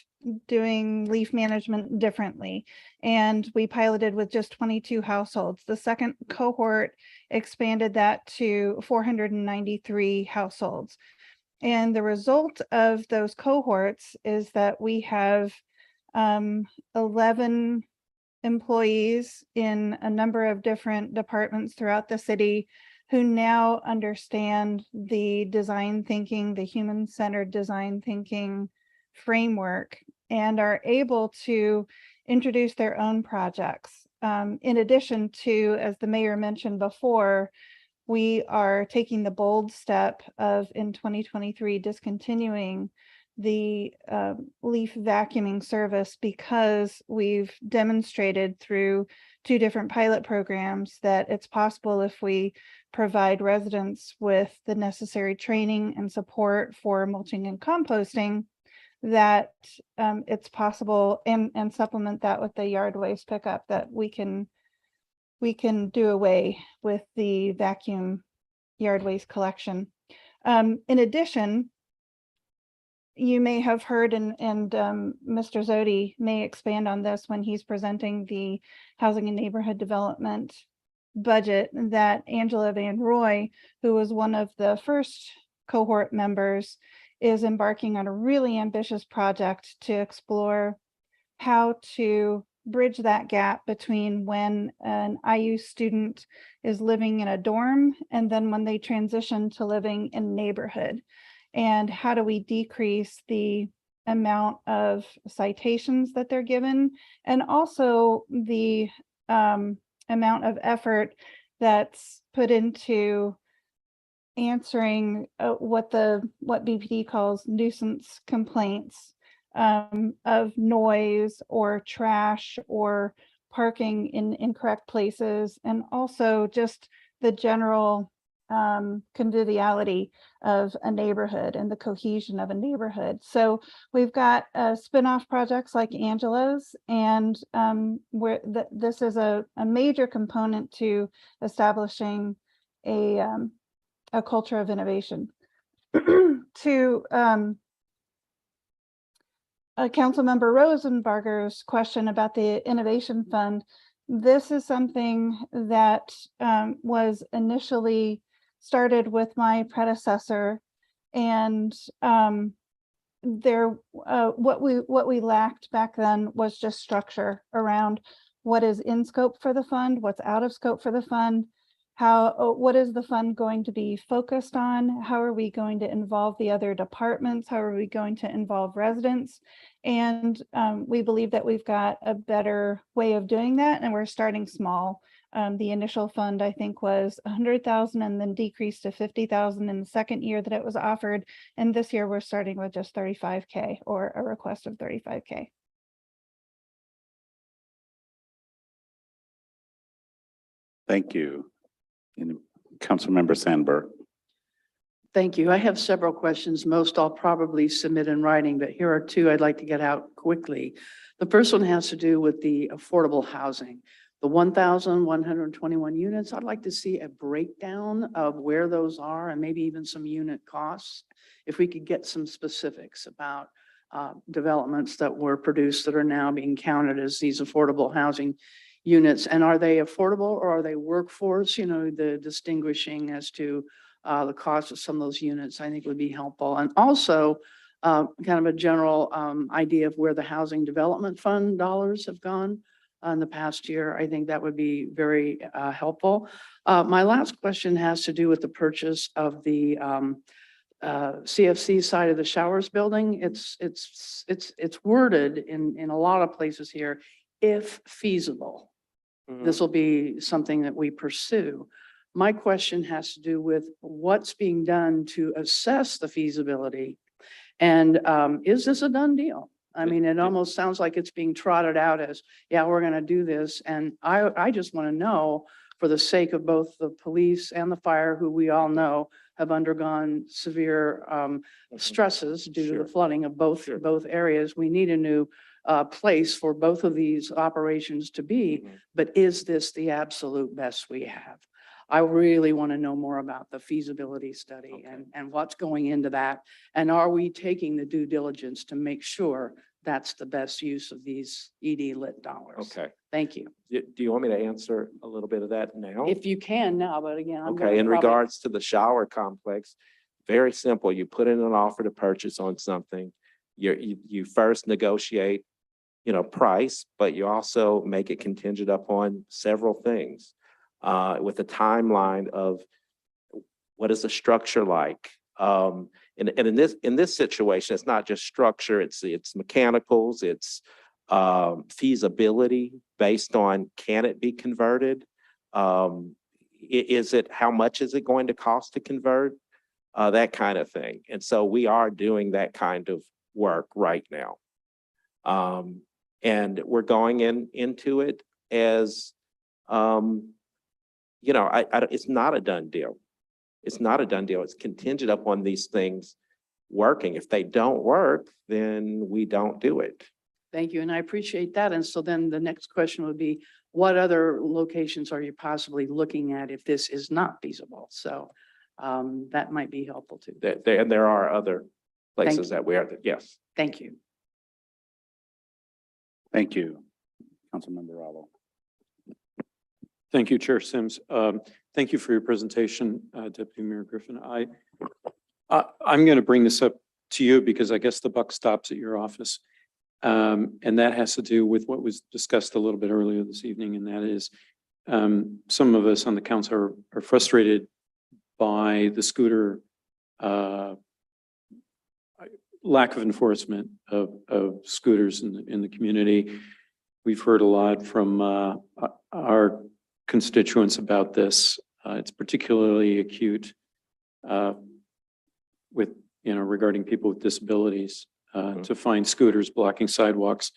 doing leaf management differently. And we piloted with just 22 households. The second cohort expanded that to 493 households. And the result of those cohorts is that we have 11 employees in a number of different departments throughout the city who now understand the design thinking, the human-centered design thinking framework, and are able to introduce their own projects. In addition to, as the mayor mentioned before, we are taking the bold step of, in 2023, discontinuing the leaf vacuuming service because we've demonstrated through 2 different pilot programs that it's possible, if we provide residents with the necessary training and support for mulching and composting, that it's possible, and supplement that with the yard waste pickup, that we can do away with the vacuum yard waste collection. In addition, you may have heard, and Mr. Zodi may expand on this when he's presenting the Housing and Neighborhood Development budget, that Angela Van Roy, who was one of the first cohort members, is embarking on a really ambitious project to explore how to bridge that gap between when an IU student is living in a dorm and then when they transition to living in a neighborhood. And how do we decrease the amount of citations that they're given, and also the amount of effort that's put into answering what BPD calls nuisance complaints of noise or trash or parking in incorrect places, and also just the general conviviality of a neighborhood and the cohesion of a neighborhood. So we've got spin-off projects like Angela's, and this is a major component to establishing a culture of innovation. To Councilmember Rosenbarger's question about the Innovation Fund, this is something that was initially started with my predecessor, and what we lacked back then was just structure around what is in scope for the fund, what's out of scope for the fund, what is the fund going to be focused on, how are we going to involve the other departments, how are we going to involve residents, and we believe that we've got a better way of doing that, and we're starting small. The initial fund, I think, was 100,000 and then decreased to 50,000 in the second year that it was offered. And this year we're starting with just 35K, or a request of 35K. Thank you. And Councilmember Sandberg. Thank you. I have several questions. Most I'll probably submit in writing, but here are two I'd like to get out quickly. The first one has to do with the affordable housing. The 1,121 units, I'd like to see a breakdown of where those are and maybe even some unit costs. If we could get some specifics about developments that were produced that are now being counted as these affordable housing units. And are they affordable or are they workforce? You know, the distinguishing as to the cost of some of those units, I think would be helpful. And also kind of a general idea of where the Housing Development Fund dollars have gone in the past year. I think that would be very helpful. My last question has to do with the purchase of the CFC side of the showers building. It's worded in a lot of places here, if feasible. This will be something that we pursue. My question has to do with what's being done to assess the feasibility. And is this a done deal? I mean, it almost sounds like it's being trotted out as, yeah, we're going to do this. And I just want to know, for the sake of both the police and the fire, who we all know have undergone severe stresses due to the flooding of both areas, we need a new place for both of these operations to be. But is this the absolute best we have? I really want to know more about the feasibility study and what's going into that. And are we taking the due diligence to make sure that's the best use of these ED lit dollars? Okay. Thank you. Do you want me to answer a little bit of that now? If you can now, but again, I'm Okay, in regards to the shower complex, very simple. You put in an offer to purchase on something. You first negotiate, price, but you also make it contingent upon several things. With a timeline of what is the structure like? And in this situation, it's not just structure, it's mechanicals, it's feasibility based on, can it be converted? How much is it going to cost to convert? That kind of thing. And so we are doing that kind of work right now. And we're going into it as, it's not a done deal. It's not a done deal. It's contingent upon these things working. If they don't work, then we don't do it. Thank you. And I appreciate that. And so then the next question would be, what other locations are you possibly looking at if this is not feasible? So that might be helpful too. There are other places that we are, yes. Thank you. Thank you. Councilmember Rallo. Thank you, Chair Sims. Thank you for your presentation, Deputy Mayor Griffin. I'm going to bring this up to you because I guess the buck stops at your office. And that has to do with what was discussed a little bit earlier this evening, and that is some of us on the council are frustrated by the scooter lack of enforcement of scooters in the community. We've heard a lot from our constituents about this. It's particularly acute with, regarding people with disabilities to find scooters blocking sidewalks.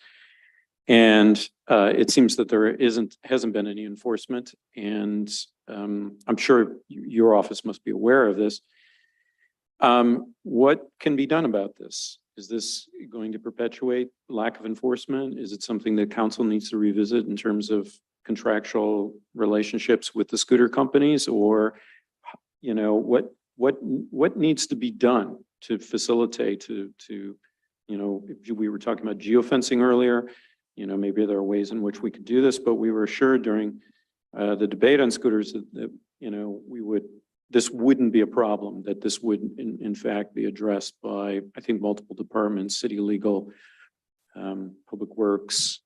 And it seems that there hasn't been any enforcement. And I'm sure your office must be aware of this. What can be done about this? Is this going to perpetuate lack of enforcement? Is it something that council needs to revisit in terms of contractual relationships with the scooter companies? Or, what needs to be done to facilitate if we were talking about geofencing earlier, maybe there are ways in which we could do this, but we were assured during the debate on scooters that this wouldn't be a problem, that this would in fact be addressed by, I think, multiple departments, city legal, public works,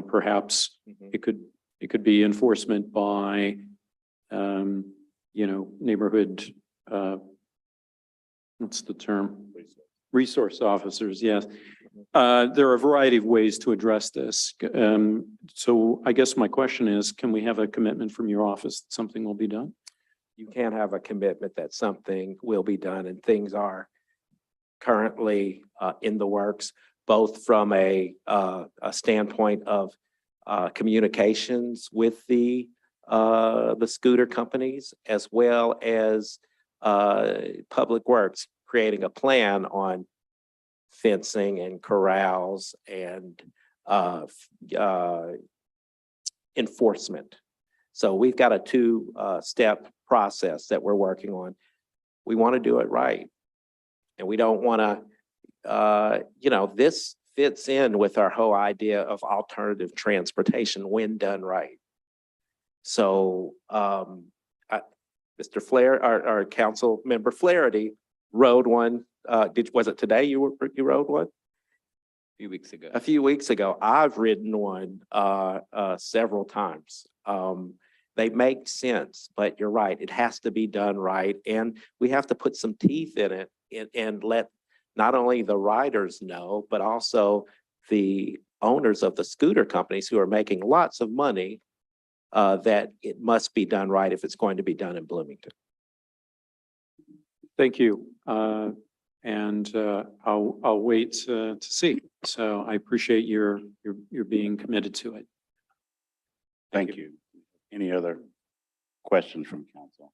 perhaps it could be enforcement by, neighborhood, what's the term? Resource officers, yes. There are a variety of ways to address this. So I guess my question is, can we have a commitment from your office that something will be done? You can't have a commitment that something will be done, and things are currently in the works, both from a standpoint of communications with the the scooter companies as well as Public Works, creating a plan on fencing and corrals and enforcement. So we've got a two-step process that we're working on. We want to do it right. And we don't want to, this fits in with our whole idea of alternative transportation when done right. So Mr. Flair, our council member Flaherty rode one. Was it today you rode one? A few weeks ago. A few weeks ago. I've ridden one several times. They make sense, but you're right. It has to be done right. And we have to put some teeth in it and let not only the riders know, but also the owners of the scooter companies who are making lots of money that it must be done right if it's going to be done in Bloomington. Thank you. And I'll wait to see. So I appreciate your being committed to it. Thank you. Any other questions from council?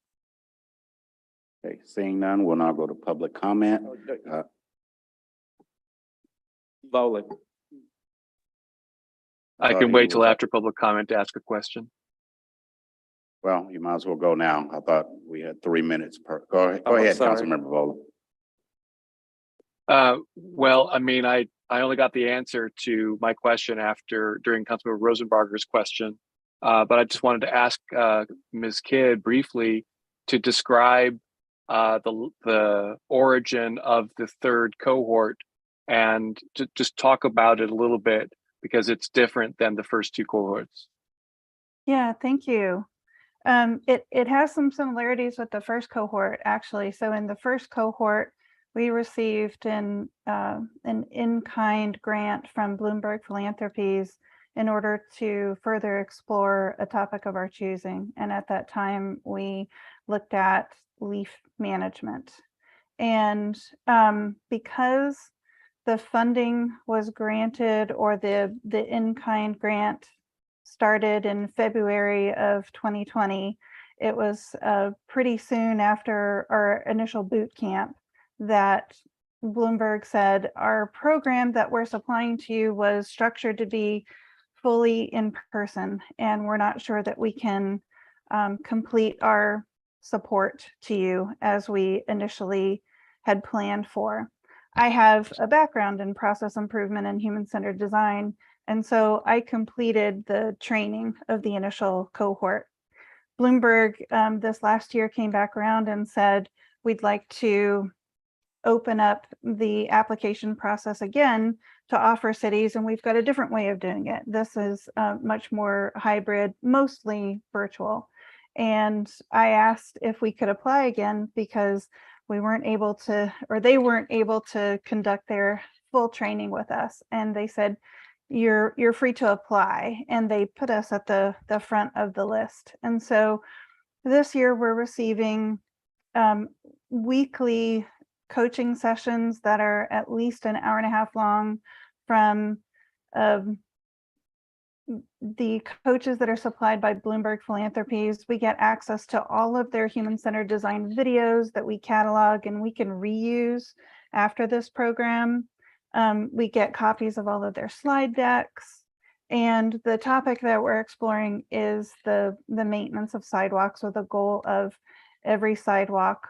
Okay, seeing none, we'll now go to public comment. Bowling. I can wait till after public comment to ask a question. Well, you might as well go now. I thought we had 3 minutes per. Go ahead, Oh, sorry. Councilmember Bowler. Well, I mean, I only got the answer to my question during Councilmember Rosenbarger's question. But I just wanted to ask Ms. Kidd briefly to describe the origin of the third cohort and to just talk about it a little bit because it's different than the first two cohorts. Yeah, thank you. It has some similarities with the first cohort, actually. So in the first cohort, we received an in-kind grant from Bloomberg Philanthropies in order to further explore a topic of our choosing. And at that time, we looked at leaf management. And because the funding was granted, or the in-kind grant started in February of 2020, it was pretty soon after our initial boot camp that Bloomberg said, our program that we're supplying to you was structured to be fully in person, and we're not sure that we can complete our support to you as we initially had planned for. I have a background in process improvement and human-centered design, and so I completed the training of the initial cohort. Bloomberg this last year came back around and said, we'd like to open up the application process again to offer cities, and we've got a different way of doing it. This is much more hybrid, mostly virtual. And I asked if we could apply again because we weren't able to, or they weren't able to conduct their full training with us. And they said, you're free to apply. And they put us at the front of the list. And so this year we're receiving weekly coaching sessions that are at least an hour and a half long from the coaches that are supplied by Bloomberg Philanthropies. We get access to all of their human-centered design videos that we catalog and we can reuse after this program. We get copies of all of their slide decks. And the topic that we're exploring is the maintenance of sidewalks, with the goal of every sidewalk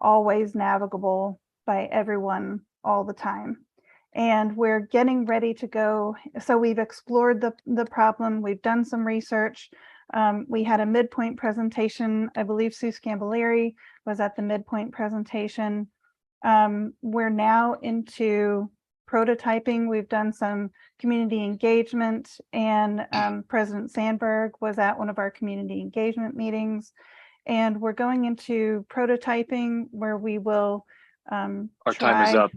always navigable by everyone all the time. And we're getting ready to go. So we've explored the problem. We've done some research. We had a midpoint presentation. I believe Sue Scambolari was at the midpoint presentation. We're now into prototyping. We've done some community engagement, and President Sandberg was at one of our community engagement meetings. And we're going into prototyping where we will Our time is up.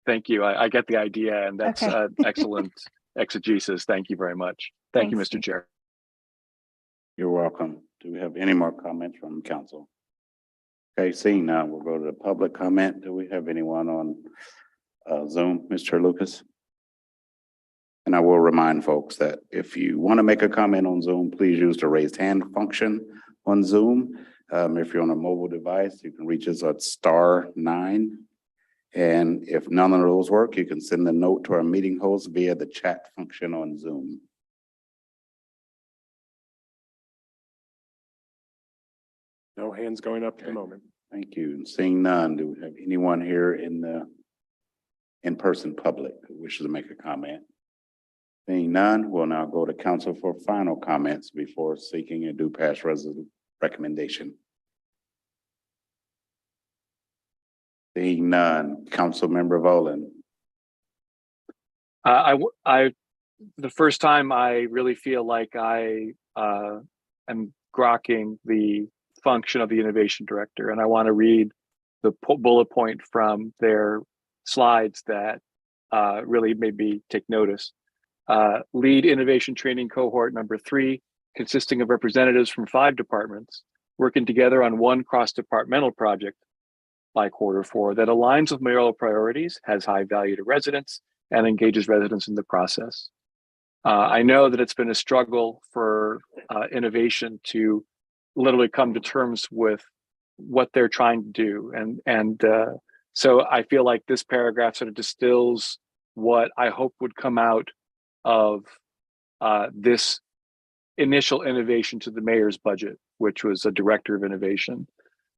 Thank you. I get the idea, and that's Okay. Excellent exegesis. Thank you very much. Thank you, Thanks. Mr. Chair. You're welcome. Do we have any more comments from council? Okay, seeing none, we'll go to the public comment. Do we have anyone on Zoom, Mr. Lucas? And I will remind folks that if you want to make a comment on Zoom, please use the raised hand function on Zoom. If you're on a mobile device, you can reach us at *9. And if none of those work, you can send a note to our meeting host via the chat function on Zoom. No hands going up at the moment. Thank you. And seeing none, do we have anyone here in the in-person public who wishes to make a comment? Seeing none, we'll now go to council for final comments before seeking a due pass recommendation. Seeing none, Councilmember Volan. The first time I really feel like I am grokking the function of the innovation director, and I want to read the bullet point from their slides that really made me take notice. Lead innovation training cohort number 3, consisting of representatives from 5 departments, working together on one cross-departmental project by Q4 that aligns with mayoral priorities, has high value to residents, and engages residents in the process. I know that it's been a struggle for innovation to literally come to terms with what they're trying to do. And so I feel like this paragraph sort of distills what I hope would come out of this initial innovation to the mayor's budget, which was a director of innovation.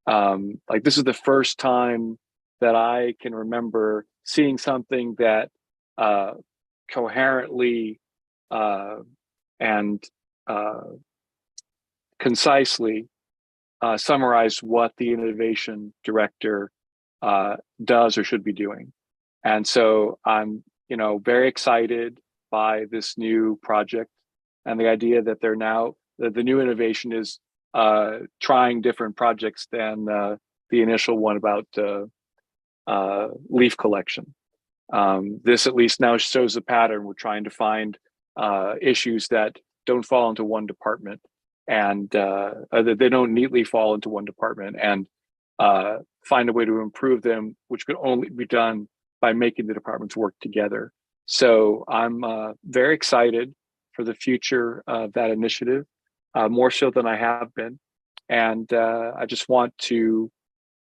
Like, this is the first time that I can remember seeing something that coherently and concisely summarize what the innovation director does or should be doing. And so I'm, very excited by this new project and the idea that they're now, that the new innovation is trying different projects than the initial one about leaf collection. This at least now shows a pattern. We're trying to find issues that don't fall into one department, and that they don't neatly fall into one department, and find a way to improve them, which could only be done by making the departments work together. So I'm very excited for the future of that initiative, more so than I have been. And I just want to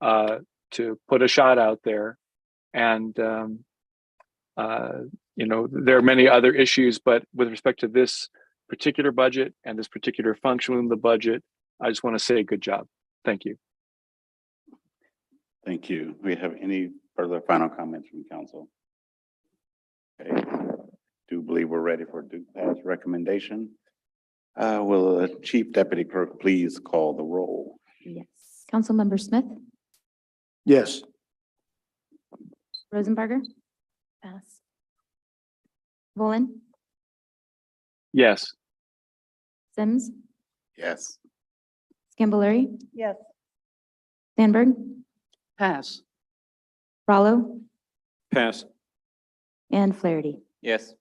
put a shot out there. And, there are many other issues, but with respect to this particular budget and this particular function in the budget, I just want to say good job. Thank you. Thank you. We have any further final comments from council? Okay. Do believe we're ready for due pass recommendation. Will the Chief Deputy Clerk please call the roll? Yes. Councilmember Smith, Yes. Rosenbarger, pass. Volin, Yes. Sims, Yes. Scambolery, Yes. Sandberg, Pass. Rallo, Pass. and Flaherty. Yes.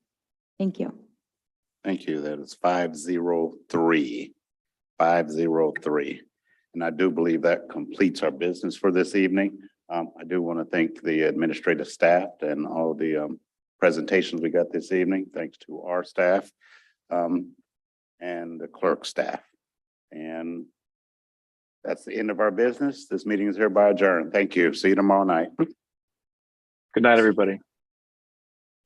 Thank you. Thank you. That is 503. 503. And I do believe that completes our business for this evening. I do want to thank the administrative staff and all the presentations we got this evening. Thanks to our staff and the clerk staff. And that's the end of our business. This meeting is hereby adjourned. Thank you. See you tomorrow night. Good night, everybody.